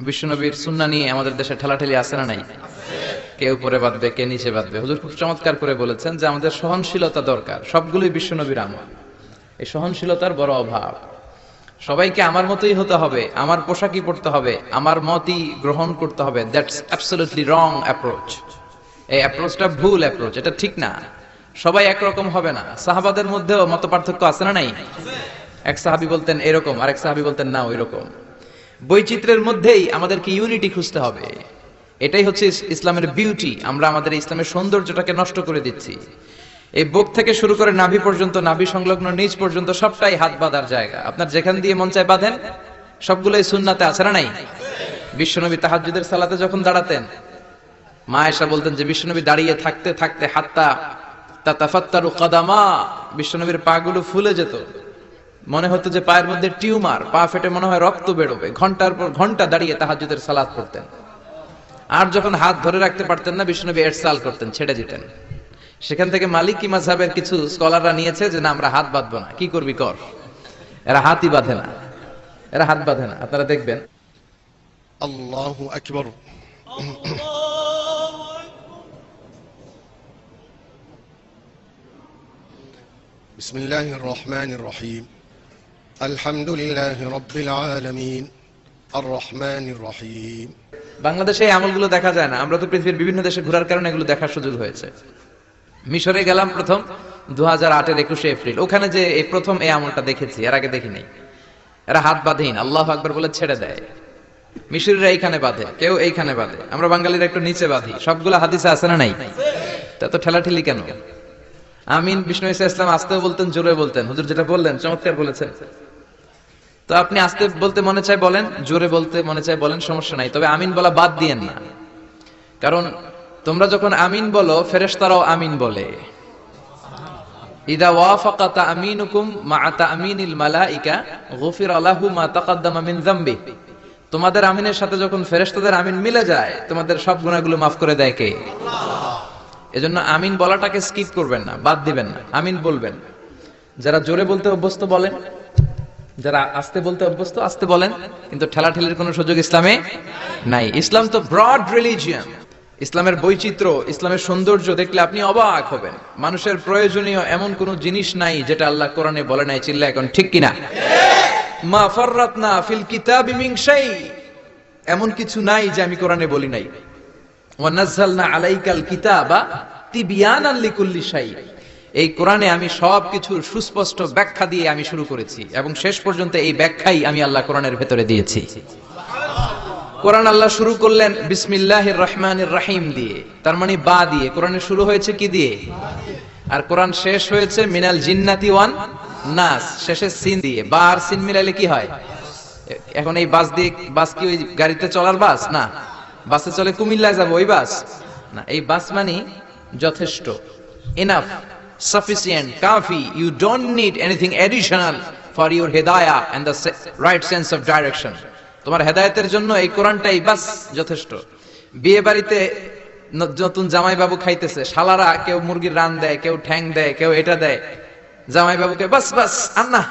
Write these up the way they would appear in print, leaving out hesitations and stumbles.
বিশ্বনবীর সুন্নাহ নিয়ে আমাদের দেশে ঠেলাঠেলি আছে না নাই? কে উপরে বাঁধবে, কে নিচে বাঁধবে। হুজুর খুব চমৎকার করে বলেছেন যে আমাদের সহনশীলতা দরকার, সবগুলোই বিশ্বনবীর আমল। এই সহনশীলতার বড় অভাব। সবাইকে আমার মতোই হতে হবে, আমার পোশাকই পড়তে হবে, আমার মতই গ্রহণ করতে হবে, দ্যাটস অ্যাবসলিউটলি রং অ্যাপ্রোচ। এই অ্যাপ্রোচটা ভুল অ্যাপ্রোচ, এটা ঠিক না। সবাই একরকম হবে না। সাহাবাদের মধ্যেও মত পার্থক্য আছে না নাই? এক সাহাবী বলতেন এরকম, আরেক সাহাবী বলতেন না ওইরকম। বৈচিত্র্যের মধ্যেই আমাদেরকে ইউনিটি খুঁজতে হবে। এটাই হচ্ছে ইসলামের বিউটি। আমরা আমাদের ইসলামের সৌন্দর্যটাকে নষ্ট করে দিচ্ছি। এই বুক থেকে শুরু করে নাভি পর্যন্ত, নাভি সংলগ্ন নিচ পর্যন্ত সবটাই হাত বাঁধার জায়গা। আপনার যেখান দিয়ে মন চায় বাঁধেন, সবগুলোই সুন্নাতে আছে না নাই? বিশ্বনবী তাহাজ্জুদের সালাতে যখন দাঁড়াতেন, মা আয়েশা বলতেন যে বিশ্বনবী দাঁড়িয়ে থাকতে থাকতে হাত্তা তাতাফাত্তারু কাদামা, বিশ্বনবীর পাগুলো ফুলে যেত। মনে হতো যে পায়ের মধ্যে টিউমার, পা ফেটে মনে হয় রক্ত বেরোবে। ঘন্টার পর ঘন্টা দাঁড়িয়ে তাহাজ্জুদের সালাত পড়তেন। আর যখন হাত ধরে রাখতে পারতেন না, বিশ্বনবী ইরসাল করতেন, ছেড়ে দিতেন। সেখান থেকে মালিকি মাযহাবের কিছু স্কলাররা নিয়েছে যে না, আমরা হাত বাঁধবো না। কি করবি কর, এরা হাতই বাঁধে না, এরা হাত বাঁধে না। আপনারা দেখবেন আল্লাহু আকবার। বিসমিল্লাহির রহমানির রহিম। আলহামদুলিল্লাহি রাব্বিল আলামিন আর রহমানির রহিম। বাংলাদেশে এই আমলগুলো দেখা যায় না। আমরা তো পৃথিবীর বিভিন্ন দেশে ঘোরার কারণে এগুলো দেখার সুযোগ হয়েছে। মিশরে গেলাম প্রথম 2008 এর 21 এপ্রিল। ওখানে যে এই প্রথম এই আমলটা দেখেছি, এর আগে দেখি নাই। এরা হাত বাঁধেন, আল্লাহু আকবার বলে ছেড়ে দেয়। মিশরীরা এইখানে বাঁধে, কেউ এইখানে বাঁধে, আমরা বাঙালিরা একটু নিচে বাঁধি। সবগুলো হাদিসে আছে না নাই? তা তো ঠেলাঠেলি কেন? আমিন বিষ্ণু ইসা ইসলাম আস্তেও বলতেন, জোরে বলতেন। হুজুর যেটা বললেন চমৎকার বলেছেন। তো আপনি আস্তে বলতে মনে চায় বলেন, জোরে বলতে মনে চায় বলেন, সমস্যা নাই। তবে আমিন বলা বাদ দিয়েন না। কারণ তোমরা যখন আমিন বলো, ফেরেশতারাও আমিন বলে। ইদা ওয়াফাকা তামিনুকুম মা তামিনিল মালাইকা গুফিরা লাহু মা তাকাদ্দামা মিন যামবি। তোমাদের আমিনের সাথে যখন ফেরেশতাদের আমিন মিলে যায়, তোমাদের সব গুনাহগুলো মাফ করে দেয় কে? আল্লাহ। এজন্য আমিন বলাটাকে স্কিপ করবেন না, বাদ দিবেন না, আমিন বলবেন। যারা জোরে বলতে অভ্যস্ত বলেন, যারা আস্তে বলতে অভ্যস্ত আস্তে বলেন, কিন্তু ঠেলাঠেলির কোনো সুযোগ ইসলামে নাই। ইসলাম তো ব্রড রিলিজিয়ন। ইসলামের বৈচিত্র্য, ইসলামের সৌন্দর্য দেখলে আপনি অবাক হবেন। মানুষের প্রয়োজনীয় এমন কোন জিনিস নাই যেটা আল্লাহ কোরআনে বলে নাই। চিল্লা এখন ঠিক কিনা? মা ফাররাতনা ফিল কিতাবি মিন শাই, এমন কিছু নাই যে আমি কোরআনে বলি নাই। ওয়া নাযালনা আলাইকাল কিতাবা তিবয়ানান লিকুল্লি শাই, এই কোরআনে আমি সবকিছুর সুস্পষ্ট ব্যাখ্যা দিয়ে আমি শুরু করেছি এবং শেষ পর্যন্ত এই ব্যাখ্যাই আমি আল্লাহ কোরআনের ভেতরে দিয়েছি। কোরআন আল্লাহ শুরু করলেন বিসমিল্লাহির রহমানির রহিম দিয়ে, তার মানে বা দিয়ে। কোরআনের শুরু হয়েছে কি দিয়ে? আর কোরআন শেষ হয়েছে মিনাল জিন্নাতি ওয়ান নাস, শেষে সিন দিয়ে। বা আর সিন মিলাইলে কি হয়? এখন এই বাস দিয়ে, বাস কি ওই গাড়িতে চলার বাস না? বাসে চলে কুমিল্লায় যাব ওই বাস না। এই বাস মানে যথেষ্ট, enough, sufficient, kafi. You don't need anything additional for your hidayah and the right sense of direction. তোমার হেদায়েতের জন্য এই কোরআনটাই বাস যথেষ্ট। বিয়ে বাড়িতে নতুন জামাই বাবু খাইতেছে, শালারা কেউ মুরগির রান দেয়, কেউ ঠ্যাং দেয়, কেউ এটা দেয়। জামাই বাবুকে বাস বাস আন্না,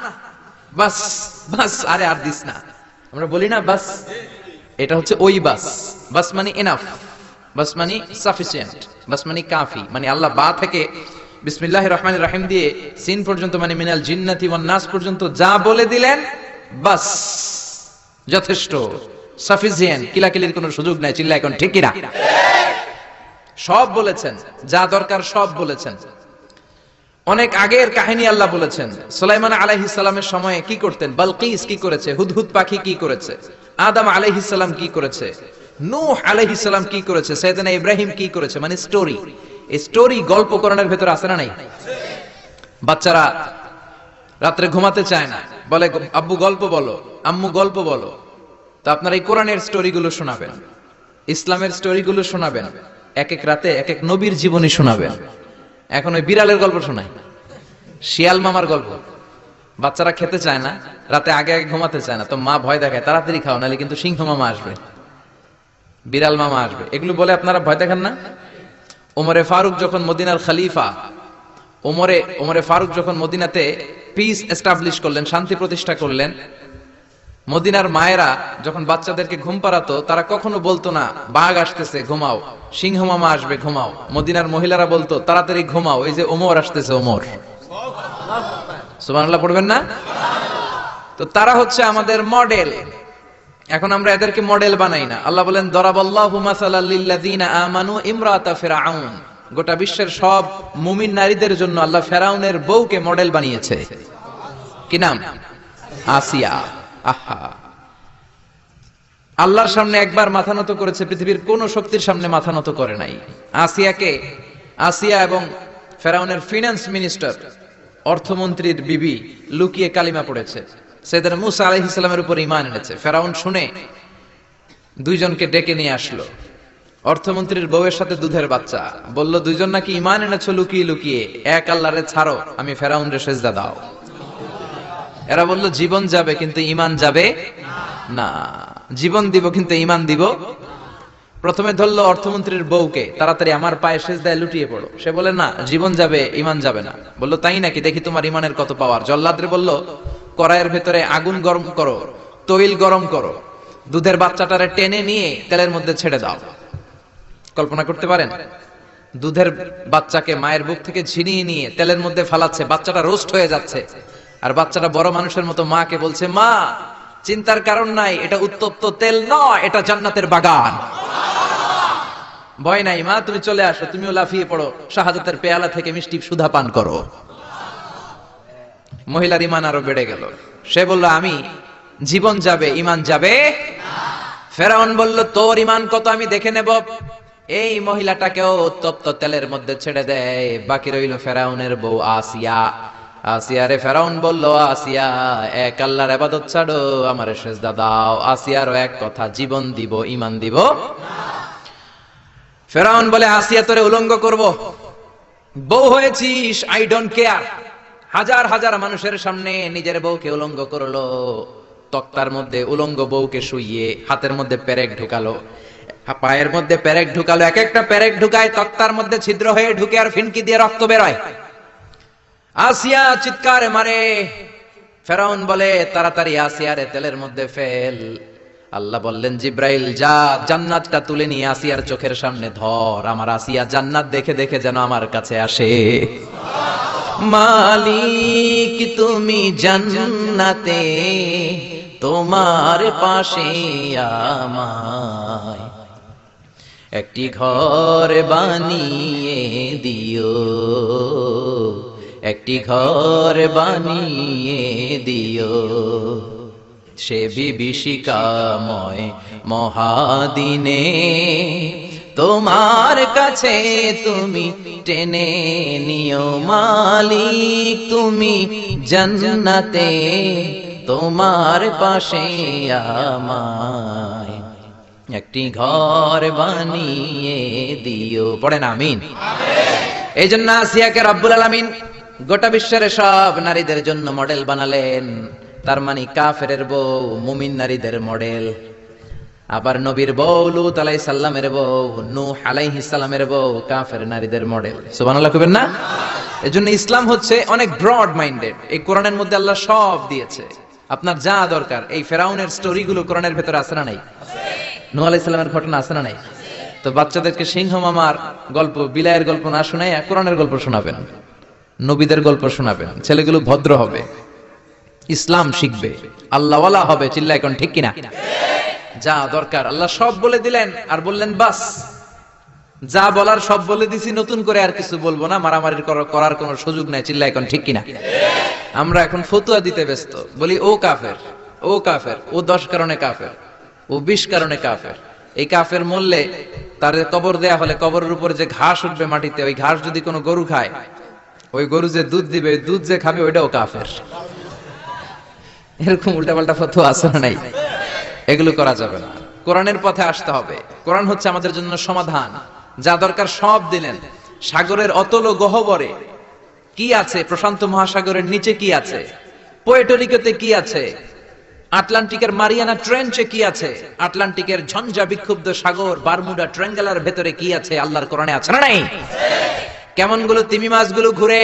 বাস বাস, আরে আর দিস না। আমরা বলি না বাস, এটা হচ্ছে ওই বাস। বাস মানে এনাফ, বাস মানে সাফিসিয়েন্ট, বাস মানে কাফি। মানে আল্লাহ বা থেকে বিসমিল্লাহির রহমানির রহিম দিয়ে সিন পর্যন্ত, মানে মিনাল জিন্নাতি ওয়ান নাস পর্যন্ত যা বলে দিলেন বাস যথেষ্ট, সাফিসিয়েন্ট। কিলাকিলির কোনো সুযোগ নাই। চিল্লা এখন ঠিক কিনা? সব বলেছেন, যা দরকার সব বলেছেন। অনেক আগের কাহিনী আল্লাহ বলেছেন। সুলাইমান আলাইহিস সালামের সময়ে কি করতেন, বালকিস কি করেছে, হুদহুদ পাখি কি করেছে, আদম আলাইহিস সালাম কি করেছে, নূহ আলাইহিস সালাম কি করেছে, সাইয়েদনা ইব্রাহিম কি করেছে। মানে স্টোরি, এই স্টোরি গল্প কোরআনের ভেতর আছে না নাই? বাচ্চারা রাত্রে ঘুমাতে চায় না, বলে আব্বু গল্প বলো, আম্মু গল্প বলো। তো আপনারা এই কোরআনের স্টোরিগুলো শোনাবেন, ইসলামের স্টোরিগুলো শোনাবেন, এক এক রাতে এক এক নবীর জীবনী শোনাবেন। এখন ওই বিড়ালের গল্প শোনায়, শিয়াল মামার গল্প। বাচ্চারা খেতে চায় না, রাতে আগে আগে ঘুমাতে চায় না, তো মা ভয় দেখায় তাড়াতাড়ি খাও, নাহলে কিন্তু সিংহ মামা আসবে, বিড়াল মামা আসবে। এগুলো বলে আপনারা ভয় দেখান না? ওমরে ফারুক যখন মদিনার খলিফা, ওমরে ফারুক যখন মদিনাতে পিস এস্টাবলিশ করলেন, শান্তি প্রতিষ্ঠা করলেন, মদিনার মায়েরা যখন বাচ্চাদেরকে ঘুম পাড়াতো তারা কখনো বলতো না বাঘ আসতেছে ঘুমাও, সিংহ মামা আসবে ঘুমাও। মদিনার মহিলারা বলতো তাড়াতাড়ি ঘুমাও, এই যে ওমর আসতেছে ওমর। সুবহানাল্লাহ পড়বেন না? তো তারা হচ্ছে আমাদের মডেল। এখন আমরা এদেরকে মডেল বানাই না। আল্লাহ বলেন দরাবাল্লাহু মাসালাল লিল্লাযিনা আমানু ইমরাতা ফিরআউন। গোটা বিশ্বের সব মুমিন নারীদের জন্য আল্লাহ ফেরাউনের বউকে মডেল বানিয়েছে। কি নাম? আসিয়া। আহা, আল্লাহর সামনে একবার মাথা নত করেছে, পৃথিবীর কোন শক্তির সামনে মাথা নত করে নাই। আসিয়া এবং ফেরাউনের ফিনান্স মিনিস্টার, অর্থমন্ত্রীর বিবি লুকিয়ে কালিমা পড়েছে, সাইয়েদনা মূসা আলাইহিস সালামের উপর ঈমান এনেছে। ফেরাউন শুনে দুইজনকে ডেকে নিয়ে আসলো। অর্থমন্ত্রীর বউয়ের সাথে দুধের বাচ্চা, বলল দুইজন নাকি ঈমান এনেছো লুকিয়ে লুকিয়ে, এক আল্লাহরে ছাড়ো, আমি ফেরাউনরে সেজদা দাও। এরা বলল জীবন যাবে কিন্তু ঈমান যাবে না। জীবন দিব কিন্তু ঈমান দিব। প্রথমে ধরলো অর্থমন্ত্রীর বউকে, তাড়াতাড়ি আমার পায়ে সেজদায় লুটিয়ে পড়ো। সে বলে না, জীবন যাবে ঈমান যাবে না। বলল তাই নাকি, দেখি তোমার ঈমানের কত পাওয়ার। জল্লাদরে বলল কড়াইয়ের ভেতরে আগুন গরম করো, তৈল গরম করো, দুধের বাচ্চাটারে টেনে নিয়ে তেলের মধ্যে ছেড়ে দাও। কল্পনা করতে পারেন? দুধের বাচ্চাকে মায়ের বুক থেকে ছিনিয়ে নিয়ে তেলের মধ্যে ফালাচ্ছে, বাচ্চাটা রোস্ট হয়ে যাচ্ছে, আর বাচ্চাটা বড় মানুষের মতো মাকে বলছে মা চিন্তার কারণ নাই, এটা উত্তপ্ত তেল নয়, এটা জান্নাতের বাগান। ভয় নাই মা, তুমি চলে আসো, তুমিও লাফিয়ে পড়ো, শাহাদাতের পেয়ালা থেকে মিষ্টি সুধা পান করো। মহিলার ঈমান আরো বেড়ে গেল। সে বলল আমি জীবন যাবে ঈমান যাবে। ফেরাউন বলল তোর ঈমান কত আমি দেখে নেব। এই মহিলাটাকেও উত্তপ্ত তেলের মধ্যে ছেড়ে দেয়। বাকি রইল ফেরাউনের বউ আসিয়া। আসিয়ারে ফেরাউন বলল আসিয়া এক আল্লাহর ইবাদত ছাড়ো, আমারে সেজদা দাও। আসিয়ারও এক কথা, জীবন দিব ঈমান দিব। ফেরাউন বলে আসিয়া তোরে উলঙ্গ করব, বউ হয়েছিস, আই ডোন্ট কেয়ার। হাজার হাজার মানুষের সামনে নিজের বউকে উলঙ্গ করলো। তক্তার মধ্যে উলঙ্গ বউকে শুইয়ে হাতের মধ্যে পেরেক ঢুকালো, পায়ের মধ্যে পেরেক ঢুকালো। এক একটা পেরেক ঢুকায় তক্তার মধ্যে ছিদ্র হয়ে ঢুকে আর ফিনকি দিয়ে রক্ত বেরোয়। আসিয়া চিৎকার মারে। ফেরাউন বলে তাড়াতাড়ি আসিয়ারে তেলের মধ্যে ফেল। আল্লাহ বললেন জিব্রাইল যা জান্নাতটা তুলে নিয়ে আসিয়ার চোখের সামনে ধর, আমার আসিয়া জান্নাত দেখে দেখে যেন আমার কাছে আসে। মালিক তুমি জান্নাতে, তোমার পাশে আমায় একটি ঘর বানিয়ে দিও, একটি ঘর বানিয়ে দিও। সে বিভীষিকাময় মহাদিনে তোমার কাছে তুমি টেনে নিও। মালিক তুমি জান্নাতে, তোমার পাশে আমায় একটি ঘর বানিয়ে দিও। পড়েন আমিন। এই জন্য আসিয়াকে রব্বুল আলামিন গোটা বিশ্বের সব নারীদের জন্য মডেল বানালেন। তার মানে কাফেরের বউ মুমিন নারীদের মডেল, আবার নবীর বউ লূত আলাইহিস সালামের বউ, নূহ আলাইহিস সালামের বউ কাফের নারীদের মডেল। সুবহানাল্লাহ কইবেন না? এজন্য ইসলাম হচ্ছে অনেক ব্রড মাইন্ডেড। এই কোরআনের মধ্যে আল্লাহ সব দিয়েছে, আপনার যা দরকার। এই ফেরাউনের স্টোরিগুলো কোরআনের ভেতরে আছে না নাই? নূহ আলাইহিস সালামের ঘটনা আছে না নাই? তো বাচ্চাদেরকে সিংহ মামার গল্প, বিলায়ের গল্প না শোনায় কোরআনের গল্প শোনাবেন, নবীদের গল্প শোনাবেন। ছেলেগুলো ভদ্র হবে, ইসলাম শিখবে, আল্লাহওয়ালা হবে। চিল্লা এখন ঠিক কিনা? যা দরকার আল্লাহ সব বলে দিলেন, আর বললেন বাস যা বলার সব বলে দিছি, নতুন করে আর কিছু বলবো না, মারামারি করার কোনো সুযোগ নাই। চিল্লা এখন ঠিক কিনা? আমরা এখন ফতুয়া দিতে ব্যস্ত, বলি ও কাফের, ও কাফের, ও 10 কারণে কাফের, ও 20 কারণে কাফের। এই কাফের মরলে তার কবর দেয়া হলে কবরের উপরে যে ঘাস উঠবে মাটিতে, ওই ঘাস যদি কোনো গরু খায়, ওই গরু যে দুধ দিবে, দুধ যে খাবে ওইটাও কাফের। এরকম উল্টাপাল্টা ফতোয়া আছে না নাই? এগুলো করা যাবে না। কোরআনের পথে আসতে হবে। কোরআন হচ্ছে আমাদের জন্য সমাধান। যা দরকার সব দিলেন। সাগরের অতল গহ্বরে কি আছে, প্রশান্ত মহাসাগরের নিচে কি আছে, পোর্টোরিকোতে কি আছে, আটলান্টিকের মারিয়ানা ট্রেঞ্চে কি আছে, আটলান্টিকের ঝঞ্ঝা বিক্ষুব্ধ সাগর বারমুডা ট্রায়াঙ্গেলের ভেতরে কি আছে, আল্লাহর কোরআনে আছে না নাই? কেমন গুলো তিমি মাছগুলো ঘুরে,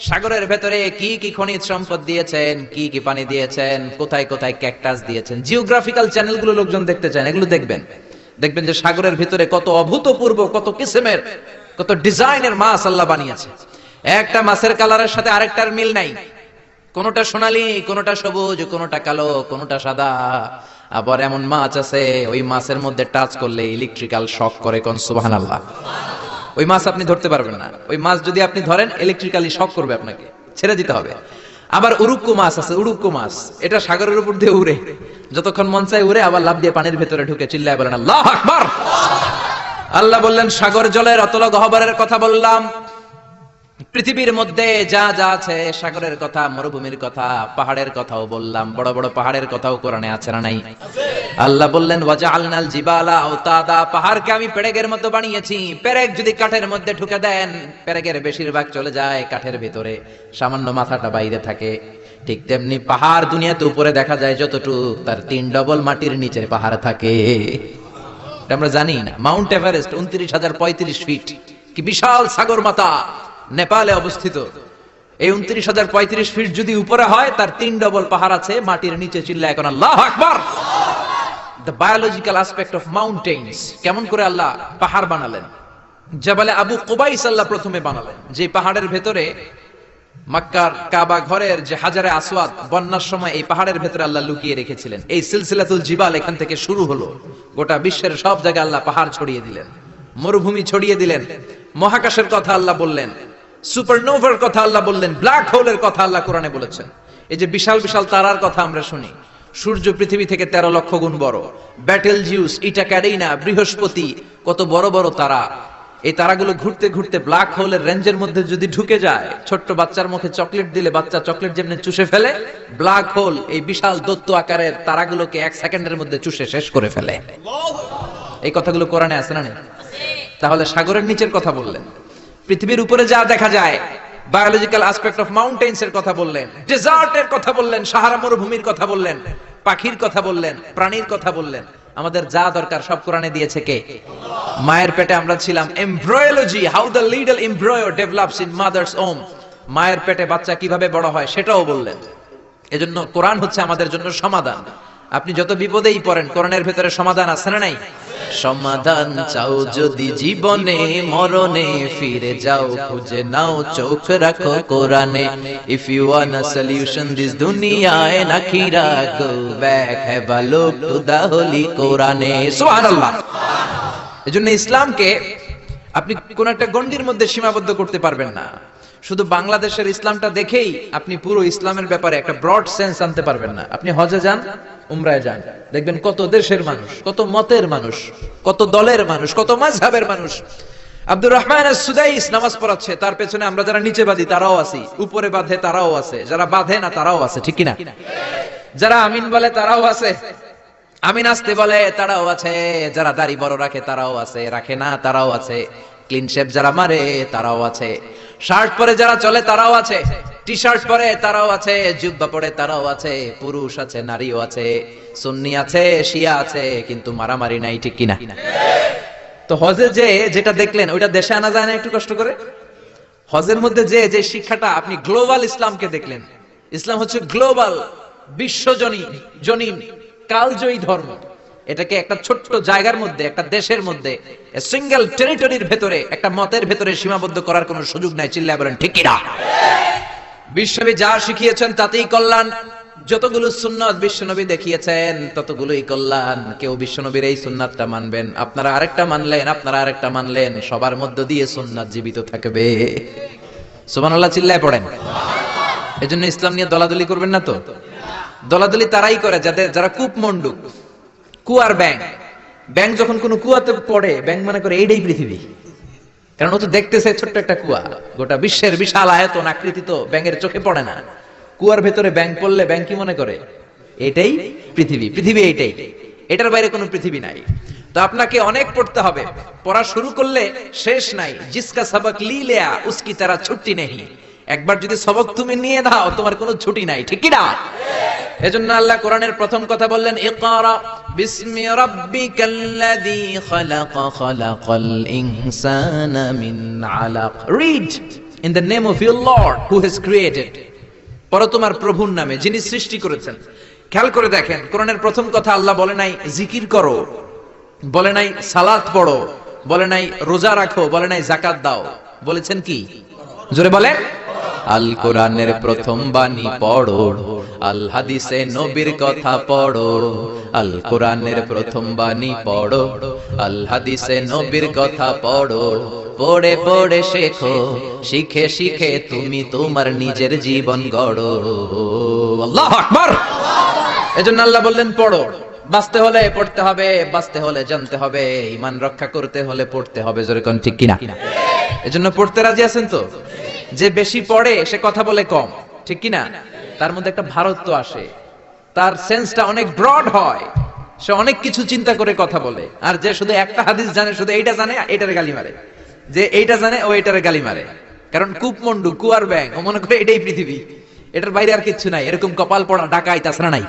সাগরের ভেতরে কি কি খনিজ সম্পদ দিয়েছেন, কি কি পানি দিয়েছেন, কোথায় কোথায় ক্যাকটাস দিয়েছেন। জিওগ্রাফিক্যাল চ্যানেলগুলো লোকজন দেখতে চান, এগুলো দেখবেন। দেখবেন যে সাগরের ভিতরে কত অভূতপূর্ব, কত কিসিমের, কত ডিজাইনের মাছ আল্লাহ বানিয়েছে। একটা মাছের কালারের সাথে আরেকটার মিল নাই। কোনটা সোনালী, কোনটা সবুজ, কোনটা কালো, কোনটা সাদা। আবার এমন মাছ আছে ওই মাছের মধ্যে টাচ করলে ইলেকট্রিক্যাল শক করে, কোন সুবহানাল্লাহ। ওই মাছ আপনি ধরতে পারবেন না। ওই মাছ যদি আপনি ধরেন ইলেকট্রিক্যালি শক করবে, আপনাকে ছেড়ে দিতে হবে। আবার উড়ুক্কু মাছ আছে, উড়ুক্কু মাছ, এটা সাগরের উপর দিয়ে উড়ে, যতক্ষণ মন চায় উড়ে, আবার লাফ দিয়ে পানির ভেতরে ঢুকে চিল্লায় বলেন আল্লাহু আকবার। আল্লাহ বললেন সাগর জলের অতল গহ্বরের কথা বললাম, পৃথিবীর মধ্যে যা যা আছে, সাগরের কথা, মরুভূমির কথা, পাহাড়ের কথাও বললাম। বড় বড় পাহাড়ের কথাও কোরআনে আছে না নাই? আল্লাহ বললেন ওয়াজআলনাল জিবালা আওতাদা, পাহাড়কে আমি পেরেকের মতো বানিয়েছি। পেরেক যদি কাঠের মধ্যে ঢুকে দেন, পেরেকের বেশিরভাগ চলে যায় কাঠের ভিতরে, সামান্য মাথাটা বাইরে থাকে। ঠিক তেমনি পাহাড় দুনিয়াতে উপরে দেখা যায় যতটুকু, তার 3 ডবল মাটির নিচে পাহাড় থাকে। এটা আমরা জানি না। মাউন্ট এভারেস্ট 29,035 ফিট, কি বিশাল সাগর মাথা, নেপালে অবস্থিত। এই 29,035 ফিট যদি উপরে হয়, তার 3 ডবল পাহাড় আছে মাটির নিচে। চিল্লায় এখন আল্লাহু আকবার। দ্য বায়োলজিক্যাল অ্যাসপেক্ট অফ মাউন্টেইনস, কেমন করে আল্লাহ পাহাড় বানালেন। জাবালে আবু কুবাইস আল্লাহ প্রথমে বানালেন, যে পাহাড়ের ভেতরে মক্কার কাবা ঘরের যে হাজারে আসওয়াদ, বন্যার সময় এই পাহাড়ের ভেতরে আল্লাহ লুকিয়ে রেখেছিলেন। এই সিলসিলাতুল জিবাল এখান থেকে শুরু হলো। গোটা বিশ্বের সব জায়গায় আল্লাহ পাহাড় ছড়িয়ে দিলেন, মরুভূমি ছড়িয়ে দিলেন। মহাকাশের কথা আল্লাহ বললেন, সুপারনোভার কথা আল্লাহ বললেন, ব্ল্যাক হোলের কথা আল্লাহ কোরআনে বলেছেন। এই যে বিশাল বিশাল তারার কথা আমরা শুনি, সূর্য পৃথিবী থেকে 13 লক্ষ গুণ বড়। ব্যাটেল জিউস, ইটা ক্যারিনা, বৃহস্পতি, কত বড় বড় তারা। এই তারাগুলো ঘুরতে ঘুরতে ব্ল্যাক হোলের রেঞ্জের মধ্যে যদি ঢুকে যায়, ছোট্ট বাচ্চার মুখে চকলেট দিলে বাচ্চা চকলেট যেমনি চুষে ফেলে, ব্ল্যাক হোল এই বিশাল দৈত্য আকারের তারাগুলোকে 1 সেকেন্ডের মধ্যে চুষে শেষ করে ফেলে। এই কথাগুলো কোরআনে আছে না? তাহলে সাগরের নিচের কথা বললেন, পৃথিবীর উপরে যা দেখা যায়, বায়োলজিক্যাল অ্যাসপেক্ট অফ মাউন্টেইনস এর কথা বললেন, ডেজার্টের কথা বললেন, সাহারা মরুভূমির কথা বললেন, পাখির কথা বললেন, প্রাণীর কথা বললেন। আমাদের যা দরকার সব কোরআনে দিয়েছে কে? মায়ের পেটে আমরা ছিলাম। Embryology, how the little embryo develops in mother's womb, মায়ের পেটে বাচ্চা কিভাবে বড় হয় সেটাও বললেন। এজন্য কোরআন হচ্ছে আমাদের জন্য সমাধান। আপনি যত বিপদেই পড়েন, কোরআনের ভেতরে সমাধান আছে না নাই? সমাধান চাও যদি জীবনে, মরণে ফিরে যাও, খুঁজে নাও চোখ রাখো কোরআনে। If you want a solution this দুনিয়া এন্ড আখিরা, go back, have a look to the holy কোরআনে। সুবহানাল্লাহ। এজন্য ইসলামকে আপনি কোন একটা গণ্ডির মধ্যে সীমাবদ্ধ করতে পারবেন না। শুধু বাংলাদেশের ইসলামটা দেখেই আপনি পুরো ইসলামের ব্যাপারে একটা ব্রড সেন্স আনতে পারবেন না। আপনি হজে যান, উমরায় যান, দেখবেন কত দেশের মানুষ, কত মতের মানুষ, কত দলের মানুষ, কত মাযহাবের মানুষ। আব্দুর রহমান আস-সুদাইস নামাজ পড়াচ্ছে, তার পেছনে আমরা যারা নিচে বাঁধি তারাও আছি, উপরে বাঁধে তারাও আছে, যারা বাঁধে না তারাও আছে, ঠিক কি না? যারা আমিন বলে তারাও আছে, আমিন আসতে বলে তারাও আছে, যারা দাড়ি বড় রাখে তারাও আছে, রাখে না তারাও আছে, ক্লিন শেভ যারা মারে তারাও আছে, শার্ট পরে যারা চলে তারাও আছে, টি শার্ট পরে তারাও আছে, জুব্বা পরে তারাও আছে, পুরুষ আছে, নারীও আছে, সুন্নি আছে, শিয়া আছে, কিন্তু মারামারি নাই, ঠিক কিনা? তো হজে যে যেটা দেখলেন ওইটা দেশে আনা যায় না একটু কষ্ট করে? হজের মধ্যে যে শিক্ষাটা আপনি গ্লোবাল ইসলামকে দেখলেন। ইসলাম হচ্ছে গ্লোবাল, বিশ্বজনীন, কালজয়ী ধর্ম। এটাকে একটা ছোট্ট জায়গার মধ্যে, একটা দেশের মধ্যে, সিঙ্গেল টেরিটরির ভেতরে, একটা মতের ভেতরে সীমাবদ্ধ করার কোনো সুযোগ নাই। চিল্লায় বলেন ঠিক কিনা? বিশ্বনবী যা শিখিয়েছেন তাতেই কল্যাণ। যতগুলো সুন্নাত বিশ্বনবী দেখিয়েছেন ততগুলোই কল্যাণ। কেউ বিশ্বনবীর এই সুন্নাতটা মানবেন, আপনারা আরেকটা মানলেন, আপনারা আরেকটা মানলেন, সবার মধ্য দিয়ে সুন্নাত জীবিত থাকবে। সুবহানাল্লাহ চিল্লায় পড়েন। এজন্য ইসলাম নিয়ে দলাদলি করবেন না তো। দলাদলি তারাই করে যারা কূপ মন্ডুক, কুয়ার ব্যাং যখন কোন কুয়াতে পড়ে, ব্যাং মনে করে এইটাই পৃথিবী। কারণ ও তো দেখতেছে ছোট্ট একটা কুয়া, গোটা বিশ্বের বিশাল আয়তন আকৃতি তো ব্যাঙের চোখে পড়ে না। কুয়ার ভেতরে ব্যাং পড়লে ব্যাং কি মনে করে? এটাই পৃথিবী, পৃথিবী এইটাই, এটার বাইরে কোনো পৃথিবী নাই। তো আপনাকে অনেক পড়তে হবে, পড়া শুরু করলে শেষ নাই। জিসকা সবক লি লিয়া উসকি তারা ছুটি নেই। একবার যদি সবক তুমি নিয়ে দাও তোমার কোনো ছুটি নাই, ঠিক কি না? এজন্য আল্লাহ কোরআনের প্রথম কথা বললেন ইকরা বিসমি রাব্বিকাল্লাযী খালাক খালাকাল ইনসানা মিন আলাক। Read, in the name of your lord who has created, পড়ো তোমার প্রভুর নামে যিনি সৃষ্টি করেছেন। খেয়াল করে দেখেন, কোরআনের প্রথম কথা আল্লাহ বলে নাই জিকির করো, বলে নাই সালাত পড়ো, বলে নাই রোজা রাখো, বলে নাই যাকাত দাও, বলেছেন কি? জোরে বলেন। আল কোরআনের প্রথম বাণী পড়ো, আল হাদিসে নবীর কথা পড়ো। আল কোরআনের প্রথম বাণী পড়ো, আল হাদিসে নবীর কথা পড়ো। পড়ে পড়ে শেখো, শিখে শিখে তুমি তোমার নিজের জীবন গড়ো। আল্লাহু আকবার। এজন্য আল্লাহ বললেন পড়ো। বাঁচতে হলে পড়তে হবে, বাঁচতে হলে জানতে হবে, ঈমান রক্ষা করতে হলে পড়তে হবে। জোরে কোন ঠিক কিনা? এজন্য পড়তে রাজি আছেন তো? যে বেশি পড়ে সে কথা বলে কম, ঠিক কিনা? তার মধ্যে একটা ভারত্ব আসে, তার সেন্সটা অনেক ব্রড হয়, সে অনেক কিছু চিন্তা করে কথা বলে। আর যে শুধু একটা হাদিস জানে, শুধু এইটা জানে, এইটারে গালি মারে, যে এইটা জানে ও এইটারে গালি মারে। কারণ কূপমন্ডু, কুয়ার ব্যাং, ও মনে করে এটাই পৃথিবী, এটার বাইরে আর কিচ্ছু নাই। এরকম কপাল পড়া ডাকাই তাছাড়া নাই।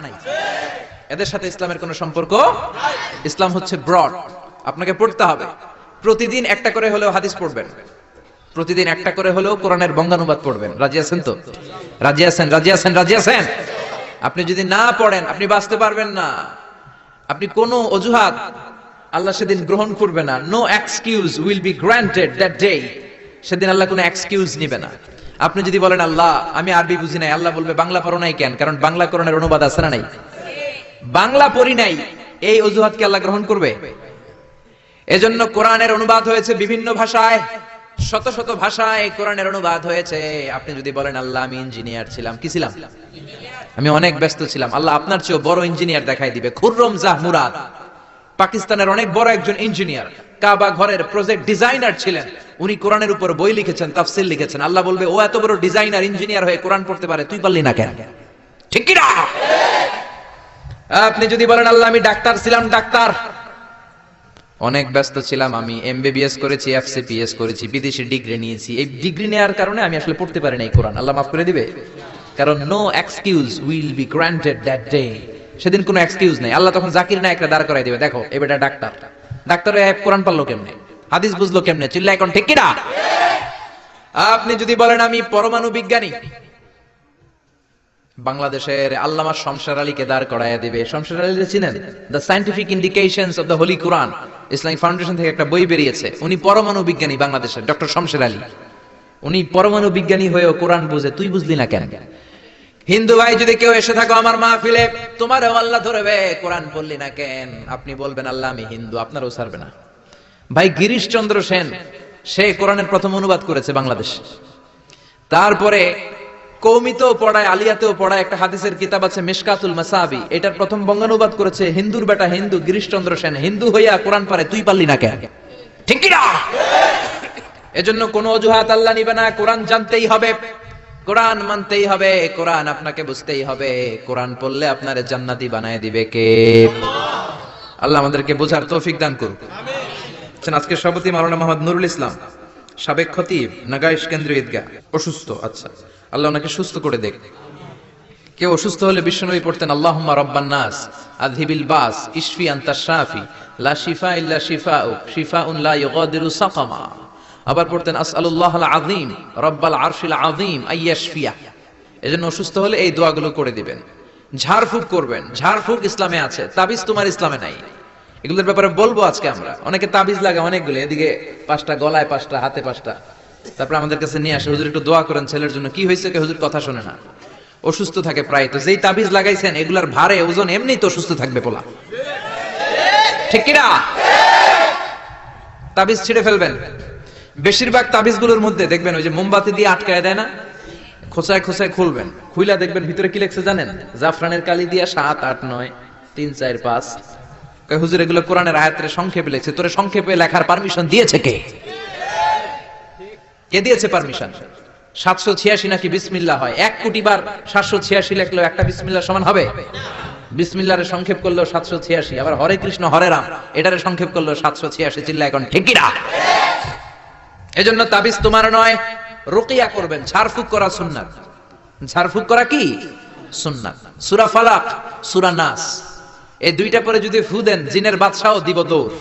এদের সাথে ইসলামের কোনো সম্পর্ক। ইসলাম হচ্ছে ব্রড, আপনাকে পড়তে হবে। প্রতিদিন একটা করে হলেও হাদিস পড়বেন, প্রতিদিন একটা করে হলেও কোরআনের বঙ্গানুবাদ পড়বেন। রাজি আছেন তো? রাজি আছেন? রাজি আছেন? রাজি আছেন? আপনি যদি না পড়েন আপনি বাঁচতে পারবেন না। আপনি কোনো অজুহাত আল্লাহ সেদিন গ্রহণ করবে না। No excuse will be granted that day. সেদিন আল্লাহ কোনো এক্সকিউজ নিবে না। আপনি যদি বলেন আল্লাহ আমি আরবি বুঝি নাই, আল্লাহ বলবে বাংলা পড়ো নাই কেন? কারণ বাংলা কোরআনের অনুবাদ আছে না নাই? বাংলা পড়ি নাই, এই অজুহাত কি আল্লাহ গ্রহণ করবে? এজন্য কোরআনের অনুবাদ হয়েছে বিভিন্ন ভাষায়, শত শত ভাষায় কোরআনের অনুবাদ হয়েছে। আপনি যদি বলেন আল্লাহ আমি ইঞ্জিনিয়ার ছিলাম, কি ছিলাম? আমি অনেক ব্যস্ত ছিলাম, আল্লাহ আপনার চেয়ে বড় ইঞ্জিনিয়ার দেখাই দিবে। খুররম জাহ মুরাদ পাকিস্তানের অনেক বড় একজন ইঞ্জিনিয়ার, কাবা ঘরের প্রজেক্ট ডিজাইনার ছিলেন। উনি কোরআনের উপর বই লিখেছেন, তাফসীর লিখেছেন। আল্লাহ বলবে ও এত বড় ডিজাইনার ইঞ্জিনিয়ার হয়ে কোরআন পড়তে পারে, তুই পারলি না কেন? ঠিক কি না? আপনি যদি বলেন আল্লাহ আমি ডাক্তার ছিলাম, ডাক্তার অনেক ব্যস্ত ছিলাম, আমি এমবিবিএস করেছি, এফসিপিএস করেছি, বিদেশি ডিগ্রি নিয়েছি, এই ডিগ্রি নেওয়ার কারণে আমি আসলে পড়তে পারি না এই কোরআন, আল্লাহ মাফ করে দিবে? কারণ no excuse will be granted that day. সেদিন কোনো এক্সকিউজ নেই। আল্লাহ তখন জাকির নায়েকরা দাঁড় করাই দিবে, দেখো এই বেটা ডাক্তার, ডাক্তার কোরআন পারলো কেমনে, হাদিস বুঝলো কেমনে, চিল্লা এখন ঠিক কিনা? আপনি যদি বলেন আমি পরমাণু বিজ্ঞানী, বাংলাদেশের আল্লামা শমশের আলীকে দাঁড় করাইয়া দিবে। শমশের আলী চিনেন? The scientific indications of the Holi Quran, Islamic foundation থেকে একটা বই বেরিয়েছে। উনি পরমাণু বিজ্ঞানী, বাংলাদেশের ডক্টর শমশের আলী। উনি পরমাণু বিজ্ঞানী হয়েও কোরআন বুঝে, তুই বুঝলি না কেন? হিন্দু ভাই যদি কেউ এসে থাকো আমার মাহফিলে, তোমারও আল্লাহ ধরবে, কোরআন পড়লি না কেন? আপনি বলবেন আল্লাহ আমি হিন্দু, আপনারও ছাড়বে না। ভাই গিরিশচন্দ্র সেন, সে কোরআনের প্রথম অনুবাদ করেছে বাংলাদেশ। তারপরে কৌমিতেও পড়ায়, আলিয়াতেও পড়ায়, একটা হাদিসের কিতাব আছে মিশকাতুল মাসাবি, এটার প্রথম বঙ্গানুবাদ করেছে হিন্দুর বেটা হিন্দু গিরিশচন্দ্র সেন। হিন্দু হইয়া কোরআন পারে, তুই পারলি না কেন? ঠিক কি না? এজন্য কোন অজুহাত আল্লাহ নিবে না। কোরআন জানতেই হবে, কোরআন মানতেই হবে, কোরআন আপনাকে বুঝতেই হবে। কোরআন পড়লে আপনারে জান্নাতি বানায় দিবে কে? আল্লাহ আমাদেরকে বোঝার তৌফিক দান করুন। আজকে সভাপতি মাওলানা মোহাম্মদ নুরুল ইসলাম, সাবেক খতিব, নাগাইশ কেন্দ্রীয় ঈদগাহ, অসুস্থ। আচ্ছা, আল্লাহ ওনাকে সুস্থ করে দেখ। কেউ অসুস্থ হলে বিশ্বনবী পড়তেন আল্লাহুম্মা রাব্বান নাস আযহিবিল বাস ইশফি আনতা শাফি লা শিফা ইল্লা শিফাউক শিফাউন লা ইউগাদিরু সাকামা। আবার পড়তেন আসআলুল্লাহাল আযীম রাব্বাল আরশিল আযীম আইয়াশফিয়া। এজন্য অসুস্থ হলে এই দোয়াগুলো করে দিবেন। ঝাড়ফুঁক করবেন, ঝাড়ফুঁক ইসলামে আছে, তাবিজ তোমার ইসলামে নাই। এগুলোর ব্যাপারে বলবো আজকে আমরা। অনেকে তাবিজ লাগে অনেকগুলো, এদিকে 5টা, গলায় 5টা, হাতে 5টা, তারপর আমাদের কাছে নিয়ে আসে, হুজুর একটু দোয়া করেন ছেলের জন্য। কি হয়েছে? হুজুর কথা শোনে না, অসুস্থ থাকে প্রায়। তো যেই তাবিজ লাগাইছেন এগুলার ভারে ওজন এমনি তো অসুস্থ থাকবে পোলা, ঠিক কিনা? তাবিজ ছিঁড়ে ফেলবেন। বেশিরভাগ তাবিজগুলোর মধ্যে দেখবেন ওই যে মোমবাতি দিয়ে আটকায় দেয় না, খোঁচায় খোঁচায় খুলবেন, খুইলা দেখবেন ভিতরে কি লেখছে জানেন? জাফরানের কালি দিয়া 7, 8, 9, 3, 4, 5। হুজুর এগুলো কোরআনের আয়াতের সংক্ষেপে লেখছে। তোরে সংক্ষেপে লেখার পারমিশন দিয়েছে কে? কে দিয়েছে পারমিশন? 786 নাকি বিসমিল্লাহ হয়? 1 কোটি বার 786 লেখলেও একটা বিসমিল্লাহ সমান হবে? বিসমিল্লাহরে সংক্ষেপ করলেও 786। আবার হরে কৃষ্ণ হরে রাম এটারে সংক্ষেপ করলেও 786। চিল্লা এখন ঠিক কি না? এজন্য তাবিজ তোমার নয়, রুকিয়া করবেন। ঝাড়ফুঁক করা সুন্নাত। ঝাড়ফুঁক করা কি সুন্নাত। সূরা ফালাক, সূরা নাস, এই দুইটা পরে যদি ফু দেন জিনের বাদশাও দিব দৌড়।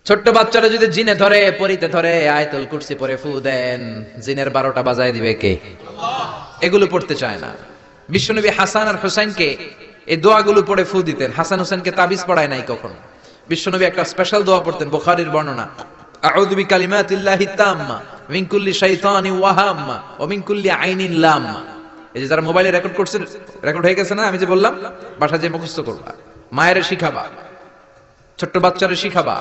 ছোট্ট বাচ্চারা যদি জিনে ধরে পরিতে ধরে আয়াতুল কুরসি পরে ফু দেন, জিনের 12টা বাজায় দিবে কে? এগুলো পড়তে চায় না। বিশ্বনবী হাসান আর হুসাইনকে এই দোয়াগুলো পড়ে ফু দিতেন। হাসান হুসাইনকে তাবিজ পড়ায় নাই কখনো। বিশ্বনবী একটা স্পেশাল দোয়া পড়তেন, বুখারীর বর্ণনা, আউযু বিকালিমাতিল্লাহি তাম্মা মিন কুল্লি শাইতানিন ওয়া হাম্মা ওয়া মিন কুল্লি আইনিন লাম্মা। এই যে যারা মোবাইলে রেকর্ড করছেন, রেকর্ড হয়ে গেছে না? আমি যে বললাম বাসা যে মুখস্থ করবা, মায়ের শিখাবা, ছোট্ট বাচ্চারে শিখাবা।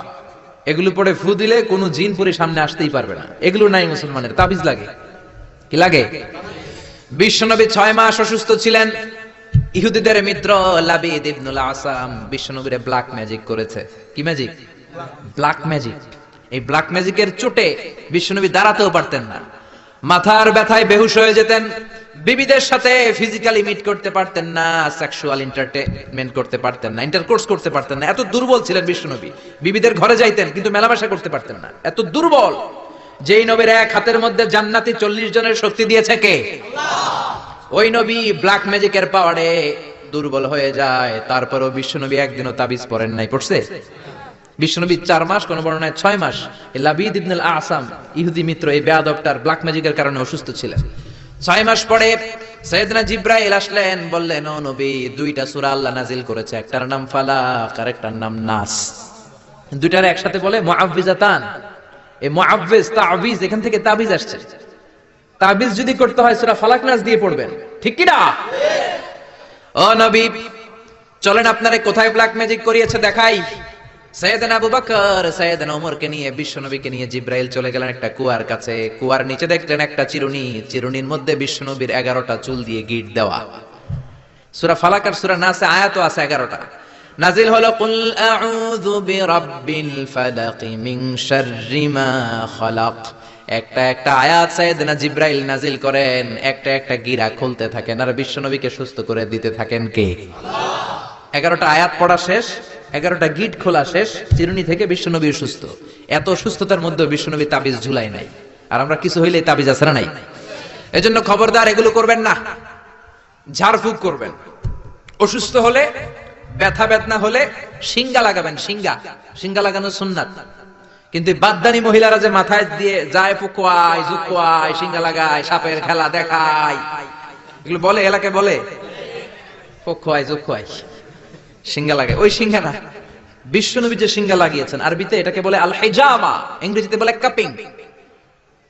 এগুলো পড়ে ফু দিলে কোনো জিন পরি সামনে আসতেই পারবে না। এগুলো নাই মুসলমানের, তাবিজ লাগে। কি লাগে? বিশ্বনবী 6 মাস অসুস্থ ছিলেন। ইহুদিদের মিত্র লাবিদ ইবনুল আসাম বিশ্বনবীর ব্ল্যাক ম্যাজিক করেছে। কি ম্যাজিক? Black magic. এই ব্ল্যাক ম্যাজিকের চোটে বিশ্বনবী দাঁড়াতেও পারতেন না, মাথার ব্যথায় বেহুশ হয়ে যেতেন, বিবিদের সাথে ফিজিক্যালি মিট করতে পারতেন না, সেক্সুয়াল এন্টারটেইনমেন্ট করতে পারতেন না, ইন্টারকোর্স করতে পারতেন না। এত দুর্বল ছিলেন বিশ্বনবী। বিবিদের ঘরে যাইতেন কিন্তু মেলামেশা করতে পারতেন না, এত দুর্বল। যেই নবীর এক হাতের মধ্যে জান্নাতি 40 জনের শক্তি দিয়েছে কে? আল্লাহ। ওই নবী ব্ল্যাক ম্যাজিকের পাওয়ারে দুর্বল হয়ে যায়, তারপরও বিশ্বনবী একদিনও তাবিজ পড়েন নাই। পড়ছে? বিশ্বনবী 4 মাস, কোন বর্ণনায় 6 মাস, লাবিদ ইবনুল আসাম ইহুদি মিত্র এই বেয়াদবটার ব্ল্যাক ম্যাজিকের কারণে অসুস্থ ছিলেন। 6 মাস পরে সাইয়েদনা জিবরাইল আসলেন, বললেন, ও নবী, 2টা সূরা আল্লাহ নাজিল করেছে, একটার নাম ফালাক আর একটার নাম নাস। দুইটার একসাথে বলে মুআউযিজাতান। এই মুআউযিজ, তাবিজ, এখান থেকে তাবিজ আসছে। তাবিজ যদি করতে হয় সূরা ফালাক নাস দিয়ে পড়বেন, ঠিক কি না? ও নবী, চলেন আপনারে কোথায় ব্ল্যাক ম্যাজিক করিয়েছে দেখাই। সাইয়েদনা আবু বকর সাইয়েদনা ওমরকে নিয়ে বিশ্বনবীকে নিয়ে জিবরাইল চলে গেলেন একটা কুয়ার কাছে। কুয়ার নিচে দেখলেন একটা চিরুনি, চিরুনির মধ্যে বিশ্বনবীর 11টা চুল দিয়ে গিট দেওয়া। সূরা ফালাক আর সূরা নাসে আয়াতও আছে 11টা। নাজিল হলো কুল আউযু বিরাব্বিল ফালাক মিন শাররি মা খালাক। একটা একটা আয়াত সাইয়েদনা জিবরাইল নাজিল করেন, একটা একটা গিরা খুলতে থাকেন আর বিশ্বনবীকে সুস্থ করে দিতে থাকেন কে? আল্লাহ। 11টা আয়াত পড়া শেষ, 11টা গিট খোলা শেষ, চিরুনি থেকে বিশ্বনবী সুস্থ। এত সুস্থতার মধ্যে বিশ্বনবী তাবিজ ঝুলাই নাই। আর আমরা কিছু হইলে তাবিজ আছে না নাই? এজন্য খবরদার এগুলো করবেন না। ঝাড়ফুঁক করবেন। অসুস্থ হলে, ব্যথা বেদনা হলে শিঙ্গা লাগাবেন। শিঙ্গা লাগানো সুন্নাত। কিন্তু বাদদানি মহিলারা যে মাথায় দিয়ে যায় ফুকোয় জুকোয়, শিঙ্গা লাগায়, সাপের খেলা দেখায়, এগুলো বলে, এলাকায় বলে ফুকোয় জুকোয়, সিঙ্গা লাগে। ওই সিঙ্গা না, বিশ্বনবী যে সিঙ্গা লাগিয়েছেন, আরবিতে এটাকে বলে আল হিজামা, ইংরেজিতে বলে কাপিং।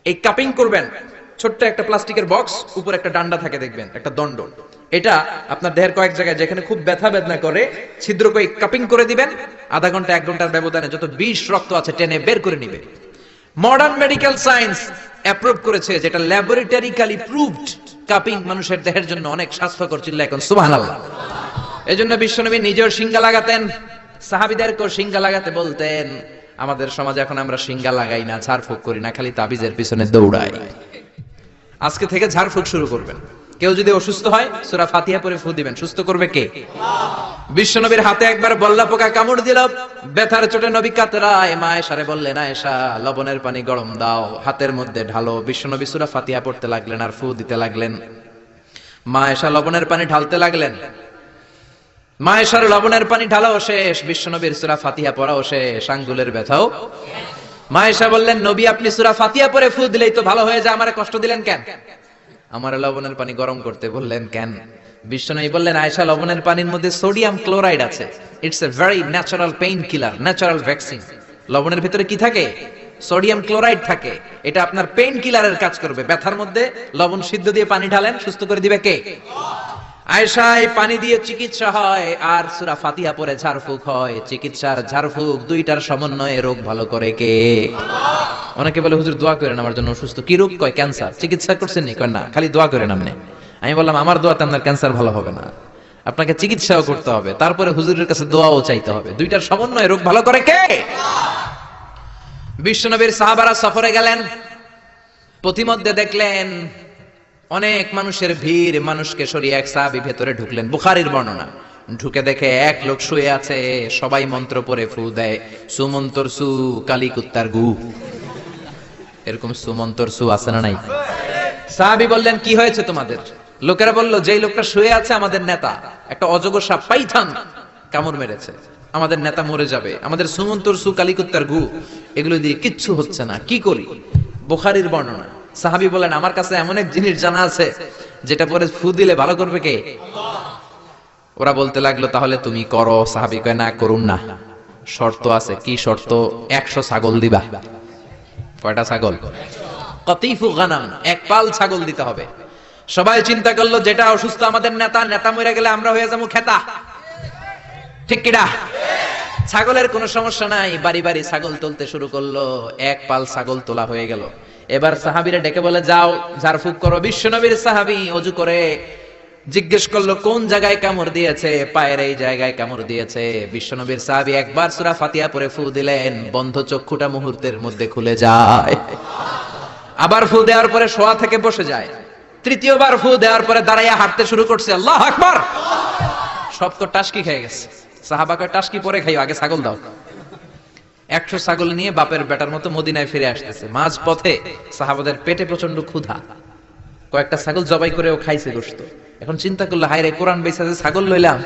এই কাপিং করবেন। ছোট্ট একটা প্লাস্টিকের বক্স, উপর একটা ডান্ডা থাকে দেখবেন, একটা দণ্ড। এটা আপনার দেহের কয়েক জায়গায় যেখানে খুব ব্যথা বেদনা করে ছিদ্র করে কাপিং করে দিবেন। আধা ঘন্টা 1 ঘন্টার ব্যবধানে যত বিষ রক্ত আছে টেনে বের করে নিবে। মডার্ন মেডিকেল সায়েন্স অ্যাপ্রুভ করেছে, যেটা ল্যাবরেটরিক্যালি প্রুভড, কাপিং মানুষের দেহের জন্য অনেক স্বাস্থ্যকর। চিল্লা এখন সুবহানাল্লাহ। এজন্য বিশ্বনবী নিজেও সিঙ্গা লাগাতেন, সাহাবীদেরকেও সিঙ্গা লাগাতে বলতেন। আমাদের সমাজে এখন আমরা সিঙ্গা লাগাই না, ঝাড়ফুঁক করি না, খালি তাবিজের পিছনে দৌড়াই। আজকে থেকে ঝাড়ফুঁক শুরু করবেন। কেউ যদি অসুস্থ হয় সূরা ফাতিহা পড়ে ফু দিবেন। সুস্থ করবে কে? আল্লাহ। বিশ্বনবীর হাতে একবার বল্লা পোকা কামড় দিল, ব্যথার চোটে নবী কাতরায়। মা আয়েশারে বললেন, আয়েশা, লবণের পানি গরম দাও, হাতের মধ্যে ঢালো। বিশ্বনবী সূরা ফাতিহা পড়তে লাগলেন আর ফু দিতে লাগলেন। মা আয়েশা লবণের পানি ঢালতে লাগলেন। মা আয়েশার লবণের পানি ঢালাও শেষ, বিশ্বনবীর সূরা ফাতিহা পড়াও শেষ, আঙ্গুলের ব্যথাও। মা আয়েশা বললেন, নবী, আপনি সূরা ফাতিহা পড়ে ফু দিলেই তো ভালো হয়ে যায়, আমারে কষ্ট দিলেন কেন? আমার লবণের পানি গরম করতে বললেন কেন? বিশ্বনবী বললেন, আয়েশা, লবণের পানির মধ্যে সোডিয়াম ক্লোরাইড আছে। It's a very natural pain killer, natural vaccine. লবণের ভিতরে কি থাকে? সোডিয়াম ক্লোরাইড থাকে। এটা আপনার পেইন কিলারের কাজ করবে। ব্যথার মধ্যে লবণ সিদ্ধ দিয়ে পানি ঢালেন, সুস্থ করে দিবে কে? আয়েশা, এই পানি দিয়ে চিকিৎসা হয় আর সূরা ফাতিহা পড়ে ঝাড়ফুঁক হয়। চিকিৎসার ঝাড়ফুঁক দুইটার সমন্বয়ে রোগ ভালো করে কে? আল্লাহ। অনেকে বলে, হুজুর দোয়া করেন আমার জন্য অসুস্থ। কি রোগ? কয় ক্যান্সার। চিকিৎসা করছেন নি? কয় না, খালি দোয়া করেন আপনি। আমি বললাম, আমার দোয়াতে আপনার ক্যান্সার ভালো হবে না, আপনাকে চিকিৎসাও করতে হবে, তারপরে হুজুরের কাছে দোয়াও চাইতে হবে। দুইটার সমন্বয়ে রোগ ভালো করে কে? বিশ্বনবীর সাহাবারা সফরে গেলেন, পথিমধ্যে দেখলেন অনেক মানুষের ভিড়, মানুষকে সরিয়ে এক সাহাবী ভেতরে ঢুকলেন। বুখারীর বর্ণনা। ঢুকে দেখে এক লোক শুয়ে আছে, সবাই মন্ত্র পড়ে ফু দেয়। সুমন্তর সু, কালী কুত্তার গু। এরকম সুমন্তর সু আছে না নাই? সাহাবী বললেন, কি হয়েছে তোমাদের? লোকেরা বলল, যেই লোকটা শুয়ে আছে আমাদের নেতা, একটা অজগর সাপ পাইথন কামড় মেরেছে। আমাদের নেতা মরে যাবে, আমাদের সুমন্তর সু কালিকুত্তার গু, এগুলো দিয়ে কিচ্ছু হচ্ছে না, কি করি? বুখারীর বর্ণনা, সাহাবী বলেন আমার কাছে এমন এক জিনিস জানা আছে যেটা পরে ফু দিলে ভালো করবে কে? ওরা বলতে লাগলো তাহলে তুমি করো। সাহাবী কয় না, করুন না, শর্ত আছে। কি শর্ত? 100 ছাগল দিবা। কয়টা ছাগল? কতিফু গানাম, এক পাল ছাগল দিতে হবে। সবাই চিন্তা করলো যেটা অসুস্থ আমাদের নেতা, নেতা মরে গেলে আমরা হয়ে যাবো খেতা, ঠিক কিনা? ছাগলের কোনো সমস্যা নাই, বাড়ি বাড়ি ছাগল তুলতে শুরু করলো। এক পাল ছাগল তোলা হয়ে গেল। এবার সাহাবীরা ডেকে বলে যাও ঝাড়ফুঁক করো। বিশ্বনবীর সাহাবী ওযু করে জিজ্ঞেস করলো কোন জায়গায় কামড় দিয়েছে? পায়ের এই জায়গায় কামড় দিয়েছে। বিশ্বনবীর সাহাবী একবার সূরা ফাতিহা পড়ে ফু দিলেন, বন্ধ চক্ষুটা মুহূর্তের মধ্যে খুলে যায়। আবার ফু দেওয়ার পরে শোয়া থেকে বসে যায়। তৃতীয়বার ফু দেওয়ার পরে দাঁড়াইয়া হাঁটতে শুরু করছে। আল্লাহু আকবার! সব তো টাসকি খেয়ে গেছে। সাহাবা কয় টাসকি পরে খাইও, আগে ছাগল দাও। 100 ছাগল নিয়ে বাপের বেটার মতো মদিনায় ফিরে আসতেছে। মাঝ পথে সাহাবাদের পেটে প্রচন্ড ক্ষুধা, কয়েকটা ছাগল জবাই করে ও খাইছে গোশত। এখন চিন্তা করলো হায় রে, কোরআন বেচা যে ছাগল লইলাম,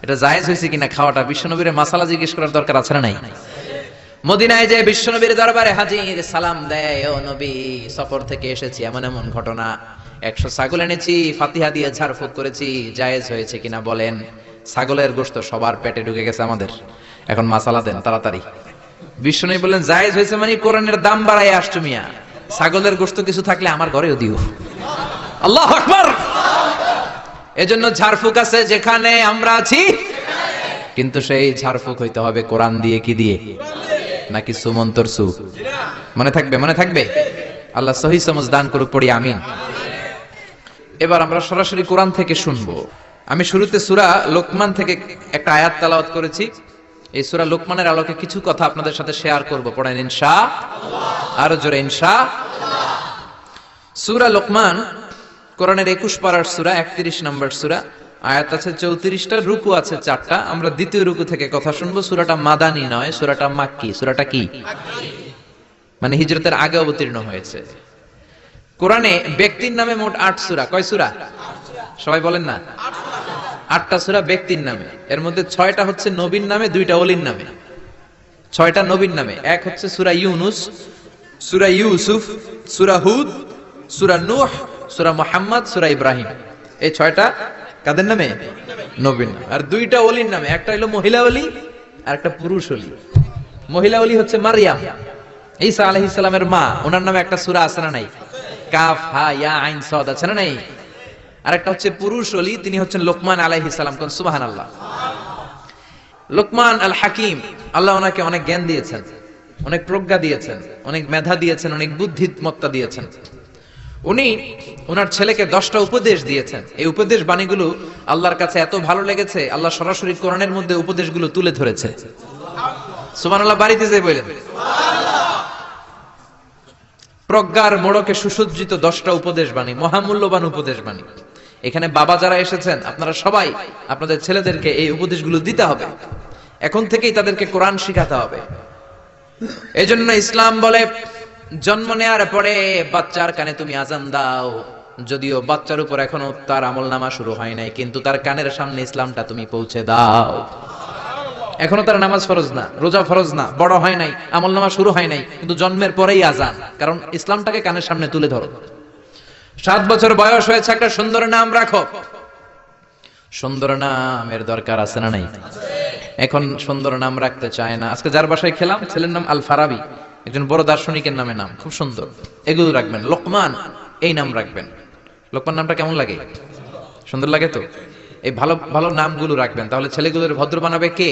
এটা জায়েজ হয়েছে কিনা খাওয়াটা? বিশ্বনবীর মাসালা জিজ্ঞেস করার দরকার আছে না নাই? মদিনায় যে বিশ্বনবীর দরবারে হাজির, সালাম দেয়, ও নবী সফর থেকে এসেছি, এমন এমন ঘটনা, 100 ছাগল এনেছি, ফাতিহা দিয়ে ঝাড়ফুঁক করেছি, জায়েজ হয়েছে কিনা বলেন। ছাগলের গোশত সবার পেটে ঢুকে গেছে আমাদের, এখন মাসালা দেন তাড়াতাড়ি। বিশ্বনবী বললেন জায়েজ হয়েছে মানে কোরআনের দাম বাড়ায় আসছো মিয়া, ছাগলের গোশত কিছু থাকলে আমার ঘরেও দিও। আল্লাহু আকবার! এজন্য ঝাড়ফুঁক আছে যেখানে আমরা আছি, কিন্তু সেই ঝাড়ফুঁক হইতে হবে কোরআন দিয়ে। কি দিয়ে? নাকি সুমন্তর সু? মনে থাকবে, মনে থাকবে। আল্লাহ সহি সমঝ দান করুক, পড়ি আমিন। এবার আমরা সরাসরি কোরআন থেকে শুনবো। আমি শুরুতে সূরা লোকমান থেকে একটা আয়াত তেলাওয়াত করেছি। এই সূরা লোকমানের আলোকে কিছু কথা আপনাদের সাথে শেয়ার করব। পড়েন ইনশাআল্লাহ, আরো জোরে ইনশাআল্লাহ। সূরা লোকমান কোরআনের 21 পারার সূরা, 31 নম্বর সূরা। আয়াত আছে 34টা, রুকু আছে 4টা। আমরা দ্বিতীয় রুকু থেকে কথা শুনবো। সূরাটা মাদানী নয়, সূরাটা মাক্কি। সূরাটা কি? মানে হিজরতের আগে অবতীর্ণ হয়েছে। কোরআনে ব্যক্তির নামে মোট 8 সূরা। কয় সূরা? সবাই বলেন না। 8টা সূরা ব্যক্তির নামে, এর মধ্যে 6টা হচ্ছে নবীর নামে, 2টা ওলির নামে। 6টা নবীর নামে। এক হচ্ছে সূরা ইউনুস, সূরা ইউসুফ, সূরা হুদ, সূরা নূহ, সূরা মুহাম্মদ, সূরা ইব্রাহিম। এই 6টা কাদের নামে? নবীর নামে। আর 2টা ওলির নামে, একটা হলো মহিলা ওলি আর একটা পুরুষ ওলি। মহিলা ওলি হচ্ছে মারইয়াম, ঈসা আলাইহিস সালামের মা, ওনার নামে একটা সূরা আছে না নাই? কাফ হা ইয়া আইন সাদ আছে না নাই? আর একটা হচ্ছে পুরুষ ওলি, তিনি হচ্ছেন লোকমান আলাইহিস সালাম। কোন সুবহানাল্লাহ। লোকমান আল হাকিম, আল্লাহ ওনাকে অনেক জ্ঞান দিয়েছেন, অনেক প্রজ্ঞা দিয়েছেন, অনেক মেধা দিয়েছেন, অনেক বুদ্ধিমত্তা দিয়েছেন। উনি ওনার ছেলেকে 10টা উপদেশ দিয়েছেন। এই উপদেশ বাণীগুলো আল্লাহর কাছে এত ভালো লেগেছে, আল্লাহ সরাসরি কোরআনের মধ্যে উপদেশগুলো তুলে ধরেছে। সুবহানাল্লাহ। বাড়িতে যে বলেন প্রজ্ঞার মোড়কে সুসজ্জিত 10টা উপদেশ বাণী, মহামূল্যবান উপদেশ বাণী। এখানে বাবা যারা এসেছেন, আপনারা সবাই আপনাদের ছেলেদেরকে এই উপদেশগুলো দিতে হবে। এখন থেকেই তাদেরকে কোরআন শিখাতে হবে। এজন্য ইসলাম বলে জন্ম নেওয়ার পরে বাচ্চার কানে তুমি আজান দাও। যদিও বাচ্চার উপর এখনো তার আমলনামা শুরু হয় নাই, কিন্তু তার কানের সামনে ইসলামটা তুমি পৌঁছে দাও। এখনো তার নামাজ ফরজ না, রোজা ফরজ না, বড় হয় নাই, আমলনামা শুরু হয় নাই, কিন্তু জন্মের পরেই আজান, কারণ ইসলামটাকে কানের সামনে তুলে ধরো। 7 বছর বয়স হয়েছে, একটা সুন্দর নাম রাখো। সুন্দর নামের দরকার আছে না নাই? এখন সুন্দর নাম রাখতে চায় না। আজকে যার বাসায় খেলাম, ছেলের নাম আল ফারাবি, একজন বড় দার্শনিকের নামে নাম, খুব সুন্দর। এগুলো রাখবেন। লোকমান এই নাম রাখবেন। লোকমান নামটা কেমন লাগে? সুন্দর লাগে তো? এই ভালো ভালো নামগুলো রাখবেন, তাহলে ছেলেগুলোর ভদ্র বানাবে কে?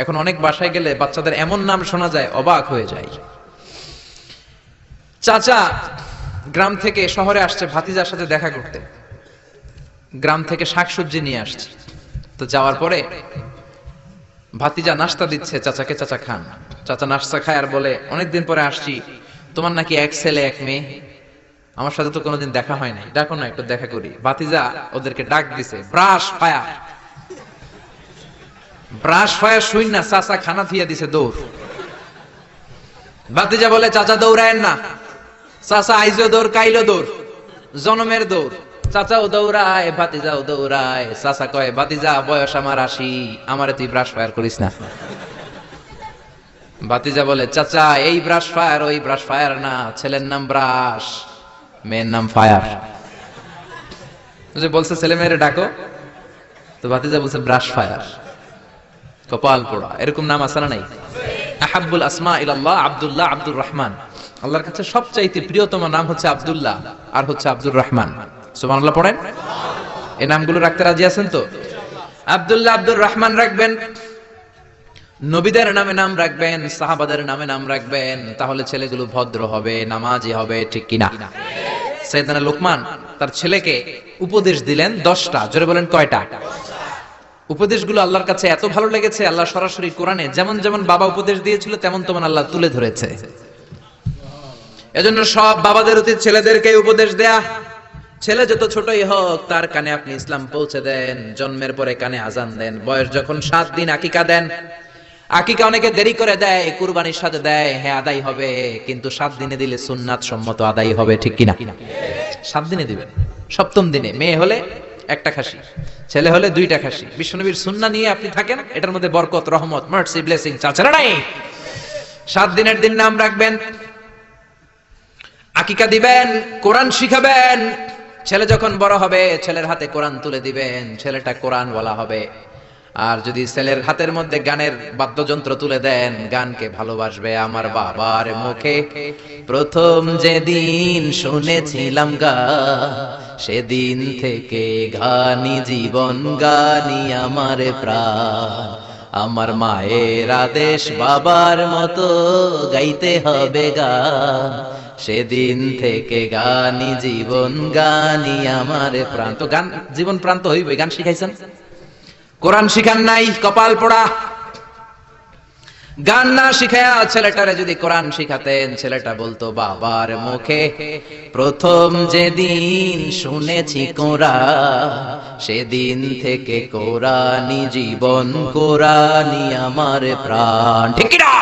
এখন অনেক বাসায় গেলে বাচ্চাদের এমন নাম শোনা যায়, অবাক হয়ে যায়। চাচা গ্রাম থেকে শহরে আসছে ভাতিজার সাথে দেখা করতে, গ্রাম থেকে শাকসবজি নিয়ে আসছে। তো যাওয়ার পরে ভাতিজা নাস্তা দিচ্ছে চাচাকে, চাচা খান। চাচা নাস্তা খায় আর বলে অনেকদিন পরে আসছি, তোমার নাকি 1 ছেলে 1 মেয়ে, আমার সাথে তো কোনোদিন দেখা হয় নাই, ডাকো না একটু দেখা করি। ভাতিজা ওদেরকে ডাক দিছে, ব্রাশ ফায়া। ব্রাশ ফায়া শুই না, চাচা খানা থিয়া দিছে দৌড়। ভাতিজা বলে চাচা দৌড়ায়েন না, চাচা আইজো দৌড়, কাইলো দৌড়, জনমের দৌড়। চাচাও দৌড়ায়, ভাতিজাও দৌড়ায়। চাচা কয়, ভাতিজা বয়স আমার 80, আমারে তুই ব্রাশ ফায়ার করিস না। ভাতিজা বলে, চাচা এই ব্রাশ ফায়ার ওই ব্রাশ ফায়ার না, ছেলের নাম ব্রাশ, মেয়ের নাম ফায়ার। বলছে ছেলে মেয়েরে ডাকো, তো ভাতিজা বলছে ব্রাশ ফায়ার। কপাল পোড়া, এরকম নাম আছে না নাই? আহাব্বুল আসমা ইলাল্লাহ আব্দুল্লাহ, আব্দুর রহমান। আল্লাহর কাছে সবচাইতে প্রিয়তম নাম হচ্ছে আব্দুল্লাহ আর হচ্ছে আব্দুর রহমান। সুবহানাল্লাহ পড়েন। এই নামগুলো রাখতে রাজি আছেন তো? আব্দুল্লাহ, আব্দুর রহমান রাখবেন। নবীদের নামে নাম রাখবেন, সাহাবাদের নামে নাম রাখবেন, তাহলে ছেলেগুলো ভদ্র হবে, নামাজি হবে, ঠিক কিনা? সাইয়েদনা লোকমান তার ছেলেকে উপদেশ দিলেন 10টা। জোরে বলেন কয়টা? উপদেশগুলো আল্লাহর কাছে এত ভালো লেগেছে, আল্লাহ সরাসরি কোরআনে যেমন যেমন বাবা উপদেশ দিয়েছিল তেমন তেমন আল্লাহ তুলে ধরেছে। এজন্য সব বাবাদের উচিত ছেলেদেরকে উপদেশ দেয়া। ছেলে যত ছোটই হোক তার কানে আপনি ইসলাম পৌঁছে দেন, জন্মের পরে কানে আজান দেন, বয়স যখন 7 দিন আকিকা দেন। আকিকা অনেকে দেরি করে দেয়, কুরবানির সাথে দেয়, হ্যাঁ আদায় হবে, কিন্তু 7 দিনে দিলে সুন্নাত সম্মত আদায় হবে, ঠিক কিনা? 7 দিনে দিবেন। 7ম দিনে মেয়ে হলে 1টা খাসি, ছেলে হলে 2টা খাসি। বিশ্বনবীর সুন্নাহ নিয়ে আপনি থাকেন, এটার মধ্যে বরকত, রহমত, মার্সি, ব্লেসিং চাচরা নাই। 7 দিনের দিন নাম রাখবেন, আকিকা দিবেন, কোরআন শিখাবেন। ছেলে যখন বড় হবে ছেলের হাতে কোরআন তুলে দিবেন, ছেলেটা কোরআন বলা হবে। আর যদি ছেলের হাতের মধ্যে গানের বাদ্যযন্ত্র তুলে দেন, গানকে ভালোবাসবে। আমার বাবার মুখে প্রথম যেদিন শুনেছিলাম গান, সেদিন থেকে গানি জীবন, গানি আমার প্রাণ। আমার মায়ের আদেশ বাবার মতো গাইতে হবে গান, সেদিন থেকে গানি জীবন, গানি আমার প্রাণ। তো গান জীবন প্রাণ তো হইবে। গান শিখাইছেন, কোরআন শিখান নাই, কপাল পোড়া। গান না শিখায়া ছেলেটারে যদি কোরআন শিখাতেন, ছেলেটা বলতো বাবার মুখে প্রথম যেদিন শুনেছি কোরআন, সেদিন থেকে কোরআনি জীবন, কোরআনি আমার প্রাণ, ঠিক কি না?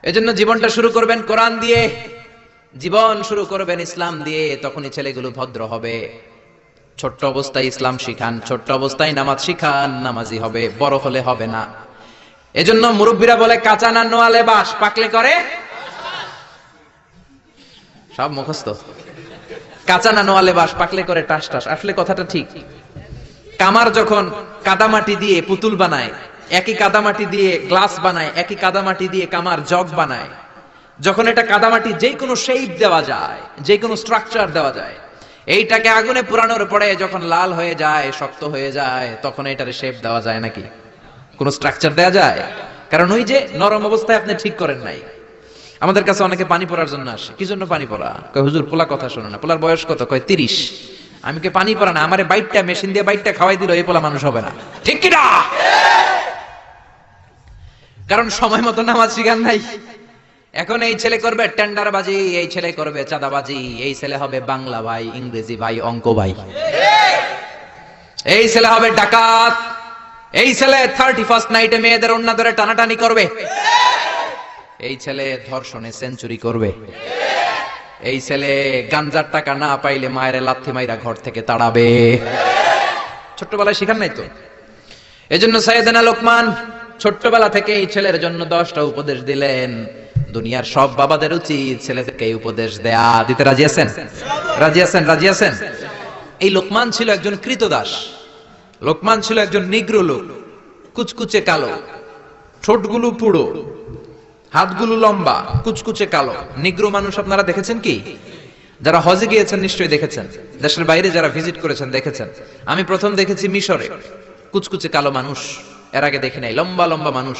এজন্য জীবনটা শুরু করবেন কোরআন দিয়ে, জীবন শুরু করবেন ইসলাম দিয়ে, তখনই ছেলেগুলো ভদ্র হবে। ছোট্ট অবস্থায় ইসলাম শিখান, ছোট্ট অবস্থায় নামাজ শিখান, নামাজি হবে, বড় হলে হবে না। এজন্য মুরব্বীরা বলে কাঁচা না নোয়ালে বাস, পাকলে করে সব মুখস্থ। কাঁচা না নোয়ালে বাস, পাকলে করে টাস টাস। আসলে কথাটা ঠিক। কামার যখন কাদামাটি দিয়ে পুতুল বানায়, একই কাদামাটি দিয়ে গ্লাস বানায়, একই কাদামাটি দিয়ে কামার জগ বানায়, যখন এটা কাদামাটি যে কোনো শেপ দেওয়া যায়, যে কোনো স্ট্রাকচার দেওয়া যায়, এইটাকে আগুনে পুরানোর পরে যখন লাল হয়ে যায়, শক্ত হয়ে যায়, তখন এটার শেপ দেওয়া যায় নাকি? কোন স্ট্রাকচার দেওয়া যায়? কারণ ওই যে নরম অবস্থায় আপনি ঠিক করেন নাই। আমাদের কাছে অনেকে পানি পড়ার জন্য আসে। কি জন্য পানি পড়া? কয় হুজুর পোলা কথা শোনো না। পোলার বয়স কত? কয় 30। আমি কে পানি পড়া না, আমারে বাইটটা মেশিন দিয়ে বাইটটা খাওয়াই দিল, এই পোলা মানুষ হবে না, ঠিক কি না? কারণ সময় মতো নামাজ শিখান নাই। এখন এই ছেলে করবে টেন্ডারবাজি, এই ছেলে করবে চাঁদাবাজি, এই ছেলে হবে বাংলা ভাই, ইংরেজি ভাই, অঙ্ক ভাই, এই ছেলে হবে ডাকাত, এই ছেলে 31st নাইটে মেয়েদের ওন্না ধরে টানাটানি করবে, এই ছেলে ধর্ষণে সেঞ্চুরি করবে, এই ছেলে গাঞ্জার টাকা না পাইলে মায়ের লাথি মাইরা ঘর থেকে তাড়াবে। ছোট্টবেলায় শিখান নাই তো? এজন্য সাইয়েদনা লোকমান ছোট্টবেলা থেকে এই ছেলের জন্য 10টা উপদেশ দিলেন। দুনিয়ার সব বাবাদের উচিত ছেলেদেরকে এই উপদেশ দেয়া। দিতে রাজি আছেন? রাজি আছেন? রাজি আছেন? এই লোকমান ছিল একজন কৃতদাস। লোকমান ছিল একজন নিগ্রো লোক, কুচকুচে কালো, ঠোঁটগুলো পুরো, হাতগুলো লম্বা, কুচকুচে কালো। নিগ্রো মানুষ আপনারা দেখেছেন কি? যারা হজে গিয়েছেন নিশ্চয়ই দেখেছেন, দেশের বাইরে যারা ভিজিট করেছেন দেখেছেন। আমি প্রথম দেখেছি মিশরে, কুচকুচে কালো মানুষ, এর আগে দেখি নাই, লম্বা লম্বা মানুষ।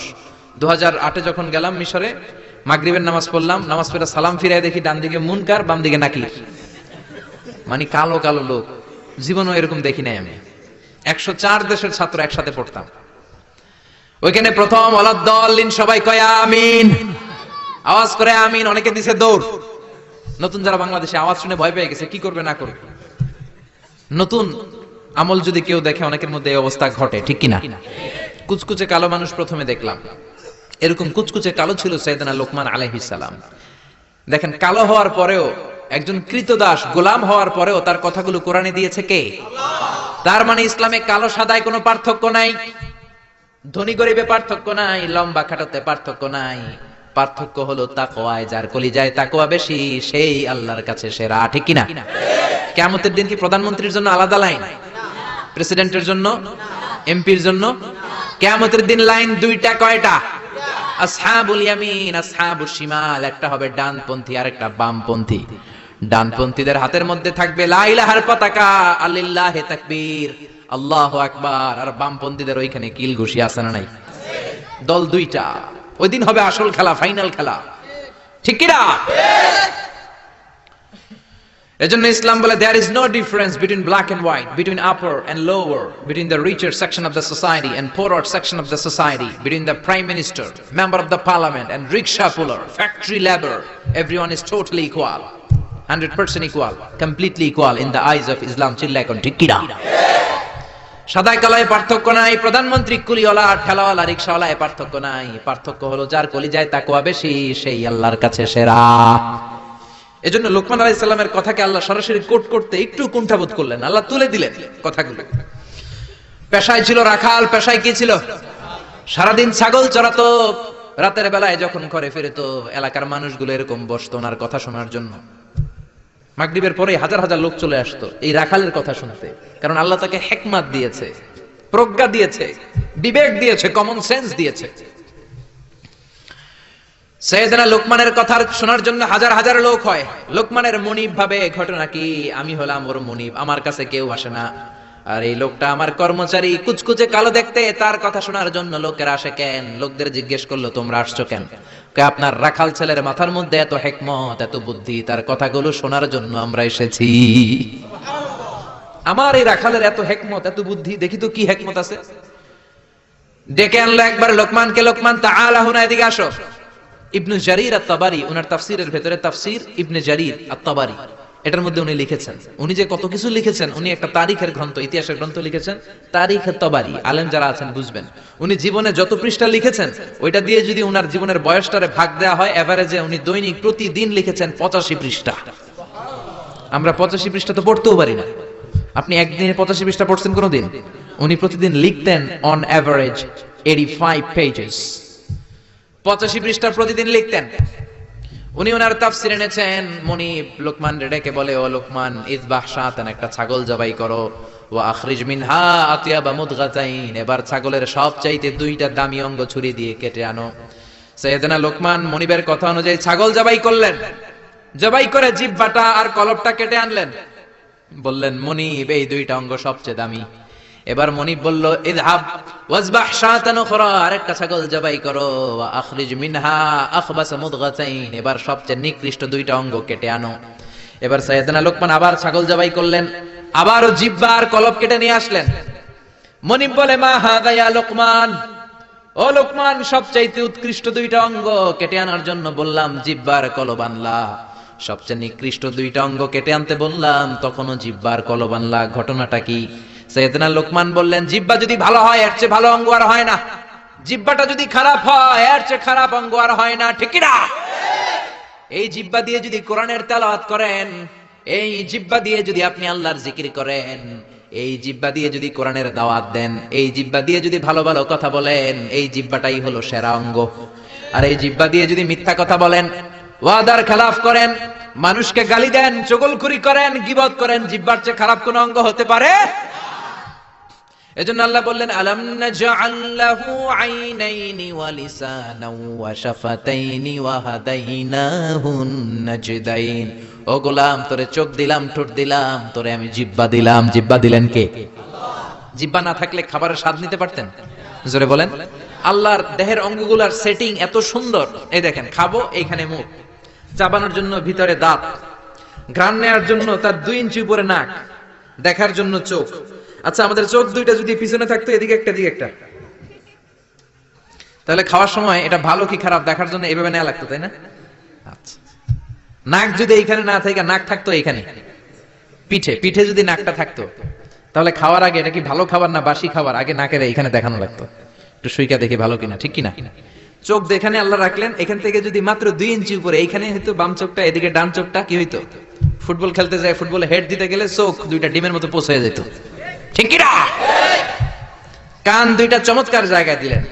2008-এ যখন গেলাম মিশরে, মাগরিবের নামাজ পড়লাম, নামাজ পড়ে সালাম ফিরাই দেখি ডান দিকে মুনকার, বাম দিকে নাকির, মানে কালো কালো লোক। জীবনও এরকম দেখি নাই আমি। 104 দেশের ছাত্র একসাথে পড়তাম ওইখানে। প্রথম ওয়ালাদ-দাল্লিন সবাই কয় আমিন, আওয়াজ করে আমিন। অনেকে দিছে দৌড়। নতুন যারা বাংলাদেশে আওয়াজ শুনে ভয় পেয়ে গেছে, কি করবে না করবে। নতুন আমল যদি কেউ দেখে অনেকের মধ্যে এই অবস্থা ঘটে, ঠিক কিনা? কুচকুচে কালো মানুষ প্রথমে দেখলাম। এরকম কুচকুচে কালো ছিল সাইয়েদনা লোকমান আলাইহিস সালাম। দেখেন, কালো হওয়ার পরেও একজন কৃতদাস গোলাম হওয়ার পরেও তার কথাগুলো কোরআনে দিয়েছে কে? তার মানে ইসলামে কালো সাদায় কোনো পার্থক্য নাই, ধনী গরিবে পার্থক্য নাই, লম্বা খাটোতে পার্থক্য নাই। পার্থক্য হলো তাকওয়ায়। যার কলিজায় তাকওয়া বেশি সেই আল্লাহর কাছে সেরা, ঠিক কিনা? কিয়ামতের দিন কি প্রধানমন্ত্রীর জন্য আলাদা লাইন, প্রেসিডেন্টের জন্য, এমপির জন্য? কিয়ামতের দিন লাইন দুইটা। কয়টা? আসহাবুল ইয়ামিন, আসহাবুশ শিমাল। একটা হবে ডানপন্থী আর একটা বামপন্থী। ডানপন্থীদের হাতের মধ্যে থাকবে লা ইলাহার পতাকা, আলিল্লাহি তাকবীর, আল্লাহু আকবার। আর বামপন্থীদের ওইখানে কিল ঘুষি আছে না নাই? দল দুইটা। ওই দিন হবে আসল খেলা, ফাইনাল খেলা, ঠিক কি না? এজন্য ইসলাম বলে there is no difference between black and white, between upper and lower, between the richer section of the society and poorer section of the society, between the prime minister, member of the parliament and rickshaw puller, factory labor. Everyone is totally equal, 100% equal, completely equal in the eyes of Islam. চিল্লা এখন ঠিক কি না? সাদা কালায় পার্থক্য নাই, প্রধানমন্ত্রী কুলিওয়ালা ঠেলাওয়ালা রিকশাওয়ালায় পার্থক্য নাই। পার্থক্য হলো যার কলিজায় তাকওয়া বেশি সেই আল্লাহর কাছে সেরা। এজন্য লোকমান আলাইহিস সালামের কথাকে আল্লাহ সরাসরি কোট করতে একটু কুণ্ঠাবোধ করলেন, আল্লাহ তুলে দিলেন কথাগুলো। পেশায় ছিল রাখাল, পেশায় কি ছিল? সারাদিন ছাগল চড়াতো, রাতের বেলায় যখন ঘরে ফিরতো এলাকার মানুষগুলো এরকম বসতো ওনার কথা শোনার জন্য। মাগরিবের পরে হাজার হাজার লোক চলে আসতো এই রাখালের কথা শুনতে, কারণ আল্লাহ তাকে হিকমত দিয়েছে, প্রজ্ঞা দিয়েছে, বিবেক দিয়েছে, কমন সেন্স দিয়েছে। সাইয়েদনা লোকমানের কথা শোনার জন্য হাজার হাজার লোক হয়। লোকমানের মুনিব ভাবে ঘটনা কি, আমি হলাম ওর মুনিব, আমার কাছে কেউ আসে না। আর এই লোকটা আমার কর্মচারী, কুচকুচে কালো দেখতে, তার কথা শোনার জন্য লোকেরা আসে কেন? লোকদের জিজ্ঞেস করলো তোমরা আসছো কেন? আপনার রাখাল ছেলের মাথার মধ্যে এত হিকমত, এত বুদ্ধি, তার কথাগুলো শোনার জন্য আমরা এসেছি। আমার এই রাখালের এত হিকমত, এত বুদ্ধি, দেখি তো কি হিকমত আছে। ডেকে আনলো একবার লোকমানকে, লোকমান তাআলা হুনা, এদিকে আসো। ইবনে জারির আত-তাবারি ওনার তাফসীরের ভেতরে, তাফসীর ইবনে জারির আত-তাবারি, এটার মধ্যে উনি লিখেছেন, উনি যে কত কিছু লিখেছেন, উনি একটা তারিখের গ্রন্থ, ইতিহাসের গ্রন্থ লিখেছেন, তারিখ আত-তাবারি। আলেম যারা আছেন বুঝবেন, উনি জীবনে যত পৃষ্ঠা লিখেছেন ওইটা দিয়ে যদি উনার জীবনের বয়সটারে ভাগ দেওয়া হয়, এভারেজে উনি দৈনিক প্রতিদিন লিখেছেন 85 পৃষ্ঠা। আমরা 85 পৃষ্ঠা তো পড়তেও পারি না। আপনি একদিনে 85 পৃষ্ঠা পড়ছেন কোনোদিন? উনি প্রতিদিন লিখতেন অন এভারেজ 85 পেজেস। 85 পৃষ্ঠা প্রতিদিন লিখতেন। উনি ওনার তাফসীর এনেছেন। মুনিব লোকমান ডেকে বলে, ও লোকমান, ইযবাহ শাতান, একটা ছাগল জবাই করো, ওয়া আখরিজ মিনহা আতিয়াবা মুদগাতাইন, এবার ছাগলের সবচাইতে দুইটা দামি অঙ্গ ছুরি দিয়ে কেটে আনো। সাইয়েদনা লোকমান মুনিবের কথা অনুযায়ী ছাগল জবাই করলেন, জবাই করে জিহ্বাটা আর কলবটা কেটে আনলেন। বললেন, মুনিব, এই দুইটা অঙ্গ সবচেয়ে দামি। এবার মুনিব বলল, ইযহাব ওয়াজবাহ শাতান উখরা, আরেকটা ছাগল জবাই করো, ওয়া আখরিজ মিনহা আখবাস মুদগাতাইন, এবার সবচেয়ে নিকৃষ্ট দুইটা অঙ্গ কেটে আনো। এবার সাইয়েদনা লোকমান আবার ছাগল জবাই করলেন, আবারও জিহ্বা আর কলব কেটে নিয়ে আসলেন। মুনিব বলে, মা হাদা ইয়া লোকমান, ও লোকমান, সবচাইতে উৎকৃষ্ট দুইটা অঙ্গ কেটে আনার জন্য বললাম, জিহ্বা আর কলব আনলা, সবচেয়ে নিকৃষ্ট দুইটা অঙ্গ কেটে আনতে বললাম, তখনও জিহ্বা আর কলব আনলা, ঘটনাটা কি? সাইয়েদনা লোকমান বললেন, জিহ্বা যদি ভালো হয় এর চেয়ে ভালো অঙ্গ আর হয় না, জিহ্বাটা যদি খারাপ হয় এর চেয়ে খারাপ অঙ্গ আর হয় না, ঠিক না? এই জিহ্বা দিয়ে যদি কোরআনের তেলাওয়াত করেন, এই জিহ্বা দিয়ে যদি আপনি আল্লাহর জিকির করেন, এই জিহ্বা দিয়ে যদি কোরআনের দাওয়াত দেন, এই জিহ্বা দিয়ে যদি ভালো ভালো কথা বলেন, এই জিহ্বাটাই হলো সেরা অঙ্গ। আর এই জিহ্বা দিয়ে যদি মিথ্যা কথা বলেন, ওয়াদার খেলাফ করেন, মানুষকে গালি দেন, চগলখুরি করেন, গীবত করেন, জিহ্বার চেয়ে খারাপ কোন অঙ্গ হতে পারে? এজন্য আল্লাহ বললেন, আলাম নাজআল লাহু আইনাইনি ওয়া লিসানাও ওয়া শাফাতাইনি ওয়া হাদাইনাহুন নাজদাইন। ও গোলাম, তোরে চোখ দিলাম, ঠোঁট দিলাম, তোরে আমি জিহ্বা দিলাম। জিহ্বা দিলেন কে? আল্লাহ। জিহ্বা না থাকলে খাবারের স্বাদ নিতে পারতেন? জোরে বলেন। আল্লাহর দেহের অঙ্গগুলোর সেটিং এত সুন্দর। এই দেখেন, খাবো, এইখানে মুখ, চাবানোর জন্য ভিতরে দাঁত, ঘ্রাণ নেওয়ার জন্য তার 2 ইঞ্চি উপরে নাক, দেখার জন্য চোখ। আচ্ছা, আমাদের চোখ দুইটা যদি পিছনে থাকতো, এদিকে একটা দিকে একটা, তাহলে খাওয়ার সময় এটা ভালো কি খারাপ দেখার জন্য এভাবে নেওয়া লাগতো, তাই না? আচ্ছা, নাক যদি এইখানে না থাকে, নাক থাকতো এইখানে, পিঠে, পিঠে যদি নাকটা থাকতো, তাহলে খাওয়ার আগে এটা কি ভালো খাবার না বাসি খাবার, আগে নাকের এইখানে দেখানো লাগতো, একটু সুইকা দেখে ভালো কিনা, ঠিক কিনা? চোখ যেখানে আল্লাহ রাখলেন, এখান থেকে যদি মাত্র 2 ইঞ্চি উপরে এইখানে হয়তো বাম চোখটা, এদিকে ডান চোখটা কি হইতো? ফুটবল খেলতে যায়, ফুটবলে হেড দিতে গেলে চোখ দুইটা ডিমের মতো পৌঁছে যেত, ঠিক কি না? কান দুইটা চমৎকার জায়গায় দিলেন,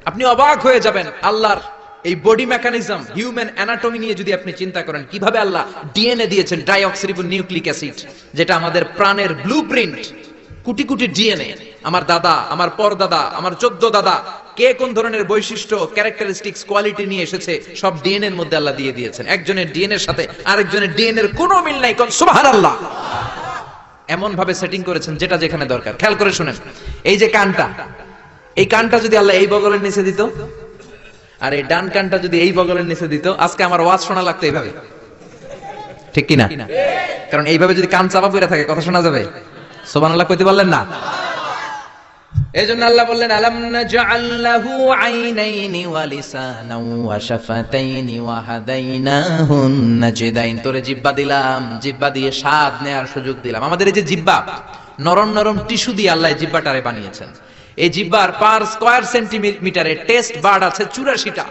আপনি অবাক হয়ে যাবেন। আল্লাহর এই বডি মেকানিজম, হিউম্যান অ্যানাটমি নিয়ে যদি আপনি চিন্তা করেন, কিভাবে আল্লাহ ডিএনএ দিয়েছেন, ডাইঅক্সিরিবো নিউক্লিক অ্যাসিড, যেটা আমাদের প্রাণের ব্লুপ্রিন্ট। কোটি কোটি ডিএনএ, আমার দাদা, আমার পরদাদা, আমার 14 দাদা, কে কোন ধরনের বৈশিষ্ট্য, ক্যারেক্টারিস্টিক্স, কোয়ালিটি নিয়ে এসেছে, সব ডিএনএ এর মধ্যে আল্লাহ দিয়ে দিয়েছেন। একজনের ডিএনএ এর সাথে আরেকজনের ডিএনএ এর কোনো মিল নাই, কোন সুবহানাল্লাহ। এমন ভাবে সেটিং করেছেন যেটা যেখানে দরকার। খেয়াল করে শুনেন, এই যে কানটা, এই কানটা যদি আল্লাহ এই বগলের নিচে দিত, আর এই ডান কানটা যদি এই বগলের নিচে দিত, আজকে আমার ওয়াজ শোনা লাগতো এইভাবে, ঠিক কি না? কারণ এইভাবে যদি কান চাপা পড়ে থাকে, কথা শোনা যাবে? সুবহানাল্লাহ কইতে পারলেন না? এজন্য আল্লাহ বললেন, আলাম নাজআল লাহু আইনাইনি ওয়া লিসানান ওয়া শাফাতাইনি ওয়া হাদাইনাহুন নাজদাইন। তোরে জিহ্বা দিলাম, জিহ্বা দিয়ে স্বাদ নেয়ার সুযোগ দিলাম। আমাদের এই যে জিহ্বা, নরম নরম টিস্যু দিয়ে আল্লাহ জিহ্বাটারে বানিয়েছেন। এই জিহ্বার পার স্কয়ার সেন্টিমিটারে টেস্ট বার্ড আছে 84টা।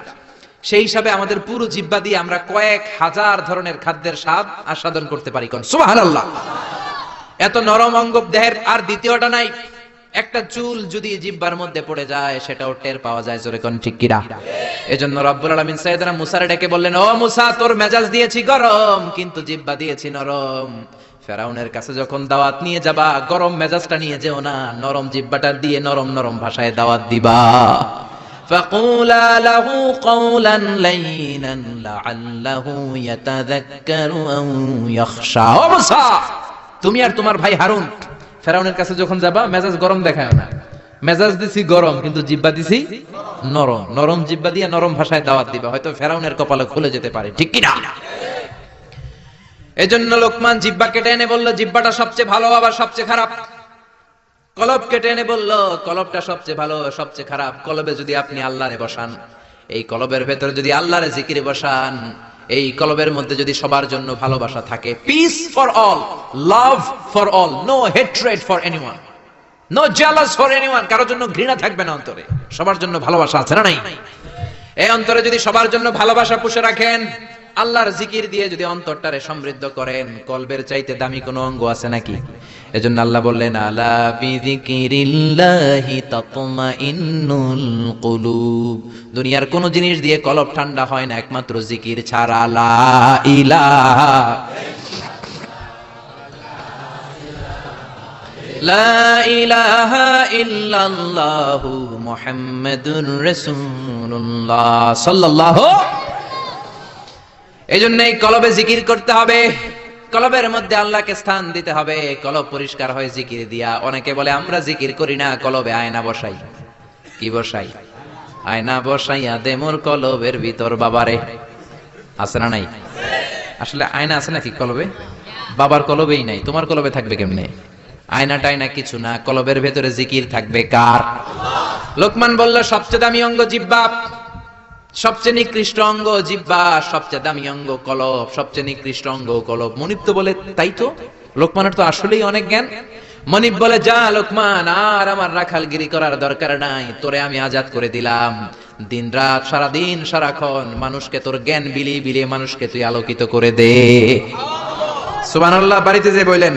সেই হিসাবে আমাদের পুরো জিহ্বা দিয়ে আমরা কয়েক হাজার ধরনের খাদ্যের স্বাদ আস্বাদন করতে পারি, কোন সুবহানাল্লাহ। এত নরম অঙ্গ দেহের আর দ্বিতীয়টা নাই। একটা চুল যদি জিহ্বার মধ্যে পড়ে যায়, সেটাও টের পাওয়া যায়, জোরে কোন ঠিক কিনা? এজন্য রব্বুল আলামিন সাইয়েদনা মুসারে ডেকে বললেন, ও মুসা, তোর মেজাজ দিয়েছি গরম, কিন্তু জিহ্বা দিয়েছি নরম। ফেরাউনের কাছে যখন দাওয়াত নিয়ে যাবা, গরম মেজাজটা নিয়ে যেও না, নরম জিহ্বাটা দিয়ে নরম নরম ভাষায় দাওয়াত দিবা। ফাকুলা লাহু কাওলান লাইনান লাআল্লাহু ইয়াতাযাক্কারু আও ইয়াখশা। ও মুসা, তুমি আর তোমার ভাই হারুন ফেরাউনের কাছে যখন যাবা, মেজাজ গরম দেখায় না। মেজাজ দিছি গরম, কিন্তু জিহ্বা দিছি নরম। নরম জিহ্বা দিয়ে নরম ভাষায় দাওয়াত দিবা, হয়তো ফেরাউনের কপালে খুলে যেতে পারে, ঠিক কি না? এজন্য লোকমান জিহ্বা কেটে এনে বলল, জিহ্বাটা সবচেয়ে ভালো আবার সবচেয়ে খারাপ। কলব কেটে এনে বলল, কলবটা সবচেয়ে ভালো সবচেয়ে খারাপ। কলবে যদি আপনি আল্লাহরে বসান, এই কলবের ভেতরে যদি আল্লাহরে জিকিরে বসান, এই কলবের মধ্যে যদি সবার জন্য ভালোবাসা থাকে, peace for all, love for all, no hatred for anyone, no jealous for anyone, কারোর জন্য ঘৃণা থাকবে না অন্তরে, সবার জন্য ভালোবাসা আছে না নাই? এই অন্তরে যদি সবার জন্য ভালোবাসা পুষে রাখেন, আল্লাহর জিকির দিয়ে যদি অন্তরটারে সমৃদ্ধ করেন, কলবের চাইতে দামি কোনো অঙ্গ আছে নাকি? এজন্য আল্লাহ বললেন, আলা বিযিকিরিল্লাহি তাতমাইন্নুল কুলুব। দুনিয়ার কোন জিনিস দিয়ে কলব ঠান্ডা হয় না একমাত্র জিকির ছাড়া। লা ইলাহা লা ইলাহা ইল্লাল্লাহু মুহাম্মাদুর রাসূলুল্লাহ সাল্লাল্লাহু। এজন্য এই কলবে জিকির করতে হবে, কলবের মধ্যে আল্লাহকে স্থান দিতে হবে। কলব পরিষ্কার হয় জিকির দিয়া। অনেকে বলে আমরা জিকির করি না, কলবে আয়না বসাই। কি বসাই? আয়না বসাইয়া দে মোর কলবের ভিতর বাবারে। আছে না নাই? আসলে আয়না আছে নাকি কলবে? বাবার কলবেই নাই, তোমার কলবে থাকবে কেমনে? আয়না টায়না কিছু না, কলবের ভেতরে জিকির থাকবে কার? লোকমান বলল, সবচেয়ে দামি অঙ্গ জিহ্বা, সবচেয়ে নিকৃষ্ট অঙ্গ জিহ্বা, সবচেয়ে দামি অঙ্গ কলব, সবচেয়ে নিকৃষ্ট অঙ্গ কলব। মনিব তো বলে, তাই তো, লোকমানের তো আসলেই অনেক জ্ঞান। মনিব বলে, যা লোকমান, আর আমার রাখালগিরি করার দরকার নাই, তোরে আমি আজাদ করে দিলাম। দিন রাত, সারাদিন সারাক্ষণ মানুষকে তোর জ্ঞান বিলিয়ে বিলিয়ে মানুষকে তুই আলোকিত করে দে। সুবহানাল্লাহ। বাড়িতে যে বললেন,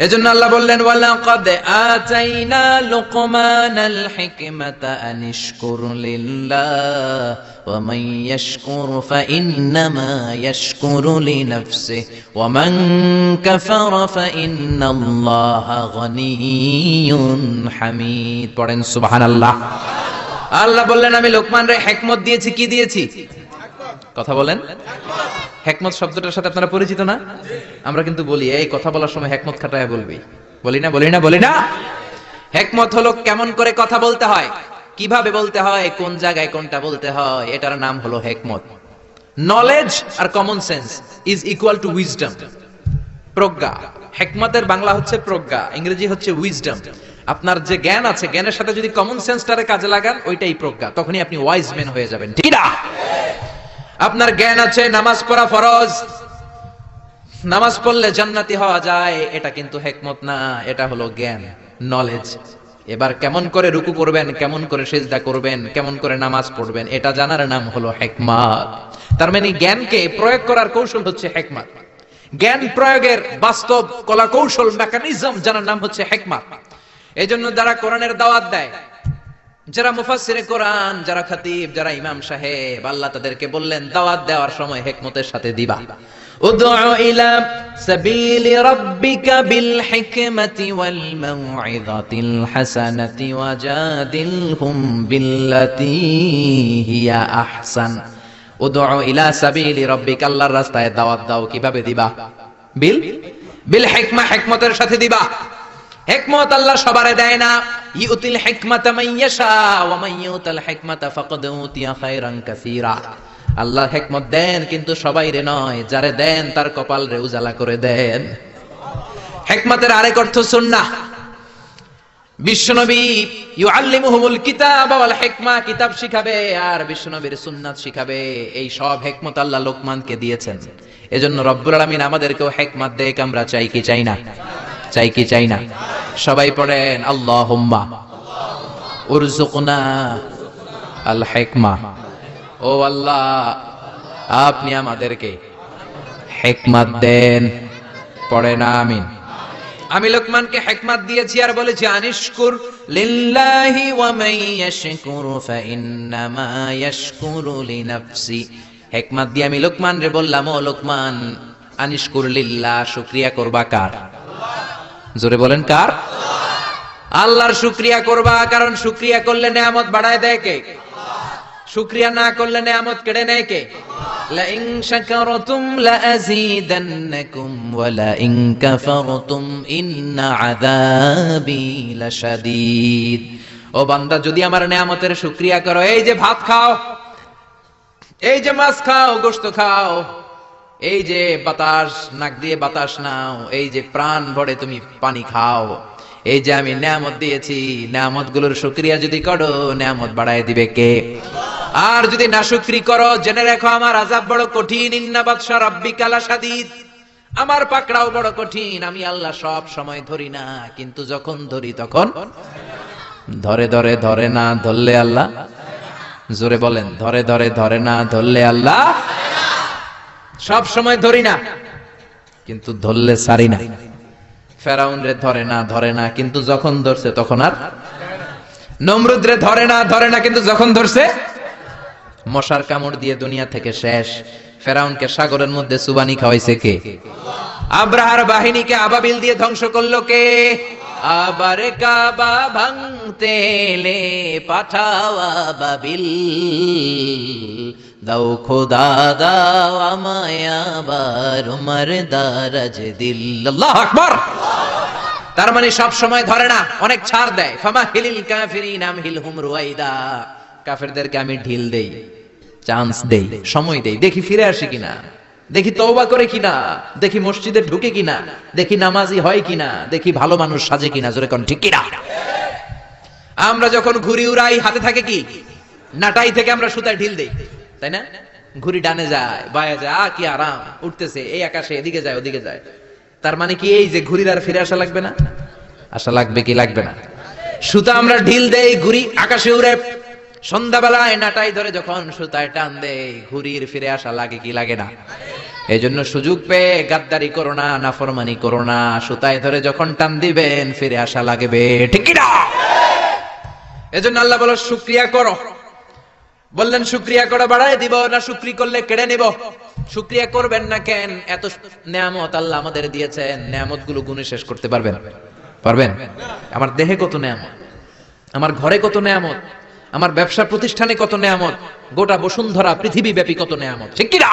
এজন্য আল্লাহ বললেন, ওয়ালাকাদ আতাইনা লুকমানাল হিকমাতা আনিশকুর লিল্লাহ ওয়া মান ইয়াশকুর ফাইন্নামা ইয়াশকুরু লিনাফসিহি ওয়া মান কাফারা ফাইন্নাল্লাহা গনিয়্যুন হামিদ। পড়েন সুবহানাল্লাহ। আল্লাহ বললেন, আমি লোকমানরে হিকমত দিয়েছি। কি দিয়েছি? কথা বলেন। হিকমত শব্দটার সাথে আপনারা পরিচিত না? আমরা কিন্তু বলি, এই কথা বলার সময় হিকমত খাটায় বলবি, বলি না? বলি না? বলি না? হিকমত হলো কেমন করে কথা বলতে হয়, কিভাবে বলতে হয়, কোন জায়গায় কোনটা বলতে হয়, এটার নাম হলো হিকমত। নলেজ আর common sense is equal to wisdom, প্রজ্ঞা। হিকমতের বাংলা হচ্ছে প্রজ্ঞা, ইংরেজি হচ্ছে উইজডম। আপনার যে জ্ঞান আছে, জ্ঞানের সাথে যদি কমন সেন্সটারে কাজে লাগান, ওইটাই প্রজ্ঞা, তখনই আপনি ওয়াইজ ম্যান হয়ে যাবেন, ঠিক না? আপনার জ্ঞান আছে নামাজ পড়া ফরজ, নামাজ পড়লে জান্নাতি হওয়া যায়, এটা কিন্তু হিকমত না, এটা হলো জ্ঞান, নলেজ। এবার কেমন করে রুকু করবেন, কেমন করে সিজদা করবেন, কেমন করে নামাজ পড়বেন, এটা জানার নাম হলো হিকমত। তার মানে জ্ঞানকে প্রয়োগ করার কৌশল হচ্ছে হিকমত। জ্ঞান প্রয়োগের বাস্তব কলা কৌশল মেকানিজম জানার নাম হচ্ছে হিকমত। এইজন্য যারা কোরআনের দাওয়াত দেয়, যারা মুফাসসিরে কোরআন, যারা খতিব, যারা ইমাম সাহেব, আল্লাহ তাদেরকে বললেন দাওয়াত দেওয়ার সময় হিকমতের সাথে দিবা। উদউ ইলা সাবিলি রাব্বিকা বিল হিকমাতি ওয়াল মাউইযাতিল হাসানাতি ওয়াজাদিলহুম বিল্লাতী হিয়া আহসান। উদউ ইলা সাবিলি রাব্বিকা, আল্লাহর রাস্তায় দাওয়াত দাও। কিভাবে দিবা? বিল হিকমা, হিকমতের সাথে দিবা। হিকমত আল্লাহ সবারে দেয় না। ইউতিল হিকমাতা মান ইয়াশা ওয়া মান ইউতাল হিকমাতা ফাকাদ উতিয়া খায়রান কাসীরা। আল্লাহ হিকমত দেন কিন্তু সবাইরে নয়, যারে দেন তার কপাল রে উজালা করে দেন। হিকমতের আরেক অর্থ সুন্নাহ। বিশ্বনবী ইউআল্লিমুহুমুল কিতাব ওয়াল হিকমা, কিতাব শিখাবে আর বিশ্বনবীর সুন্নাত শিখাবে। এই সব হিকমত আল্লাহ লোকমানকে দিয়েছেন। এজন্য রব্বুল আলামিন আমাদেরকেও হিকমত দেখ। আমরা চাই কি চাই না? চাই কি চাই না? সবাই পড়েন আল্লাহুম্মা উরযুকনা আল হিকমা। ও আল্লাহ, আপনি আমাদেরকে হিকমত দেন। পড়েন আমিন। আমি লোকমানকে হিকমত দিয়েছি আর বলেছি আনিশকুর লিল্লাহি ওয়া মান ইয়াশকুরু ফাইন্নামা ইয়াশকুরু লিনাফসি। হিকমত দিয়ে আমি লোকমান রে বললাম, ও লোকমান, আনিশকুর লিল্লাহ, শুকরিয়া করবা কার? জোরে বলেন কার? আল্লাহর শুকরিয়া করবা, কারণ শুকরিয়া করলে নেয়ামত বাড়ায় দেয় কে? শুকরিয়া না করলে নেয়ামত কেড়ে নেয় কে? লা ইন শাকারতুম লা আযীদান্নাকুম ওয়া লা ইন কাফারতুম ইন্না আযাবি লাশাদীদ। ও বান্দা, যদি আমার নেয়ামতের শুকরিয়া করো, এই যে ভাত খাও, এই যে মাছ খাও, গোশত খাও, এই যে বাতাস, নাক দিয়ে বাতাস নাও, এই যে প্রাণ ভরে তুমি পানি খাও, এই যে আমি নেয়ামত দিয়েছি, নেয়ামত গুলোর শুকরিয়া যদি করো, নেয়ামত বাড়ায় দিবে কে? আর যদি নাশুকরি করো, জেনে রাখো আমার আযাব বড় কঠিন। ইন্না বাতশা রাব্বিকা লাশাদীদ। আমার পাকড়াও বড় কঠিন। আমি আল্লাহ সব সময় ধরি না, কিন্তু যখন ধরি তখন ধরে ধরে ধরে না ধরলে আল্লাহ। জোরে বলেন, ধরে ধরে ধরে না ধরলে আল্লাহ। সব সময় ধরি না, কিন্তু ধরলে সারি না। ফেরাউন রে ধরে না কিন্তু যখন ধরছে তখন আর। নমরুদ রে ধরে না কিন্তু যখন ধরছে মশার কামড় দিয়ে দুনিয়া থেকে শেষ। ফেরাউনকে সাগরের মধ্যে সুবানি খাওয়াইছে কে? আব্রাহার বাহিনীকে আবাবিল দিয়ে ধ্বংস করলো কে? আবার কাবা ভাঙতে এলে পাঠাও আবাবিল, দাও খোদা দাও আমায় আবার উমর দারাজ দিল। আল্লাহু আকবার। তার মানে সব সময় ধরে না, অনেক ছাড় দেয়। ফামাহিলিল কাফিরিন আমহিলহুম রুয়াইদা। কাফেরদেরকে আমি ঢিল দেই, চান্স দেই, সময় দেই, দেখি ফিরে আসে কিনা, দেখি তওবা করে কিনা, দেখি মসজিদে ঢুকে কিনা, দেখি নামাজি হয় কিনা, দেখি ভালো মানুষ সাজে কিনা। জোরে কোন ঠিক কিনা? আমরা যখন ঘুড়ি উড়াই, হাতে থাকে কি? নাটাই থেকে আমরা সুতায় ঢিল দেই, তাই না? ঘুড়ি ডানে যায়, বায়ে যায়, কি আরাম, উঠতেছে এই আকাশে, এদিকে যায় ওদিকে যায়। তার মানে কি এই যে ঘুড়ির আর ফিরে আসা লাগবে না? আসা লাগবে কি লাগবে না? সুতা আমরা ঢিল দেই, ঘুড়ি আকাশে উড়ে। সন্ধ্যাবেলায় নাটাই ধরে যখন সুতায় টান দেয়, ঘুড়ির ফিরে আসা লাগে কি লাগে না? এই জন্য সুযোগ পেয়ে গাদ্দারি করো না, নাফরমানি করো না। সুতায় ধরে যখন টান দিবেন ফিরে আসা লাগবে, ঠিক কি না? এজন্য আল্লাহ বলো শুকরিয়া করো। বললেন শুকরিয়া করে বাড়ায় দিব, না শুকরি করলে কেড়ে নিব। শুকরিয়া করবেন না কেন? এত নেয়ামত আল্লাহ আমাদের দিয়েছেন, নেয়ামত গুলো গুণে শেষ করতে পারবেন? পারবেন? আমার দেহে কত নেয়ামত, আমার ঘরে কত নেয়ামত, আমার ব্যবসা প্রতিষ্ঠানে কত নেয়ামত, গোটা বসুন্ধরা পৃথিবী ব্যাপী কত নেয়ামত, ঠিক কি না?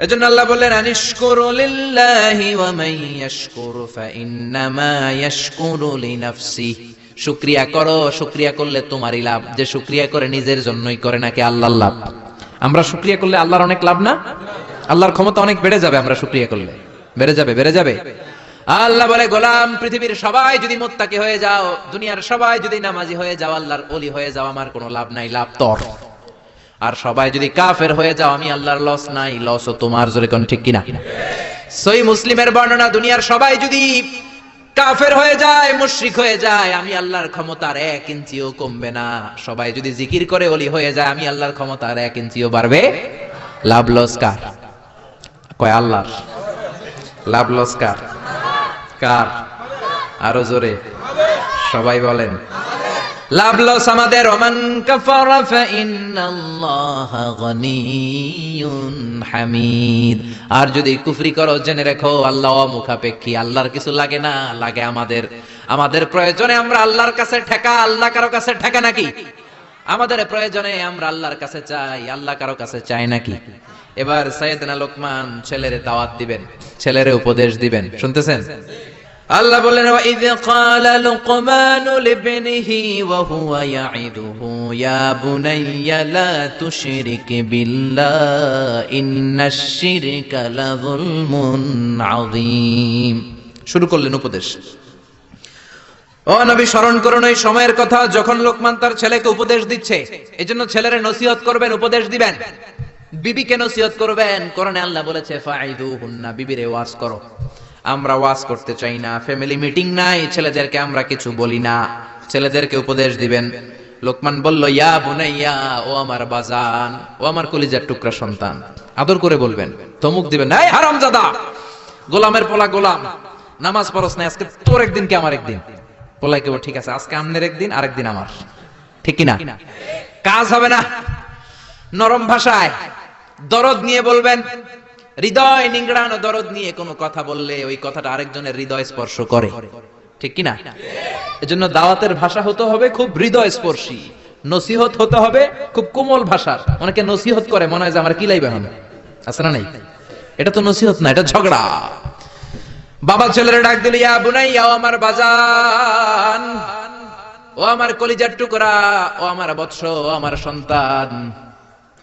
এজন্য আল্লাহ বললেন আনিশকুরু লিল্লাহি ওয়া মান ইয়াশকুরু ফাইন্নামা ইয়াশকুরু লিনাফসিহি। শুকরিয়া করো, শুকরিয়া করলে তোমারই লাভ। যে শুকরিয়া করে নিজের জন্যই করে নাকি আল্লাহর লাভ? আমরা শুকরিয়া করলে আল্লাহর অনেক লাভ না? আল্লাহর ক্ষমতা অনেক বেড়ে যাবে আমরা শুকরিয়া করলে। বেড়ে যাবে, বেড়ে যাবে। আল্লাহ বলে গোলাম, পৃথিবীর সবাই যদি মুত্তাকি হয়ে যাও, দুনিয়ার সবাই যদি নামাজি হয়ে যাও, আল্লাহর ওলি হয়ে যাও, আমার কোনো লাভ নাই, লাভ তোর। আর সবাই যদি কাফের হয়ে যাও, আমি আল্লাহর লস নাই, লসও তোমার। জোরে কোন ঠিক কিনা? সহিহ মুসলিমের বর্ণনা, দুনিয়ার সবাই যদি কাফের হয়ে যায়, মুশরিক হয়ে যায়, আমি আল্লাহর ক্ষমতার 1 ইঞ্চিও কমবে না। সবাই যদি জিকির করে ওলি হয়ে যায়, আমি আল্লাহর ক্ষমতার 1 ইঞ্চিও বাড়বে। লাভ লস কার? কয় আল্লাহর। লাভ লস কার? কার? আরো জোরে সবাই বলেন। লাভ লস আমাদের। ওমান কাফারা ফাইন্নাল্লাহা গনিয়্যুন হামিদ। আর যদি কুফরি করো জেনে রেখো আল্লাহ অমুখাপেক্ষী, আল্লাহর কিছু লাগে না, লাগে আমাদের। আমাদের প্রয়োজনে আমরা আল্লাহর কাছে ঠেকা, আল্লাহ কারো কাছে ঠেকা নাকি? আমাদের প্রয়োজনে আমরা আল্লাহর কাছে চাই, আল্লাহ কারো কাছে চাই নাকি? এবার সাইয়েদনা লোকমান ছেলেরে দাওয়াত দিবেন, ছেলেরে উপদেশ দিবেন, শুনতেছেন? আল্লাহ বলেন ওয়াইয ক্বালা লুকমানু লিবনিহি ওয়া হুয়া ইয়াইদুহু ইয়া বুনাইয়া লা তুশরিক বিল্লাহ ইন্নাশ শিরকা লাযুলমুন আযীম। শুরু করলেন উপদেশ। ও নবী, স্মরণ করুন ওই সময়ের কথা যখন লোকমান তার ছেলেকে উপদেশ দিচ্ছে। এজন্য ছেলেরে নসিহত করবেন, উপদেশ দিবেন। বিবিকে নসিহত করবেন। কোরআনে আল্লাহ বলেছে ফাইদুহুন্না, বিবিরে ওয়াজ করো। আমরা ওয়াজ করতে চাই না, ফ্যামিলি মিটিং নাই, ছেলেদেরকে আমরা কিছু বলি না, ছেলেদেরকে উপদেশ দিবেন। লোকমান বলল ইয়া বুনাইয়া, ও আমার বাজান, ও আমার কলিজার টুকরা সন্তান। আদর করে বলবেন, ধমক দিবেন না, এই হারামজাদা, গোলামের পোলা গোলাম, নামাজ পড়স না, আজকে তোর একদিন কি আমার একদিন। পোলাই কেবল ঠিক আছে, আজকে আমনের একদিন, আরেকদিন আমার, ঠিক কিনা? কাজ হবে না। নরম ভাষায় দরদ নিয়ে বলবেন। হৃদয় নিংড়ানো দরদ নিয়ে কোনো কথা বললে ওই কথাটা আরেকজনের হৃদয় স্পর্শ করে, ঠিক কিনা? এজন্য দাওয়াতের ভাষা হতে হবে খুব হৃদয় স্পর্শী, নসিহত হতে হবে খুব কোমল ভাষার। অনেকে নসিহত করে মনে হয় যে আমার কিলাই বেহান, আছে না নাই? এটা তো নসিহত না, এটা ঝগড়া। বাবা ছেলের ডাক দিল ইয়া বুনাইয়া, ও আমার বাজান, ও আমার কলিজার টুকরা, ও আমার বৎস, ও আমার সন্তান,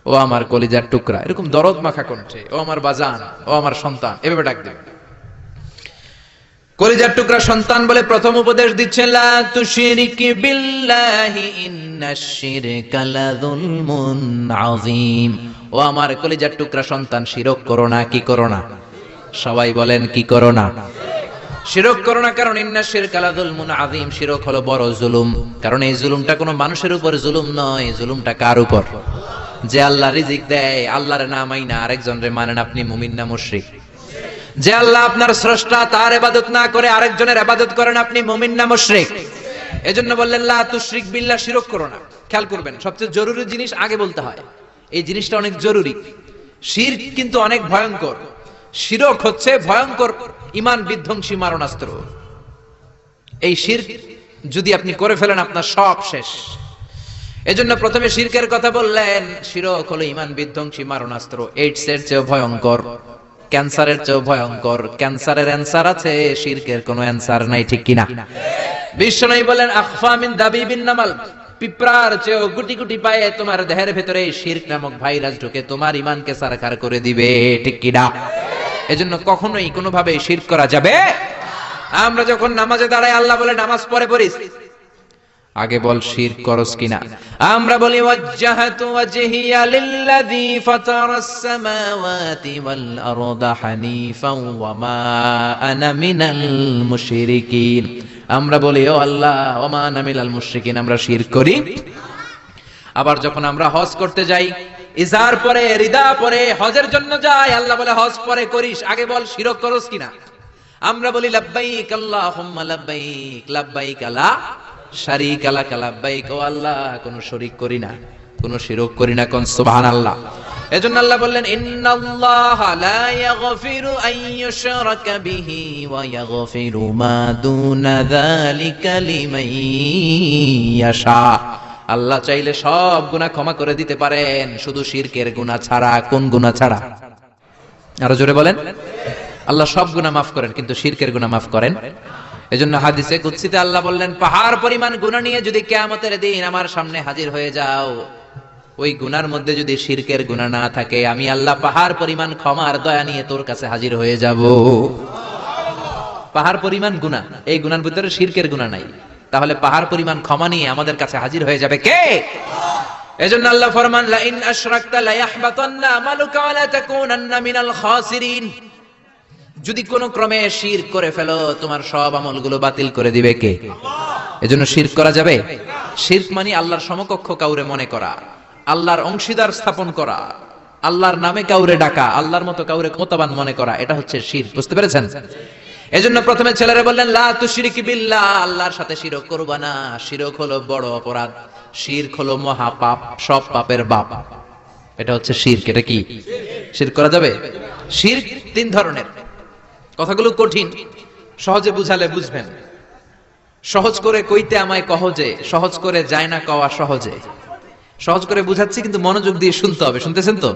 ও আমার কলিজার টুকরা, এরকম দরদ মাখা কণ্ঠে, ও আমার বাজান, ও আমার সন্তান, এভাবে ডাক দেবেন। কলিজার টুকরা সন্তান বলে প্রথম উপদেশ দিচ্ছেন লা তুশরিক বিল্লাহি ইন্নাশ শিরকা লাযুলমুন আযীম। ও আমার কলিজার টুকরা সন্তান, শিরক করো না। কি করো না? সবাই বলেন কি করো না? শিরক করো না, কারণ ইন্নাশ শিরকা লাযুলমুন আযীম, শিরক হলো বড় জুলুম। কারণ এই জুলুমটা কোনো মানুষের উপর জুলুম নয়, জুলুমটা কার উপর? যে আল্লাহ রিজিক দেয়, আল্লাহর না মাইনা আরেকজনরে মানেন, আপনি মুমিন না মুশরিক? যে আল্লাহ আপনার স্রষ্টা, তার ইবাদত না করে আরেকজনের ইবাদত করেন, আপনি মুমিন না মুশরিক? এজন্য বললেন লা তুশরিক বিল্লাহ, শিরক করো না। খেয়াল করবেন, সবচেয়ে জরুরি জিনিস আগে বলতে হয়, এই জিনিসটা অনেক জরুরি। শিরক কিন্তু অনেক ভয়ঙ্কর। শিরক হচ্ছে ভয়ঙ্কর ঈমান বিধ্বংসী মারণাস্ত্র। এই শিরক যদি আপনি করে ফেলেন, আপনার সব শেষ। এজন্য প্রথমে শিরকের কথা বললেন। শিরক হলো ঈমান বিধ্বংসী মারণাস্ত্র, এইডস এর চেয়ে ভয়ঙ্কর, ক্যান্সারের চেয়ে ভয়ঙ্কর। ক্যান্সারের অ্যানসার আছে, শিরকের কোনো অ্যানসার নাই, ঠিক কিনা? বিশ্বনবী বলেন আখফা মিন দাবিবিন নামাল, পিঁপড়ার চেয়েও গুটি গুটি পায়ে তোমার দেহের ভেতরে শিরক নামক ভাইরাস ঢুকে তোমার ঈমানকে সারখার করে দিবে, ঠিক কিনা? এজন্য কখনোই কোনোভাবে শিরক করা যাবে। আমরা যখন নামাজে দাঁড়াই, আল্লাহ বলে নামাজ পড়ে পড়িস, আগে বল শিরক করস কিনা। আমরা বলি ওয়াজ্জাহাতু ওয়াজহিয়া লিল্লাযী ফাতারাস সামাওয়াতি ওয়াল আরদা হানিফাও ওয়া মা আনা মিনাল মুশরিকিন। আমরা বলি ও আল্লাহ, ওয়া মা আনা মিনাল মুশরিকিন, আমরা শিরক করি। আবার যখন আমরা হজ করতে যাই, ইজার পরে, রিদা পরে হজের জন্য যাই, আল্লাহ বলে হজ পরে করিস, আগে বল শিরক করস কিনা। আমরা বলি লাব্বাইক আল্লাহুম্মা লাব্বাইক, লাব্বাইক লা শারীকা লাক লাব্বাইক, ও আল্লাহ কোনো শরীক করি না, কোনো শিরক করি না, কোন সুবহানাল্লাহ। এজন্য আল্লাহ বললেন ইন্নাল্লাহা লা ইয়াগফিরু আন ইউশরাকা বিহি ওয়া ইয়াগফিরু মা দুনা যালিকা লিমান ইয়াশা। আল্লাহ চাইলে সব গুনাহ ক্ষমা করে দিতে পারেন, শুধু শিরকের গুনাহ ছাড়া। কোন গুনাহ ছাড়া? আরো জোরে বলেন। আল্লাহ সব গুনাহ মাফ করেন, কিন্তু শিরকের গুনাহ মাফ করেন। এজন্য হাদিসে কুদসিতে আল্লাহ বললেন পাহাড় পরিমাণ গুনাহ নিয়ে যদি কিয়ামতের দিন আমার সামনে হাজির হয়ে যাও, ওই গুনার মধ্যে যদি শিরকের গুনাহ না থাকে, আমি আল্লাহ পাহাড় পরিমাণ ক্ষমার দয়া নিয়ে তোর কাছে হাজির হয়ে যাব। পাহাড় পরিমাণ গুনাহ, এই গুনার ভিতরে শিরকের গুনাহ নাই, তাহলে পাহাড় পরিমাণ ক্ষমা নিয়ে আমাদের কাছে হাজির হয়ে যাবে কে? এজন্য আল্লাহ ফরমান লা ইন আশরাকতা লা ইয়াহবাতান্না আমালুকা ওয়া লা তাকুনান্না মিনাল খাসিরিন। যদি কোনো ক্রমে শিরক করে ফেলো তোমার সব আমলগুলো বাতিল করে দিবে কে? এজন্য শিরক করা যাবে? শিরক মানে আল্লাহর সমকক্ষ কাউরে মনে করা, আল্লাহর অংশীদার স্থাপন করা, আল্লাহর নামে কাউরে ডাকা, আল্লাহর মতো কাউরে ক্ষমতাবান মনে করা, এটা হচ্ছে শিরক। বুঝতে পেরেছেন? এজন্য প্রথমে ছেলেরা বললেন লা তুশরিক বিল্লাহ, আল্লাহর সাথে শিরক করবা না। শিরক হলো বড় অপরাধ, শিরক হলো মহা পাপ, সব পাপের বাপ। এটা হচ্ছে শিরক। এটা কি শিরক করা যাবে? শিরক তিন ধরনের। কথাগুলো কঠিন, সহজে বুঝালে বুঝবেন। সহজ করে কইতে আমায় কহজে, সহজ করে যায় না কওয়া সহজে। সহজ করে বুঝাচ্ছি কিন্তু মনোযোগ দিয়ে শুনতে হবে। শুনতেছেন তো?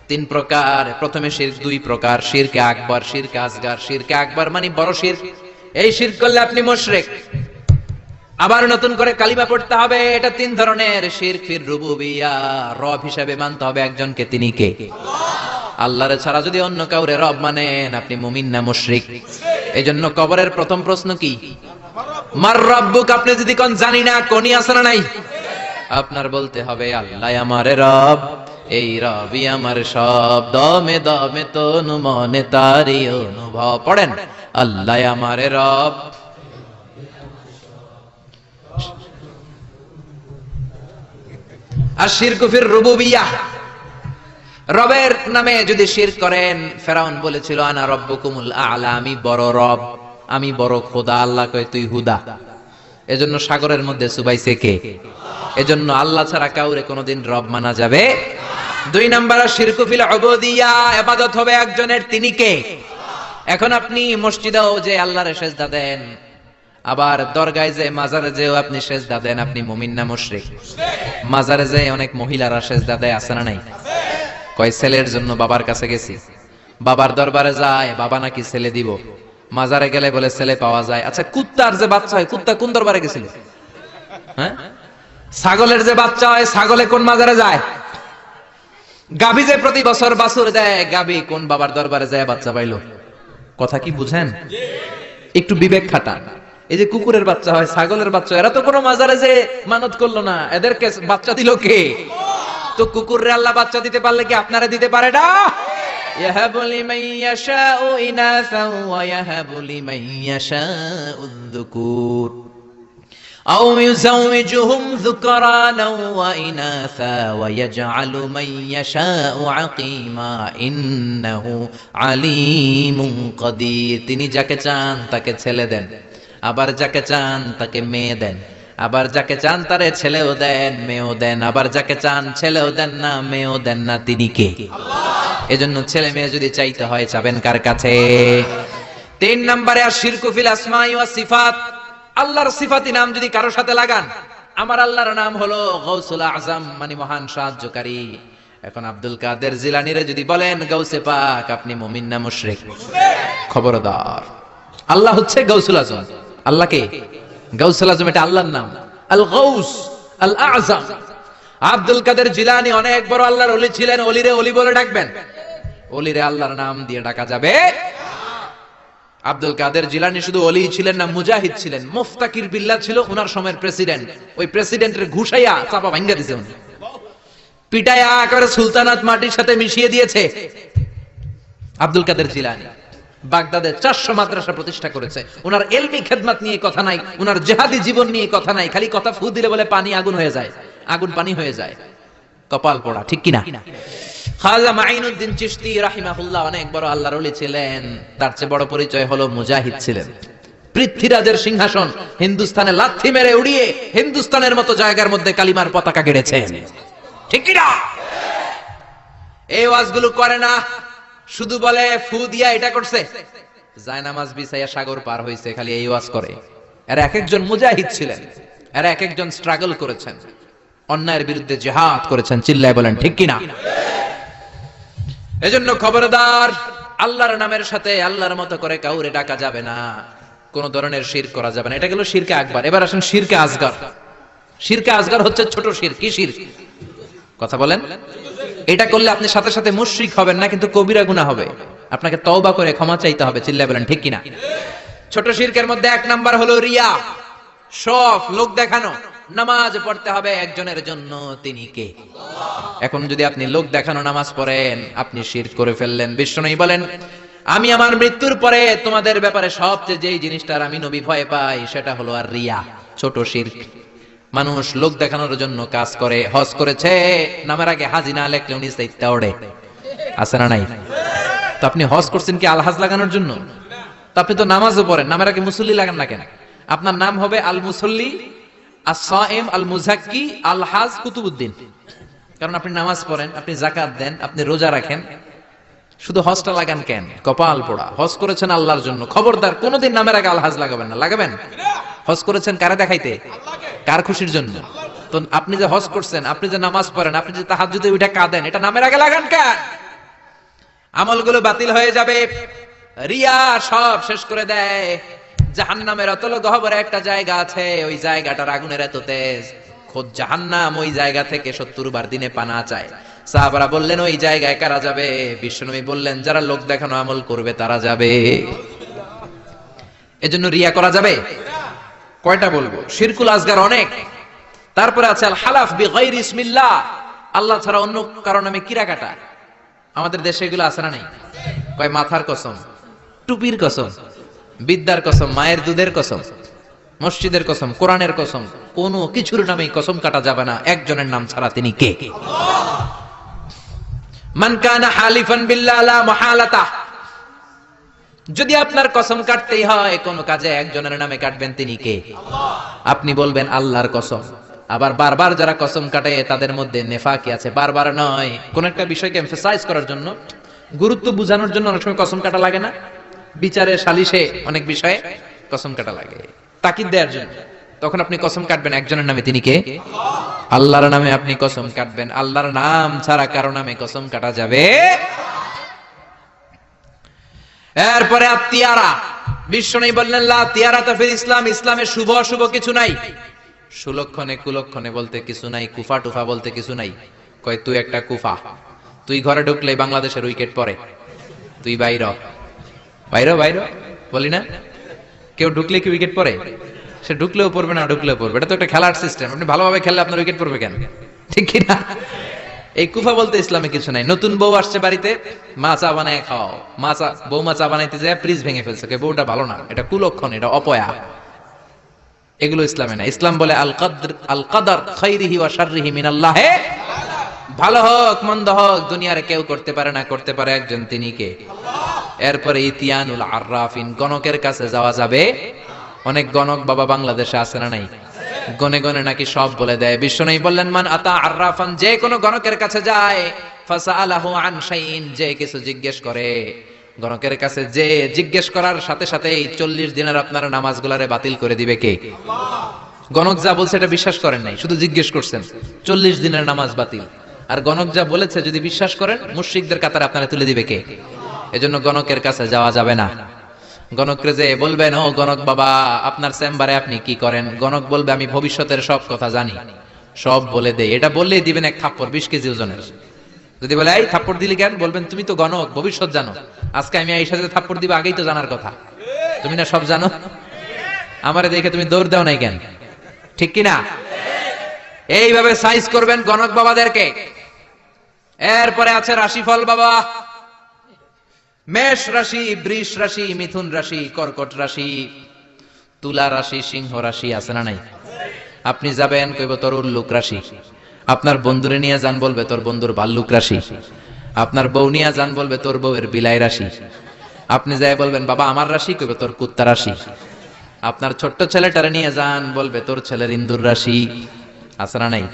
তিন প্রকার। প্রথমে শিরক দুই প্রকার, শিরকে আকবার, শিরকে আসগার। শিরকে আকবার মানে বড় শিরক, এই শিরক করলে আপনি মুশরিক, আবার নতুন করে কালিমা পড়তে হবে। এটা তিন ধরনের শিরক ফির রুবুবিয়্যাহ, রব হিসেবে মানতে হবে একজনকে। তিনি কে? আল্লাহর ছাড়া যদি অন্য কাউরে রব মানেন আপনি মুমিন না মুশরিক। এইজন্য কবরের প্রথম প্রশ্ন কি? মার রব্বুক। আপনি যদি কোন জানি না, কোনই আছে না নাই, আপনার বলতে হবে আল্লাহ আমার রব, এই রবই আমার সব, দমে দমে তনু মনে তারি অনুভব। পড়েন আল্লাহ আমার রব। আর শিরকু ফির রুবুবিয়্যাহ, রবের নামে যদি শিরক করেন, ফেরাউন বলেছিল আনা রব্বুকুমুল আ'লা, আমি বড় রব, আমি বড় খোদা। আল্লাহ কয় তুই হুদা। এজন্য সাগরের মধ্যে চুবাইছে কে? এজন্য আল্লাহ ছাড়া কাউরে কোনোদিন রব মানা যাবে। দুই নাম্বার শিরকু ফিল উবুদিয়্যাহ, ইবাদত হবে একজনের, তিনি কে? এখন আপনি মসজিদেও যে আল্লাহরে সেজদা দেন, আবার দরগায় যে মাজারে যেও আপনি সেজদা দেন, আপনি মুমিন না মুশরিক? মাজারে যে অনেক মহিলারা সেজদা দেয়, আছে না নাই? কয় ছেলের জন্য বাবার কাছে গেছি, বাবার দরবারে যায়, বাবা নাকি ছেলে দিব। মাজারে গেলে বলে ছেলে পাওয়া যায়। আচ্ছা কুত্তার যে বাচ্চা হয়, কুত্তা কোন দরবারে গেছিল? হ্যাঁ? ছাগলের যে বাচ্চা হয়, ছাগলে কোন মাজারে যায়? গাভী যে প্রতি বছর বাছুর দেয়, গাভী কোন বাবার দরবারে যায় বাচ্চা পাইলো? কথা কি বুঝেন? একটু বিবেক খাটান। এই যে কুকুরের বাচ্চা হয়, ছাগলের বাচ্চা, এরা তো কোনো মাজারে যে মানত করলো না, এদেরকে বাচ্চা দিল কে? তো কুকুররে আল্লাহ বাচ্চা দিতে পারলে কি আপনারা দিতে পারে না? ইয়াহাবু লিমান ইয়াশাউ ইনাসা ওয়া ইয়াহাবু লিমান ইয়াশাউ যুকুর আও ইউযাওয়িজুহুম যুকরানা ওয়া ইনাসা ওয়া ইয়াজআলু মান ইয়াশাউ আকীমা ইন্নাহু আলীমুন কাদির। তিনি যাকে চান তাকে ছেলে দেন, আবার যাকে চান তাকে মেয়ে দেন, আবার যাকে চান তারে ছেলেও দেন মেয়েও দেন, আবার যাকে চান ছেলেও দেন না মেয়েও দেন না। তিনি কে? এজন্য ছেলে মেয়ে যদি চাইতে হয় চাবেন কার কাছে? তিন নম্বরে আশিরকু ফিল আসমাই ওয়াস সিফাত, আল্লাহর সিফাতি নাম যদি কারো সাথে লাগান। আমার আল্লাহর নাম হলো গাউসুল আযম, মানে মহান সাহায্যকারী। এখন আব্দুল কাদের জিলানীরে যদি বলেন গাউসে পাক, আপনি মুমিন না মুশরিক? খবরদার, আল্লাহ হচ্ছে গাউসুল আযম। আল্লাহ কে? গাউসুল আযম, এটা আল্লাহর নাম, আল গাউস আল আযম। আব্দুল কাদের জিলানী অনেক বড় আল্লাহর ওলি ছিলেন। ওলিরে ওলি বলে ডাকবেন? ওলিরে আল্লাহর নাম দিয়ে ডাকা যাবে? আব্দুল কাদের জিলানী শুধু ওলি ছিলেন না, মুজাহিদ ছিলেন। মুফতাকির বিল্লাহ ছিল ওনার সময়ের প্রেসিডেন্ট। ওই প্রেসিডেন্টের ঘুষাইয়া চাপা ভাঙ্গা দিয়েছে উনি, পিটাইয়া একেবারে সুলতানাত মাটির সাথে মিশিয়ে দিয়েছে। আব্দুল কাদের জিলানী বাগদাদে 400 মাদ্রাসা প্রতিষ্ঠা করেছে। ওনার ইলমি খেদমত নিয়ে কথা নাই, ওনার জিহাদি জীবন নিয়ে কথা নাই। খালি কথা ফু দিলে বলে পানি আগুন হয়ে যায়, আগুন পানি হয়ে যায়। কপাল পোড়া, ঠিক কিনা? খাজা মাইনুদ্দিন চিশতি রাহিমাহুল্লাহ অনেক বড় আল্লাহর ওলি ছিলেন। তার চেয়ে বড় পরিচয় হলো মুজাহিদ ছিলেন। পৃথ্বীরাজের সিংহাসন হিন্দুস্তানে লাথি মেরে উড়িয়ে হিন্দুস্তানের মতো জায়গার মধ্যে কালিমার পতাকা গেড়েছেন, ঠিক কিনা? এই ওয়াজগুলো করে না, শুধু বলে ফু দিয়া এটা করছে, জায়নামাজ বিছাইয়া সাগর পার হইছে, খালি এই ওয়াজ করে। এরা এক একজন মুজাহিদ ছিলেন, এরা এক একজন স্ট্রাগল করেছেন, অন্যায়ের বিরুদ্ধে জিহাদ করেছেন। চিল্লায় বলেন ঠিক কিনা? এজন্য খবরদার, আল্লাহর নামের সাথে আল্লাহর মতো করে কাউরে ডাকা যাবে না, কোন ধরনের শিরক করা যাবে না। এটা গেল শিরকে আকবার। এবার আসেন শিরকে আসগর। শিরকে আসগর হচ্ছে ছোট শিরক। কি শিরক? কথা বলেন। এটা করলে আপনি সাথে সাথে মুশরিক হবেন না, কিন্তু কবিরা গুনাহ হবে। আপনাকে তওবা করে ক্ষমা চাইতে হবে। চিল্লায় বলেন ঠিক কিনা? ছোট শিরকের মধ্যে এক নাম্বার হলো রিয়া, শফ, লোক দেখানো। নামাজ পড়তে হবে একজনের জন্য, তিনি কে? এখন যদি আপনি লোক দেখানো নামাজ পড়েন, আপনি শিরক করে ফেললেন। বিশ্বনবী বলেন আমি আমার মৃত্যুর পরে তোমাদের ব্যাপারে সবচেয়ে যেই জিনিসটার আমি নবী ভয় পাই সেটা হলো আর রিয়া, ছোট শিরক। মানুষ লোক দেখানোর জন্য কাজ করে। হজ করেছে, নামের আগে হাজি না লেখলে উনি সাইতে ওড়ে, আছে না নাই? তো আপনি হজ করছেন কি আলহাজ লাগানোর জন্য? তো আপনি তো নামাজও পড়েন, নামের আগে মুসল্লি লাগান না কেন? আপনার নাম হবে আল মুসল্লি, আস-সাইম, আল মুজাক্কি, আলহাজ কুতুবউদ্দিন। কারণ আপনি নামাজ পড়েন, আপনি যাকাত দেন, আপনি রোজা রাখেন। শুধু হজটা লাগান কেন? কপাল পোড়া। হজ করেছেন আল্লাহর জন্য, খবরদার কোনোদিন নামের আগে আলহাজ লাগাবেন না। লাগাবেন? হজ করেছেন কারে দেখাইতে? কার খুশির জন্য? তো আপনি যে হজ করছেন, আপনি যে নামাজ পড়েন, আপনি যে তাহাজ্জুদে উঠে কাঁদেন, এটা নামের আগে লাগান কেন? আমলগুলো বাতিল হয়ে যাবে। রিয়া সব শেষ করে দেয়। জাহান্নামের অতল গহ্বরে একটা জায়গা আছে, ওই জায়গাটার আগুনের এত তেজ, খোদ জাহান্নাম ওই জায়গা থেকে 70 বার দিনে পানা চায়। সাহাবারা বললেন ওই জায়গায় কারা যাবে? বিশ্বনবী বললেন যারা লোক দেখানো আমল করবে তারা যাবে। এজন্য রিয়া করা যাবে? কয়টা বলবো? শিরকুল আসগার অনেক। তারপরে আছে আল হালাফ বিগাইরি ইসমিল্লাহ, আল্লাহ ছাড়া অন্য কারো নামে কিরা কাটা। আমাদের দেশে এগুলো আছে না নাই? কয় মাথার কসম, টুপির কসম, বিদ্যার কসম, মায়ের দুধের কসম, মসজিদের কসম, কোরআনের কসম, কোনো কিছুর নামে কসম কাটা যাবে না একজনের নাম ছাড়া। তিনি কে? মান কানা হালিফান বিল্লাহ লা মুহালাতা, যদি আপনার কসম কাটতেই হয় কোন কাজে একজনের নামে কাটবেন, তিনি কে? আপনি বলবেন আল্লাহর কসম। আবার বারবার যারা কসম কাটে তাদের মধ্যে নেফাকি আছে। বারবার নয়, কোন একটা বিষয়কে এমফাসাইজ করার জন্য, গুরুত্ব বোঝানোর জন্য অনেক সময় কসম কাটা লাগে না? বিচারে সালিশে অনেক বিষয়ে কসম কাটা লাগে তাকিদ দেওয়ার জন্য। তখন আপনি কসম কাটবেন একজনের নামে, তিনি কে? আল্লাহর নামে আপনি কসম কাটবেন। আল্লাহর নাম ছাড়া কারো নামে কসম কাটা যাবে? এরপরে আত্মীয়ারা, বিশ্বনবী বললেন লা তিয়ারাতা ফিল ইসলাম, ইসলামে শুভ অশুভ কিছু নাই। সুলক্ষণে কুলক্ষণে বলতে কিছু নাই, কুফা টুফা বলতে কিছু নাই। কয় তুই একটা কুফা, তুই ঘরে ঢুকলে বাংলাদেশের উইকেট পড়ে, তুই বাইর বাইর বাইর বলি না? কেউ ঢুকলে কি উইকেট পড়ে? সে ঢুকলেও পড়বে, না ঢুকলেও পড়বে। এটা তো একটা খেলার সিস্টেম। আপনি ভালোভাবে খেললে আপনার উইকেট পড়বে কেন? ঠিক কি না? এই কুফা বলতে ইসলামে কিছু নাই। নতুন বউ আসছে বাড়িতে, মা চা বানায় খাও, বৌমা চা বানাইতে যায় ফ্রিজ ভেঙে ফেলছে, বউটা ভালো না, এটা কুলক্ষণ, এটা অপয়া। এগুলো ইসলামে না। ইসলাম বলে আল কদর খাইরিহি ওয়া শাররিহি মিনাল্লাহ, ভালো হোক মন্দ হোক দুনিয়ার কেউ করতে পারে না, করতে পারে একজন, তিনি কে? এরপরে ইতিয়ানুল আররাফিন, গণকের কাছে যাওয়া যাবে? অনেক গণক বাবা বাংলাদেশে আছে না নাই? গনে গনে নাকি সব বলে দেয়। বিশ্বনবী বললেন মান আতা আররাফান, যে কোনো গণকের কাছে যায়, ফাসাআলাহু আন শাইইন, যে কিছু জিজ্ঞেস করে, গণকের কাছে যে জিজ্ঞেস করার সাথে সাথেই 40 দিনের আপনার নামাজগুলারে বাতিল করে দিবে কে? গণক যা বলছে এটা বিশ্বাস করেন নাই, শুধু জিজ্ঞেস করছেন, 40 দিনের নামাজ বাতিল। আর গণক যা বলেছে যদি বিশ্বাস করেন, মুশরিকদের কাতারে আপনারা তুলে দিবে কে? এজন্য গণকের কাছে যাওয়া যাবে না। গণকরে যে বলবেন ও গণক বাবা আপনার চেম্বারে আপনি কি করেন? গণক বলবে আমি ভবিষ্যতের সব কথা জানি, সব বলে দেই। এটা বললেই দিবেন এক থাপ্পড় 20 কেজি ওজনের। যদি বলে এই থাপ্পড় দিলি কেন? বলবেন তুমি তো গণক, ভবিষ্যৎ জানো, আজকে আমি এই সাথে থাপ্পড় দিবা আগেই তো জানার কথা, তুমি না সব জানো, আমারে দেখে তুমি দৌড় দাও নাই কেন? ঠিক কি না? এইভাবে সাইজ করবেন গণক বাবাদেরকে। এরপরে আছে রাশিফল বাবা, মেষ রাশি, বৃষ রাশি, মিথুন রাশি, কর্কট রাশি, তুলা রাশি, সিংহ রাশি, আছে না নাই? আপনি যাবেন কইব তোর উল্লুক রাশি, আপনার বন্ধুরে নিয়ে যান বলবে তোর বন্ধুর ভাল্লুক রাশি, আপনার বউ নিয়ে যান বলবে তোর বউয়ের বিলাই রাশি, আপনি যাই বলবেন বাবা আমার রাশি, কইবে তোর কুত্তা রাশি, আপনার ছোট্ট ছেলেটারে নিয়ে যান বলবে তোর ছেলের ইন্দুর রাশি, আছে না নাই?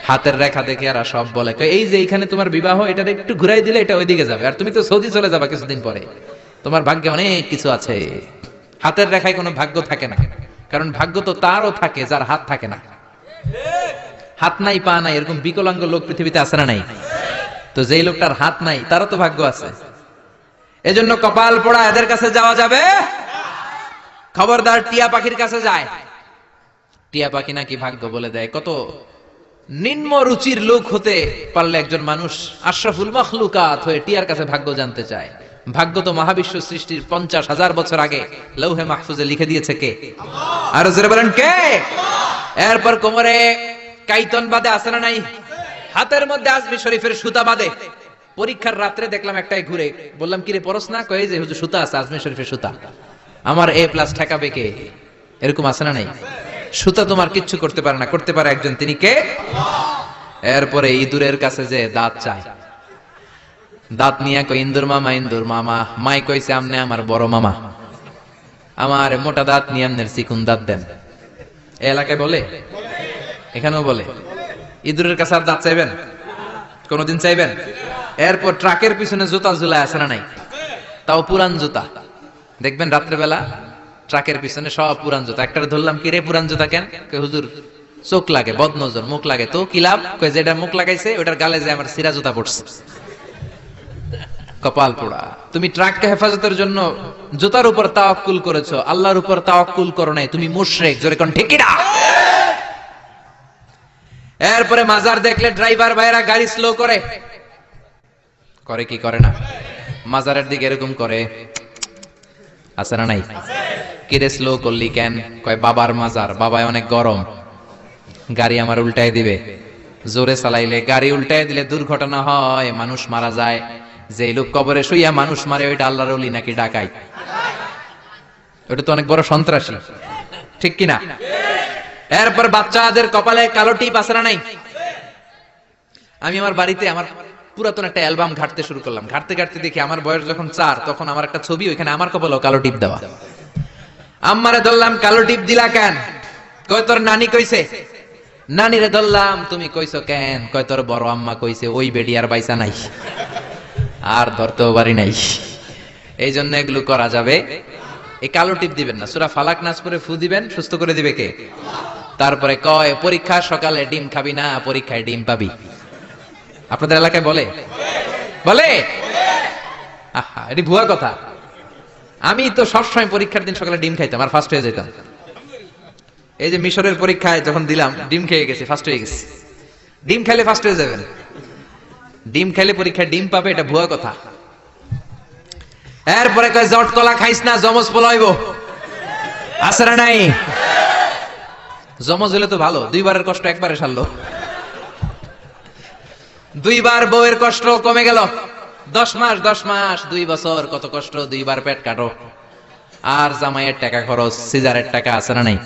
হাতের রেখা দেখে এরা সব বলে এই যে এইখানে তোমার বিবাহ, এটা একটু ঘুরাই দিলে এটা ওইদিকে যাবে, আর তুমি তো সৌদি চলে যাবা কিছুদিন পরে, তোমার ভাগ্যে অনেক কিছু আছে। হাতের রেখায় কোনো ভাগ্য থাকে না, কারণ ভাগ্য তো তারও থাকে যার হাত থাকে না। হাত নাই পা নাই এরকম বিকলাঙ্গ লোক পৃথিবীতে আছে না নাই? তো যেই লোকটার হাত নাই তারও তো ভাগ্য আছে। এজন্য কপাল পোড়া এদের কাছে যাওয়া যাবে? খবরদার টিয়া পাখির কাছে যায়। টিয়া পাখি নাকি ভাগ্য বলে দেয়। কত নিম্ন রুচির লোক হতে পারলে একজন মানুষ আশরাফুল মাখলুকাত হয়ে টিয়ার কাছে ভাগ্য জানতে চায়। ভাগ্য তো মহাবিশ্ব সৃষ্টির 50,000 বছর আগে লৌহে মাহফুজে লিখে দিয়েছে কে? আর জোরে বলেন কে? এরপর কোমরে কাইতন বাঁধে, আছে না নাই? হাতের মধ্যে আজমি শরীফের সুতা বাঁধে। পরীক্ষার রাত্রে দেখলাম একটাই ঘুরে, বললাম কিরে পড়স না? কই যে হুজুর সুতা আছে, আজমির শরীফের সুতা, আমার A+ ঠেকাবে কে? এরকম আছে না নাই? সুতা তোমার কিচ্ছু করতে পারে না, করতে পারে একজন, তিনি কে? এরপরে ইঁদুরের কাছে যে দাঁত চায়, দাঁত নিয়ে কই ইন্দুর মামা, ইন্দুর মামা। মাই কইছে আমনে আমার বড় মামা, আমার মোটা দাঁত নিয়ে আমনের চিকুন দাঁত দেন। এই এলাকায় বলে, এখানেও বলে। ইঁদুরের কাছে আর দাঁত চাইবেন? কোনদিন চাইবেন? এরপর ট্রাকের পিছনে জুতা ঝুলায় আছে না নাই? তাও পুরান জুতা। দেখবেন রাত্রেবেলা ট্রাকের পিছনে সব পুরান জুতা। একটা ধরলাম, কি রে পুরান জুতা কেন? কই হুজুর চোখ লাগে, বদনজর, মুখ লাগে। তো কি লাভ? কই যেটা মুখ লাগাইছে ওটার গালে যে আমার সিরা জুতা পড়ছে। কপাল পোড়া। তুমি ট্রাককে হেফাজতের জন্য জুতার উপর তাওয়াক্কুল করেছো, আল্লাহর উপর তাওয়াক্কুল করো নাই, তুমি মুশরিক। জোরে কোন ঠিক কিনা? এরপরে মাজার দেখলে ড্রাইভার ভাইরা গাড়ি স্লো করে, করে কি করে না? মাজারের দিকে এরকম করে, আছে না নাই? কিরে স্লো করলি কেন? কয় বাবার মাজার, বাবায় অনেক গরম, গাড়ি আমার উল্টায় দিবে। জোরে চালাইলে, গাড়ি উল্টায় দিলে দুর্ঘটনা হয়, মানুষ মারা যায়। যে লোক কবরে শুইয়া মানুষ মারে ওইটা আল্লাহর ওলি নাকি ডাকাইত? ওটা তো অনেক বড় সন্ত্রাসী, ঠিক কিনা? এরপর বাচ্চাদের কপালে কালো টিপ আছে না নাই? আমি আমার বাড়িতে আমার পুরাতন একটা অ্যালবাম ঘাটতে শুরু করলাম। ঘাটতে ঘাটতে দেখি আমার বয়স যখন 4, তখন আমার একটা ছবি, ওইখানে আমার কপালেও কালো টিপ দেওয়া। আম্মারে ধরলাম, কালো টিপ দিলা কেন? কয় তোর নানি কইছে। নানিরে ধরলাম, তুমি কইছো কেন? কয় তোর বড় আম্মা কইছে, ওই বেডি আর বাইসা নাই, আর ধরতেও পারি নাই। এই জন্য এগুলো করা যাবে। এই কালো টিপ দিবেন না। সূরা ফালাক নাস পড়ে ফু দিবেন, সুস্থ করে দিবে কে? তারপরে কয় পরীক্ষা সকালে ডিম খাবি না, পরীক্ষায় ডিম পাবি। আপনাদের এলাকায় বলে? বলে? আহা, এটি ভুয়া কথা। আমি তো সবসময় পরীক্ষার দিন সকালে ডিম খাইতাম আর ফার্স্ট হয়ে যেতাম। এই যে মিশরের পরীক্ষায় যখন দিলাম, ডিম খেয়ে গেছি, ফার্স্ট হয়ে গেছি। ডিম খেলে ফার্স্ট হয়ে যাবেন, ডিম খেলে পরীক্ষায় ডিম পাবে, এটা ভুয়া কথা। এরপরে কয় জট কলা খাইস না, জমজ পলাইব। আছে না নাই? জমজ হলে তো ভালো, 2বারের কষ্ট একবারে সারলো। 2বার বউয়ের কষ্ট কমে গেল। 10 মাস 2 বছর কত কষ্ট, 2বার পেট কাটো। আর জামাইয়ের টাকা খরচ, সিজারের টাকা, আছে না নাই?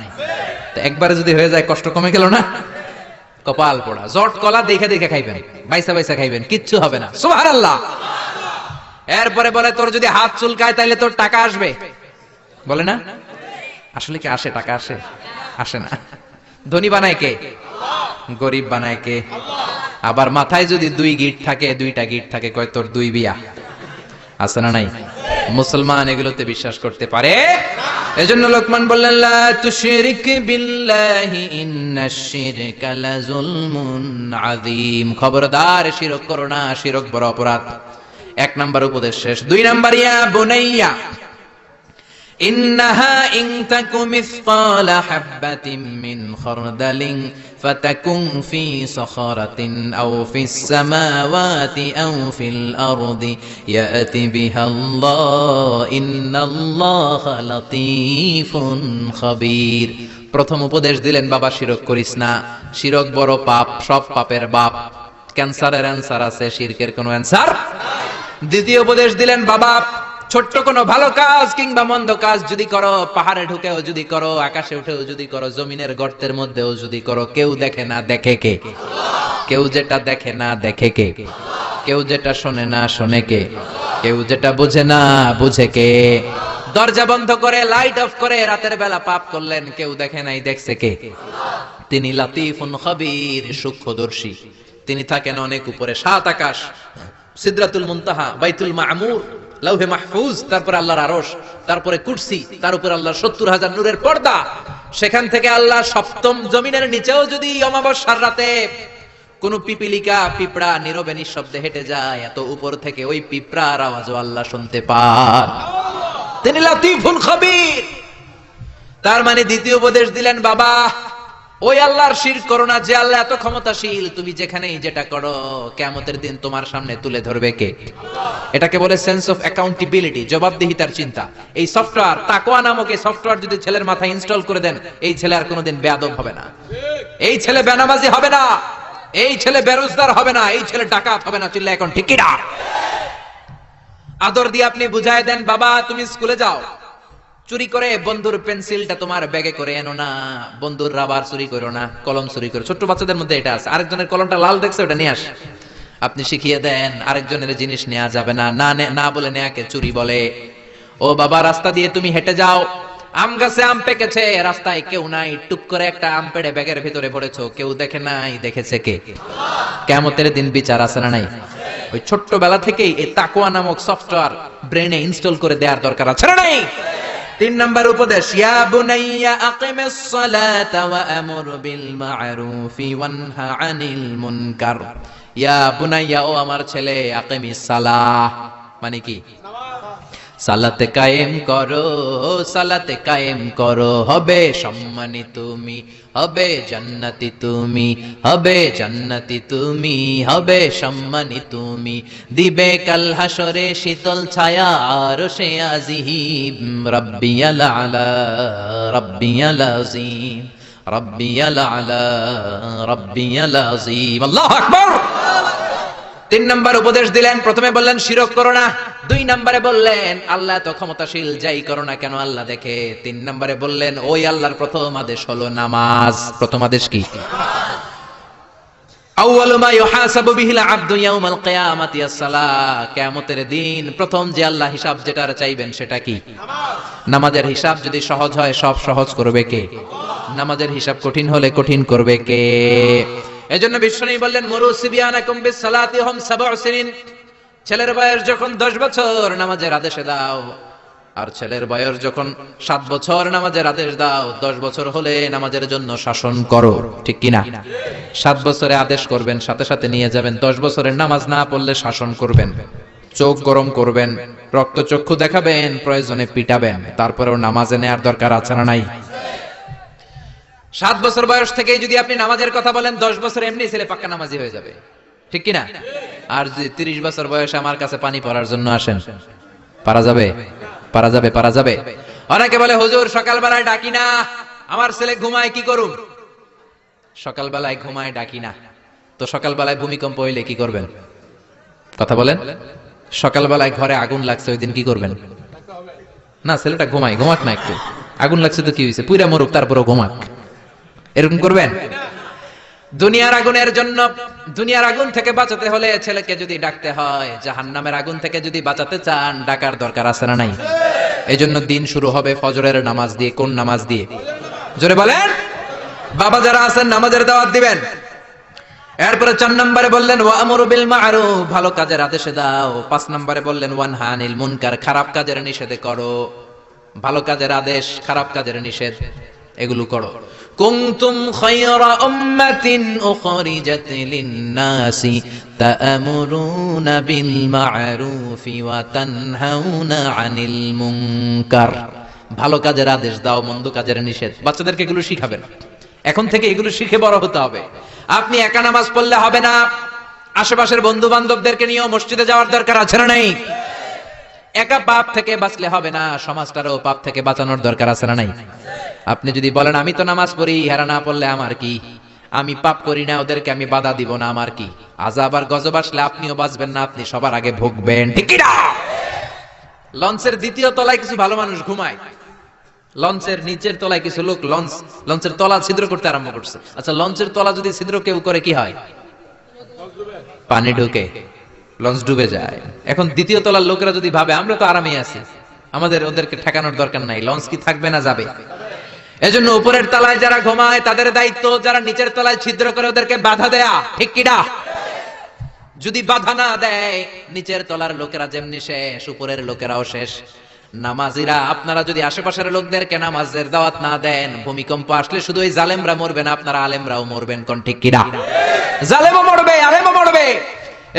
তো একবারে যদি হয়ে যায়, কষ্ট কমে গেল না? কপাল পোড়া। জট কলা দেখে দেখে খাইবেন, বাইসা বাইসা খাইবেন, কিচ্ছু হবে না। সুবহানাল্লাহ। এরপরে বলে তোর যদি হাত চুলকায় তাইলে তোর টাকা আসবে, বলে না? আসলে কি আসে? টাকা আসে? আসে না। ধনী বানায় কে? গরিব বানায় কে? আবার মাথায় যদি 2 গিট থাকে, 2টা গিট থাকে, কয় তোর 2 বিয়া। আছে না নাই? মুসলমান এগুলোতে বিশ্বাস করতে পারে? এজন্য লোকমান বললেন, লা তুশরিক বিল্লাহি ইন্নাশ শিরকা লাযুলমুন আযীম। খবরদার শিরক করো না, শিরক বড় অপরাধ। 1 নাম্বার উপদেশ শেষ। 2 নাম্বার, ইয়া বুনাইয়া ইন্নাহা ইন তাকু মিসকালা হাববাতিন মিন খারদালিন ফাতাকুন ফি সাখারাতিন আও ফিস সামাওয়াতি আও ফিল আরদি ইয়াতি বিহাল্লাহ ইন্নাল্লাহা লাতীফুন খাবীর। প্রথম উপদেশ দিলেন, বাবা শিরক করিস না, শিরক বড় পাপ, সব পাপের বাপ। ক্যান্সারের অ্যান্সার আছে, শিরকের কোনো অ্যান্সার। দ্বিতীয় উপদেশ দিলেন, বাবা ছোট্ট কোনো ভালো কাজ কিংবা মন্দ কাজ যদি করো, পাহাড়ে ঢুকেও যদি করো, আকাশে উঠেও যদি করো, জমিনের গর্তের মধ্যেও যদি করো, কেউ দেখে না দেখে কে? কেউ যেটা দেখে না দেখে কে? কেউ যেটা শোনে না শোনে কে? কেউ যেটা বুঝে না বুঝে কে? দরজা বন্ধ করে, লাইট অফ করে রাতের বেলা পাপ করলেন, কেউ দেখে নাই, দেখছে কে? তিনি লাতীফুন খাবীর, সূক্ষ্মদর্শী। তিনি থাকেন অনেক উপরে, 7 আকাশ, সিদরাতুল মুনতাহা, বাইতুল মামুর, লাউহে মাহফুজ, তারপর আল্লাহর আরশ, তারপরে কুরসি, তার উপর আল্লাহর 70,000 নূরের পর্দা। সেখান থেকে আল্লাহ 7ম জমিনের নিচেও যদি অমাবস্যার রাতে কোন পিপিলিকা, পিঁপড়া নীরবে নিঃশব্দে হেঁটে যায়, এত উপর থেকে ওই পিঁপড়ার আওয়াজও আল্লাহ শুনতে পান। তিনি লাতীফুল খাবীর। তার মানে দ্বিতীয় উপদেশ দিলেন, বাবা ওই আল্লাহর শিরক করো না, যে আল্লাহ এত ক্ষমতাশীল, তুমি যেখানেই যেটা করো, কিয়ামতের দিন তোমার সামনে তুলে ধরবে কে? এটাকে বলে সেন্স অফ অ্যাকাউন্টেবিলিটি, জবাবদিহিতার চিন্তা। এই সফটওয়্যার, তাকওয়া নামক এই সফটওয়্যার যদি ছেলের মাথায় ইনস্টল করে দেন, এই ছেলে আর কোনোদিন বেয়াদব হবে না, এই ছেলে বেনামাজি হবে না, এই ছেলে বেরোজগার হবে না, এই ছেলে ডাকাত হবে না। চিল্লা এখন ঠিক কি না? আদর দিয়ে আপনি বুঝায় দেন, বাবা তুমি স্কুলে যাও, চুরি করে বন্ধুর পেন্সিলটা তোমার ব্যাগে করে এনো না, বন্ধুর রাবার চুরি করো না, কলম চুরি করো। ছোট্ট বাচ্চাদের মধ্যে এটা আছে, আরেকজনের কলমটা লাল দেখছে ওটা নিয়ে আস। আপনি শিখিয়ে দেন আরেকজনের জিনিস নেওয়া যাবে না, না বলে নেয়াকে চুরি বলে। ও বাবা রাস্তা দিয়ে তুমি হেঁটে যাও, আম গাছে আম পেকেছে, রাস্তায় কেউ নাই, টুক করে একটা আম পেড়ে ব্যাগের ভিতরে ভরেছো, কেউ দেখে নাই, দেখেছে কে? কিয়ামতের দিন বিচার আছে না নাই? ওই ছোট্টবেলা থেকেই এই তাকওয়া নামক সফটওয়্যার ব্রেনে ইনস্টল করে দেওয়ার দরকার আছে না নাই? 3 নাম্বার উপদেশ, ইয়া বুনাইয়া আকিমিস সালাতা ওয়া আমুর বিল মা'রুফি ওয়ানহা আনিল মুনকার। ইয়া বুনাইয়া, ও আমার ছেলে, আকিমিস সালাহ মানে কি? সালাতে কায়েম করো, সালাতে কায়েম করো, হবে সম্মানী তুমি, হবে জান্নাতি তুমি, হবে জান্নাতি তুমি, হবে সম্মানী তুমি, দিবে কাল হাসরে শীতল ছায়া আরশে আজিম। রাব্বিয়াল আলা রাব্বিয়াল আযীম, রাব্বিয়াল আলা রাব্বিয়াল আযীম। আল্লাহু আকবার। 3 নাম্বার উপদেশ দিলেন, প্রথমে বললেন শিরক করো না, 2 নম্বরে বললেন আল্লাহ তো ক্ষমতাশীল, যাই করো না কেন আল্লাহ দেখে, 3 নম্বরে বললেন ওই আল্লাহর প্রথম আদেশ হলো নামাজ। প্রথম আদেশ কি? আউয়ালু মা ইউহাসাবু বিহিল আবদু ইয়াউমাল কিয়ামাতি আস-সালাহ। কিয়ামতের দিন প্রথম যে আল্লাহ হিসাব যেটার চাইবেন সেটা কি? নামাজের হিসাব যদি সহজ হয় সব সহজ করবে কে? নামাজের হিসাব কঠিন হলে কঠিন করবে কে? এজন্য বিশ্বনবী বললেন মুরু সিবিয়ানাকুম বিস-সালাতি হুম 7 সিনিন। ছেলের বয়স যখন 10 বছর নামাজের আদেশ দাও, আর ছেলের বয়স যখন 7 বছর নামাজের আদেশ দাও। 10 বছর হলে নামাজের জন্য শাসন করো, ঠিক কি না? 7 বছরে আদেশ করবেন, সাথে সাথে নিয়ে যাবেন। 10 বছরের নামাজ না পড়লে শাসন করবেন, চোখ গরম করবেন, রক্তচক্ষু দেখাবেন, প্রয়োজনে পিটাবেন, তারপরেও নামাজে নেয়ার দরকার আছে না নাই? 7 বছর বয়স থেকে যদি আপনি নামাজের কথা বলেন, 10 বছর এমনি ছেলে পাক্কা নামাজি হয়ে যাবে, ঠিক কি না? আর যদি 30 বছর বয়সে আমার কাছে পানি পড়ার জন্য আসেন, পারা যাবে? পারা যাবে? পারা যাবে? অনেকে বলে হুজুর সকালবেলায় ডাকি না, আমার ছেলে ঘুমায়, কি করুন? সকালবেলায় ঘুমায় ডাকি না, তো সকালবেলায় ভূমিকম্প হইলে কি করবেন? কথা বলেন। সকালবেলায় ঘরে আগুন লাগছে, ওই দিন কি করবেন? না, ছেলেটা ঘুমায়, ঘুমাক না একটু, আগুন লাগছে তো কি হয়েছে, পুরা মরুক তারপরও ঘুমাক, এরকম করবেন? দুনিয়ার আগুনের জন্য, দুনিয়ার আগুন থেকে বাঁচাতে হলে ছেলেকে যদি ডাকতে হয়, জাহান্নামের আগুন থেকে যদি বাঁচাতে চান, ডাকার দরকার আছে না নাই? এই জন্য দিন শুরু হবে ফজরের নামাজ দিয়ে। কোন নামাজ দিয়ে? জোরে বলেন। বাবা যারা আছেন নামাজের দাওয়াত দিবেন। এরপরে 4 নম্বরে বললেন ওয়ামুরু বিল মা'রুফ, ভালো কাজের আদেশ দাও। 5 নম্বরে বললেন ওয়ানহা আনিল মুনকার, খারাপ কাজের নিষেধ করো। ভালো কাজের আদেশ, খারাপ কাজের নিষেধ, এগুলো করো। কুনতুম খায়রা উম্মাতিন উখরিজাত লিন-নাসি তা'মুরুনা বিল মা'রুফি ওয়া তানহাউনা আনিল মুনকার। ভালো কাজের আদেশ দাও, মন্দ কাজের নিষেধ। বাচ্চাদেরকে এগুলো শিখাবেন, এখন থেকে এগুলো শিখে বড় হতে হবে। আপনি একা নামাজ পড়লে হবে না, আশেপাশের বন্ধু বান্ধবদেরকে নিয়েও মসজিদে যাওয়ার দরকার আছে না নাই? একা পাপ থেকে বাঁচলে হবে না, সমাজটারও পাপ থেকে বাঁচানোর দরকার আছে না নাই? আপনি যদি বলেন আমি তো নামাজ পড়ি, হেরা না পড়লে আমার কি, আমি পাপ করি না, ওদেরকে আমি বাধা দিব না, আমার কি? আযাব আর গজব আসলে আপনিও বাঁচবেন না, আপনি সবার আগে ভুগবেন, ঠিক কি না? লঞ্চের 2য় তলায় কিছু ভালো মানুষ ঘুমায়, লঞ্চের নিচের তলায় কিছু লোক লঞ্চের তলা ছিদ্র করতে আরম্ভ করছে। আচ্ছা, লঞ্চের তলা যদি ছিদ্র কেউ করে কি হয়? পানি ঢুকে, লঞ্চ ডুবে যায়। এখন 2য় তলার লোকেরা যদি ভাবে আমরা তো আরামে আছি, আমাদের ওদেরকে ঠেকানোর দরকার নাই, লঞ্চ কি থাকবে না যাবে? এজন্য উপরের তলায় যারা ঘুমায় তাদের দায়িত্ব, যারা নিচের তলায় ছিদ্র করে ওদেরকে বাধা দেয়া, ঠিক কি না? যদি বাধা না দেয়, নিচের তলার লোকেরা যেমনি শেষ, উপরের লোকেরাও শেষ। নামাজিরা আপনারা যদি আশেপাশের লোকদেরকে নামাজের দাওয়াত না দেন, ভূমিকম্প আসলে শুধু ওই জালেমরা মরবে না, আপনারা আলেমরাও মরবেন, কোন ঠিক কি না? জালেমও মরবে, আলেমও মরবে।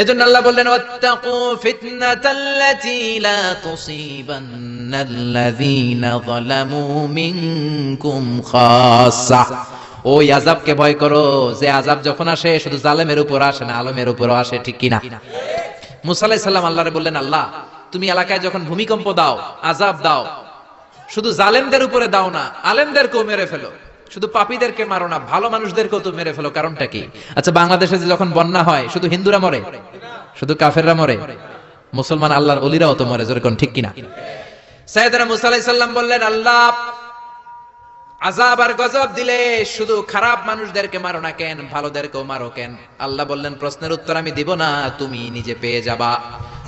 এজন্য আল্লাহ বললেন ওয়াত্তাকু ফিতনাতাল্লাতী লা তুসিবান্নাল্লাযীনা যালামু মিনকুম খাসসা। ওই আযাবকে ভয় করো, যে আযাব যখন আসে শুধু জালেমের উপর আসে না, আলেমের উপরও আসে, ঠিক কি না? মুসা আলাইহিস সালাম আল্লাহরে বললেন আল্লাহ তুমি এলাকায় যখন ভূমিকম্প দাও, আযাব দাও, শুধু জালেমদের উপরে দাও না, আলেমদেরকেও মেরে ফেলো। শুধু পাপীদেরকে মারো না, ভালো মানুষদেরকেও তো মেরে ফেলো, কারণটা কি? আচ্ছা, বাংলাদেশে যে যখন বন্যা হয় শুধু হিন্দুরা মরে, শুধু কাফেররা মরে? মুসলমান আল্লাহর ওলিরাও তো মরে, যেরকম, ঠিক কিনা? সাইয়েদনা মুসা আলাইহিস সালাম বললেন, আল্লাহ আযাব আর গজব দিলে শুধু খারাপ মানুষদেরকে মারো না কেন, ভালোদেরকেও মারো কেন? আল্লাহ বললেন, প্রশ্নের উত্তর আমি দিব না, তুমি নিজে পেয়ে যাবা।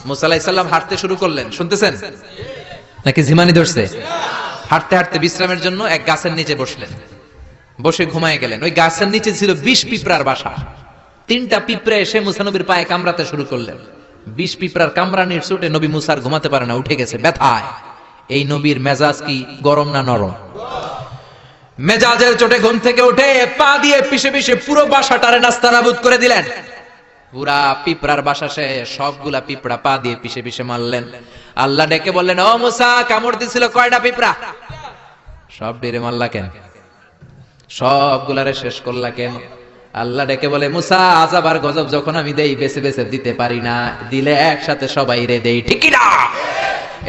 মুসা আলাইহিস সালাম হাঁটতে শুরু করলেন, শুনতেছেন নাকি ঝিমানি ধরছে? হাঁটতে হাঁটতে বিশ্রামের জন্য এক গাছের নিচে বসলেন, বসে ঘুমায় গেলেন। ওই গাছের নিচে ছিল 20 পিঁপড়ার বাসা। 3টা পিঁপড়া এসে মুসা নবীর পায়ে কামড়াতে শুরু করলেন। 20 পিঁপড়ার কামড়ানির চোটে নবী মুসা আর ঘুমাতে পারে না, উঠে গেছে ব্যথায়। এই নবীর মেজাজ কি গরম না নরম? মেজাজের চোটে ঘুম থেকে উঠে পা দিয়ে পিষে পিষে পুরো বাসাটারে নাস্তানাবুদ করে দিলেন। পুরা পিঁপড়ার বাসা সে সবগুলা পিঁপড়া পা দিয়ে পিষে পিষে মারলেন। আল্লাহ ডেকে বললেন, ও মুসা, কামড় দিছিল কয়টা পিঁপড়া? সব ডেরে মারলা কেন? সবগুলারে শেষ করলা কেন? আল্লাহ ডেকে বলে, মুসা, আযাব আর গজব যখন আমি দেই বেছে বেছে দিতে পারি না, দিলে একসাথে সবাই রে দেই, ঠিক কি না?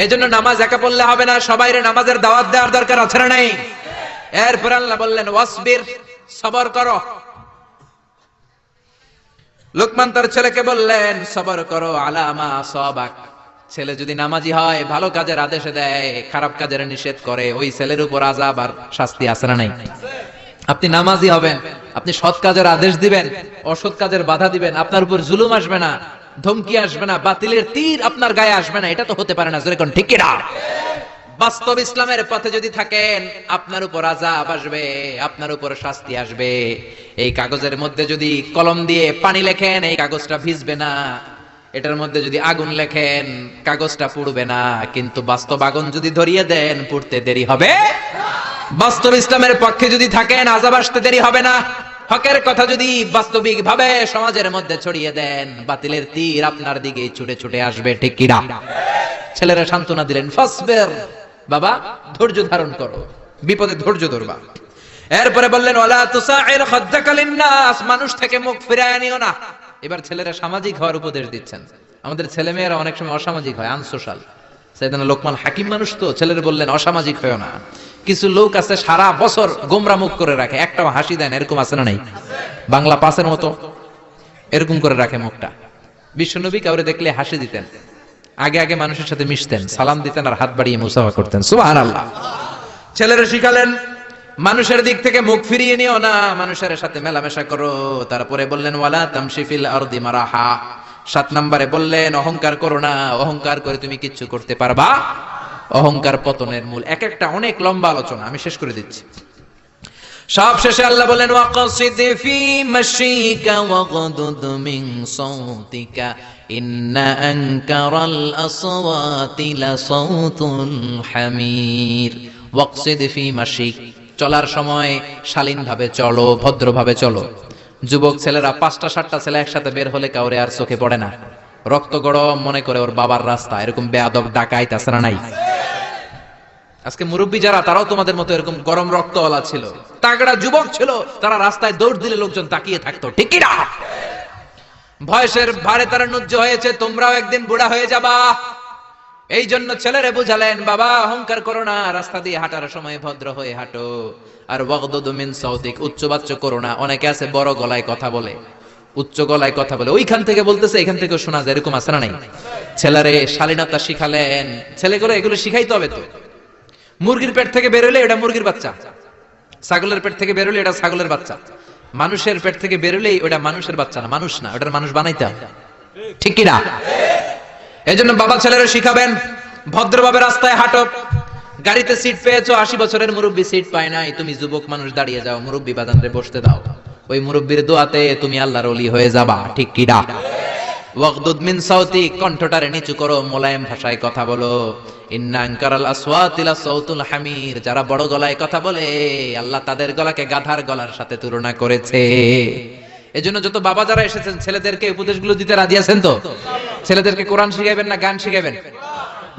এজন্য নামাজ একা পড়লে হবে না, সবাই রে নামাজের দাওয়াত দেওয়ার দরকার আছে না নাই? এরপর আল্লাহ বললেন, ওয়াসবির, সবর করো। লোকমান তার ছেলেকে বললেন, সবর করো আলা মা আসাবাক। ছেলে যদি নামাজি হয়, ভালো কাজের আদেশ দেয়, খারাপ কাজের নিষেধ করে, ওই ছেলের উপর আযাব আর শাস্তি আছে না নাই? আপনি নামাজি হবেন, আপনি সৎ কাজের আদেশ দিবেন, অসৎ কাজের বাধা দিবেন, আপনার উপর জুলুম আসবে না, ধমকি আসবে না, বাতিলের তীর আপনার গায়ে আসবে না। এটা তো হতে পারে না, যেরকম, ঠিক কি না? বাস্তব ইসলামের পথে যদি থাকেন, আপনার উপর আযাব আসবে, আপনার উপর শাস্তি আসবে। এই কাগজের মধ্যে যদি কলম দিয়ে পানি লেখেন, এই কাগজটা ভিজবে না। এটার মধ্যে যদি আগুন লেখেন, কাগজটা পুড়বে না। কিন্তু বাস্তব আগুন যদি ধরিয়ে দেন, পুড়তে দেরি হবে। বাস্তব ইসলামের পক্ষে যদি থাকেন, আযাব আসতে দেরি হবে না। হকের কথা যদি বাস্তবিক ভাবে সমাজের মধ্যে ছড়িয়ে দেন, বাতিলের তীর আপনার দিকে ছুটে ছুটে আসবে, ঠিক কি না? ছেলেরা সান্ত্বনা দিলেন, ফাসবির, বাবা ধৈর্য ধারণ করো, বিপদে ধৈর্য ধরবা। এরপরে বললেন, ওয়ালা তুসাইর খাদ্দাকা লিন্নাস, মানুষ থেকে মুখ ফিরায় নিও না। এবার ছেলেরা সামাজিক হওয়ার উপদেশ দিচ্ছেন। আমাদের ছেলে মেয়েরা অনেক সময় অসামাজিক হয়, আনসোশাল। সাইয়েদনা লোকমান হাকিম মানুষ তো, ছেলেরা বললেন, অসামাজিক হয়ো না। কিছু লোক আছে সারা বছর গোমরা মুখ করে রাখে, একটাও হাসি দেন, এরকম আছে না নাই? বাংলা পাসের মতো এরকম করে রাখে মুখটা। বিশ্বনবী কাউরে দেখলে হাসি দিতেন, আগে আগে মানুষের সাথে মিশতেন, সালাম দিতেন আর হাত বাড়িয়ে মুসাফা করতেন। সুবহানাল্লাহ। ছেলেরা শিখালেন, মানুষের দিক থেকে মুখ ফিরিয়ে নিও না, মানুষের সাথে মেলামেশা করো। তারপরে বললেন, ওয়ালা তামশি ফিল আরদি মারাহা। 7 নম্বরে বললেন, অহংকার করো না, অহংকার করে তুমি কিচ্ছু করতে পারবা। অহংকার পতনের মূল। এক একটা অনেক লম্বা আলোচনা, আমি শেষ করে দিচ্ছি। সব শেষে আল্লাহ বলেন, ওয়াকসিদ ফি মাশিকা ওয়াগদুদ মিন সাউতিকা ইন্না আনকারাল আসওয়াতি লাসাউতুল হামির। ওয়াকসিদ ফি মাশিক, চলার সময় শালীনভাবে চলো, ভদ্রভাবে চলো। যুবক ছেলেরা 5টা 7টা ছেলে একসাথে বের হলে কাউরে আর চোখে পড়ে না, রক্ত গরম মনে করে ওর বাবার রাস্তা। এরকম বেয়াদব ডাকাইত আছে না নাই? আজকে মুরব্বী যারা, তারাও তোমাদের মতো এরকম গরম রক্তওয়ালা ছিল, তাগড়া যুবক ছিল, তারা রাস্তায় দৌড় দিলে লোকজন তাকিয়ে থাকতো, ঠিক কি না? বয়সের ভারে তারা নুজ্জ হয়েছে, তোমরাও একদিন বুড়া হয়ে যাবা। এই জন্য ছেলেরে বুঝালেন, বাবা অহংকার করো না, রাস্তা দিয়ে হাঁটার সময় ভদ্র হয়ে হাঁটো। আর ওয়াগদুদ মিন সাউতিক, উচ্চবাচ্য করো না। অনেকে আছে বড় গলায় কথা বলে, উচ্চ গলায় কথা বলে, ওইখান থেকে বলতেছে এখান থেকে শোনা যায়, এরকম আছে না নাই? ছেলেরে শালীনতা শিখালেন। ছেলেগুলো এগুলো শিখাইতে হবে তো। মুরগির পেট থেকে বেরোলে এটা মুরগির বাচ্চা, ছাগলের পেট থেকে বেরোলে এটা ছাগলের বাচ্চা, মানুষের পেট থেকে বেরোলেই ওটা মানুষের বাচ্চা না, মানুষ না, ওটার মানুষ বানাইতে হবে, ঠিক কি না? এজন্য বাবা ছেলেরা শিখাবেন, ভদ্রভাবে রাস্তায় হাঁটো। গাড়িতে সিট পেয়েছো, 80 বছরের মুরব্বী সিট পায় নাই, তুমি যুবক মানুষ দাঁড়িয়ে যাও, মুরব্বী বাদানরে বসতে দাও। ওই মুরব্বীর দোয়াতে তুমি আল্লাহর ওলি হয়ে যাবা, ঠিক কি না? ওয়াগদুদ মিন সাউতিক, কণ্ঠটারে নিচু করো, মোলায়েম ভাষায় কথা বলো। ইন্না আনকারাল আসওয়াতি লাসাউতুল হামির, যারা বড় গলায় কথা বলে আল্লাহ তাদের গলাকে গাধার গলার সাথে তুলনা করেছে। এজন্য যত বাবা যারা এসেছেন, ছেলেদেরকে উপদেশগুলো দিতে রাজি আছেন তো? ছেলেদেরকে কোরআন শিখাবেন না গান শিখাবেন?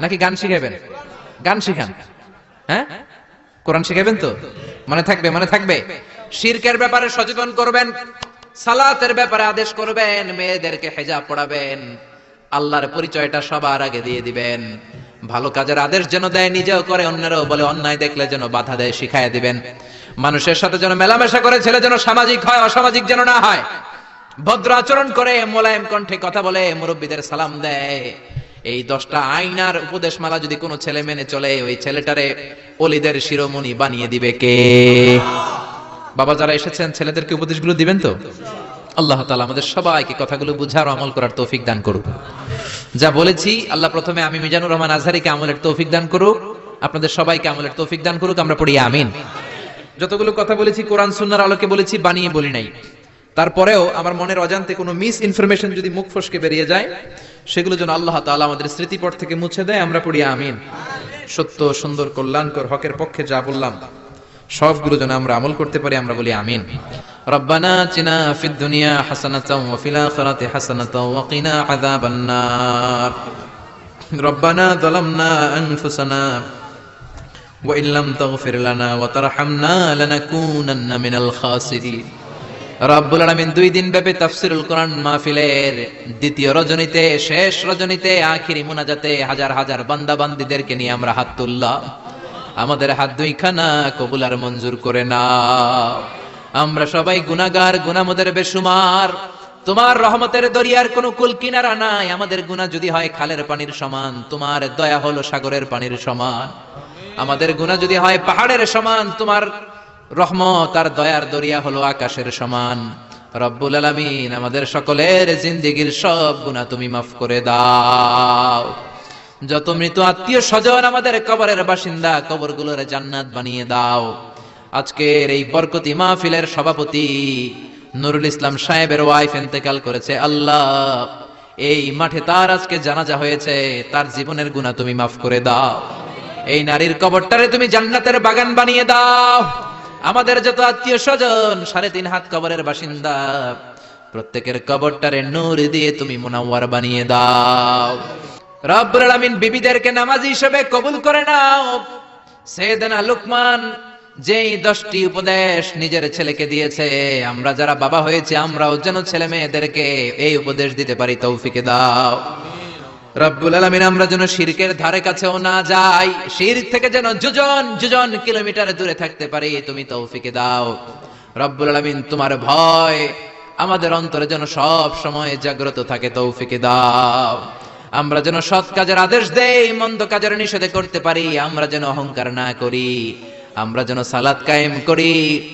নাকি গান শিখাবেন? গান শিখান, হ্যাঁ? কোরআন শিখাবেন তো? মনে থাকবে, মনে থাকবে। শিরকের ব্যাপারে সচেতন করবেন, সালাতের ব্যাপারে আদেশ করবেন, মেয়েদেরকে হিজাব পড়াবেন, আল্লাহর পরিচয়টা সবার আগে দিয়ে দিবেন। ভালো কাজের আদেশ যেন দেয়, নিজেও করে, অন্যরাও বলে, অন্যায় দেখলে যেন বাধা দেয়, শিখাইয়া দিবেন। মানুষের সাথে যেন মেলামেশা করে, ছেলে যেন সামাজিক হয়, অসামাজিক যেন না হয়, ভদ্র আচরণ করে, মোলায়েম কণ্ঠে কথা বলে, মুরব্বীদের সালাম দেয়। এই 10টা আইনার উপদেশমালা যদি কোনো ছেলে মেনে চলে, ওই ছেলেটারে ওলিদের শিরোমণি বানিয়ে দিবে কে? বাবা যারা এসেছেন, ছেলেদেরকে উপদেশগুলো দিবেন তো? আল্লাহ তাআলা আমাদের সবাইকে কথাগুলো বুঝার ও আমল করার তৌফিক দান করুক। যা বলেছি, আল্লাহ প্রথমে আমি মিজানুর রহমান আজহারীকে আমলের তৌফিক দান করুক, আপনাদের সবাইকে আমলের তৌফিক দান করুক। আমরা পড়ি আমিন। যতগুলো কথা বলেছি কোরআন সুন্নাহর আলোকে বলেছি, বানিয়ে বলি নাই। তারপরেও আমার মনের অজান্তে কোনো মিস ইনফরমেশন যদি মুখ ফসকে বেরিয়ে যায়, সেগুলো যেন আল্লাহ তাআলা আমাদের স্মৃতিপট থেকে মুছে দেয়। আমরা পড়ি আমিন। সত্য, সুন্দর, কল্যাণকর, হকের পক্ষে যা বললাম সবগুলো যেন আমরা আমল করতে পারি। আমরা বলি আমিন। রব্বানা আতিনা ফিদ দুনিয়া হাসানাতাও ওয়া ফিল আখিরাতি হাসানাতাও ওয়া কিনা আযাবান নার। রব্বানা যালামনা আনফুসানা ওয়া ইল্লাম তাগফির লানা ওয়া তারহামনা লানাকুনান্না মিনাল খাসিরিন। রব্বুল আলামিন 2 দিন ব্যাপী তাফসীরুল কোরআন মাহফিলের দ্বিতীয় রজনীতে, শেষ রজনীতে, আখিরি মুনাজাতে হাজার হাজার বান্দা বান্দীদেরকে নিয়ে আমরা হাত তুললাম। আমাদের হাত 2খানা কবুল আর মঞ্জুর করে নাও। আমরা সবাই গুনাহগার, গুনাহ আমাদের বেশুমার। তোমার রহমতের দরিয়ার কোনো কুল কিনারা নাই। আমাদের গুনাহ যদি হয় খালের পানির সমান, তোমার দয়া হলো সাগরের পানির সমান। আমাদের গুনাহ যদি হয় পাহাড়ের সমান, তোমার রহমত আর দয়ার দরিয়া হলো আকাশের সমান। রব্বুল আলামিন আমাদের সকলের জিন্দেগীর সব গুনাহ তুমি মাফ করে দাও। যত মৃত আত্মীয় স্বজন আমাদের কবরের বাসিন্দা, কবরগুলোর জান্নাত বানিয়ে দাও। আজকের এই বরকতি মাহফিলের সভাপতি নুরুল ইসলাম সাহেবের ওয়াইফ ইন্তেকাল করেছে। আল্লাহ, এই মাঠে তার আজকে জানাজা হয়েছে, তার জীবনের গুনাহ তুমি মাফ করে দাও। এই নারীর কবরটারে তুমি জান্নাতের বাগান বানিয়ে দাও। আমাদের যত আত্মীয় স্বজন 3.5 হাত কবরের বাসিন্দা, প্রত্যেকের কবরটারে নূর দিয়ে তুমি মুনাওয়ার বানিয়ে দাও। রব্বুল আলামিন বিবিদেরকে নামাজি হিসেবে কবুল করে নাও। সাইয়েদনা লুকমান যেই 10টি উপদেশ নিজের ছেলেকে দিয়েছে, আমরা যারা বাবা হয়েছে আমরাও যেন ছেলে মেয়েদেরকে এই উপদেশ দিতে পারি, তৌফিক দাও। রব্বুল আলামিন আমরা যেন শিরকের ধারে কাছেও না যাই, শিরক থেকে যেন যোজন কিলোমিটার দূরে থাকতে পারি, তুমি তৌফিক দাও। রব্বুল আলামিন তোমার ভয় আমাদের অন্তরে যেন সব সময় জাগ্রত থাকে, তৌফিক দাও। আমরা যেন সৎ কাজের আদেশ দেই, মন্দ কাজের নিষেধ করতে পারি। আমরা যেন অহংকার না করি, আমরা যেন সালাত কায়েম করি,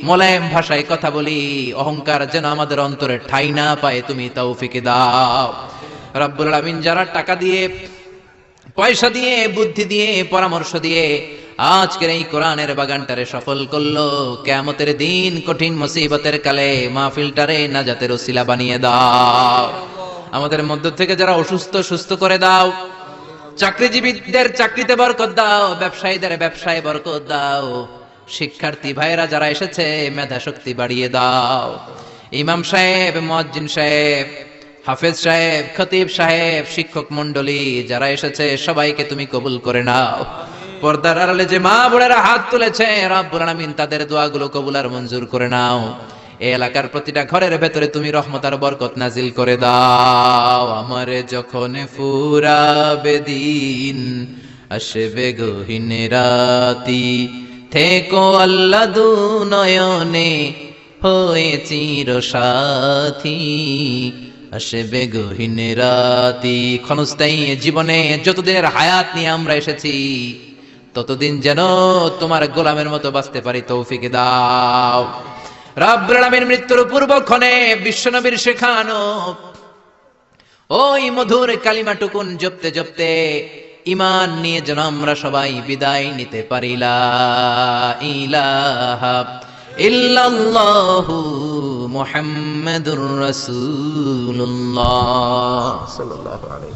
মোলায়েম ভাষায় কথা বলি। অহংকার যেন আমাদের অন্তরে ঠাঁই না পায়, তুমি তৌফিক দাও। রব্বুল আলামিন যারা টাকা দিয়ে, পয়সা দিয়ে, বুদ্ধি দিয়ে, পরামর্শ দিয়ে আজকের এই কোরআনের বাগানটারে সফল করলো, কিয়ামতের দিন কঠিন মুসিবতের কালে মাহফিলটারে নাজাতের ওসিলা বানিয়ে দাও। আমাদের মধ্য থেকে যারা অসুস্থ, সুস্থ করে দাও। চাকরিজীবীদের চাকরিতে বরকত দাও, ব্যবসায়ীদের ব্যবসায় বরকত দাও। শিক্ষার্থী ভাইয়েরা যারা এসেছে মেধা শক্তি বাড়িয়ে দাও। ইমাম সাহেব, মুয়াজ্জিন সাহেব, হাফেজ সাহেব, খতিব সাহেব, শিক্ষক মণ্ডলী যারা এসেছে সবাইকে তুমি কবুল করে নাও। পর্দার আড়ালে যে মা বোনেরা হাত তুলেছে, রব্বুল আলামিন তাদের দোয়াগুলো কবুল আর মঞ্জুর করে নাও। এই এলাকার প্রতিটা ঘরের ভেতরে তুমি রহমত আর বরকত নাজিল করে দাও। আমারে যখন ফুরাবে দিন, আসবে গহীন রাতি, থেকো আল্লাহ দু নয়নে হয়ে চির সাথী। আসবে গহীন রাতি, ক্ষণস্থায়ী জীবনে যতদিনের হায়াত নিয়ে আমরা এসেছি, ততদিন যেন তোমার গোলামের মতো বাঁচতে পারি, তৌফিক দাও। রব্বুল আলামিন মৃত্যুর পূর্বক্ষণে বিশ্বনবীর শেখানো ওই মধুর কালিমাটুকুন জপতে জপতে ঈমান নিয়ে যেন আমরা সবাই বিদায় নিতে পারি। লা ইলাহা ইল্লাল্লাহু মুহাম্মাদুর রাসূলুল্লাহ সাল্লাল্লাহু আলাইহি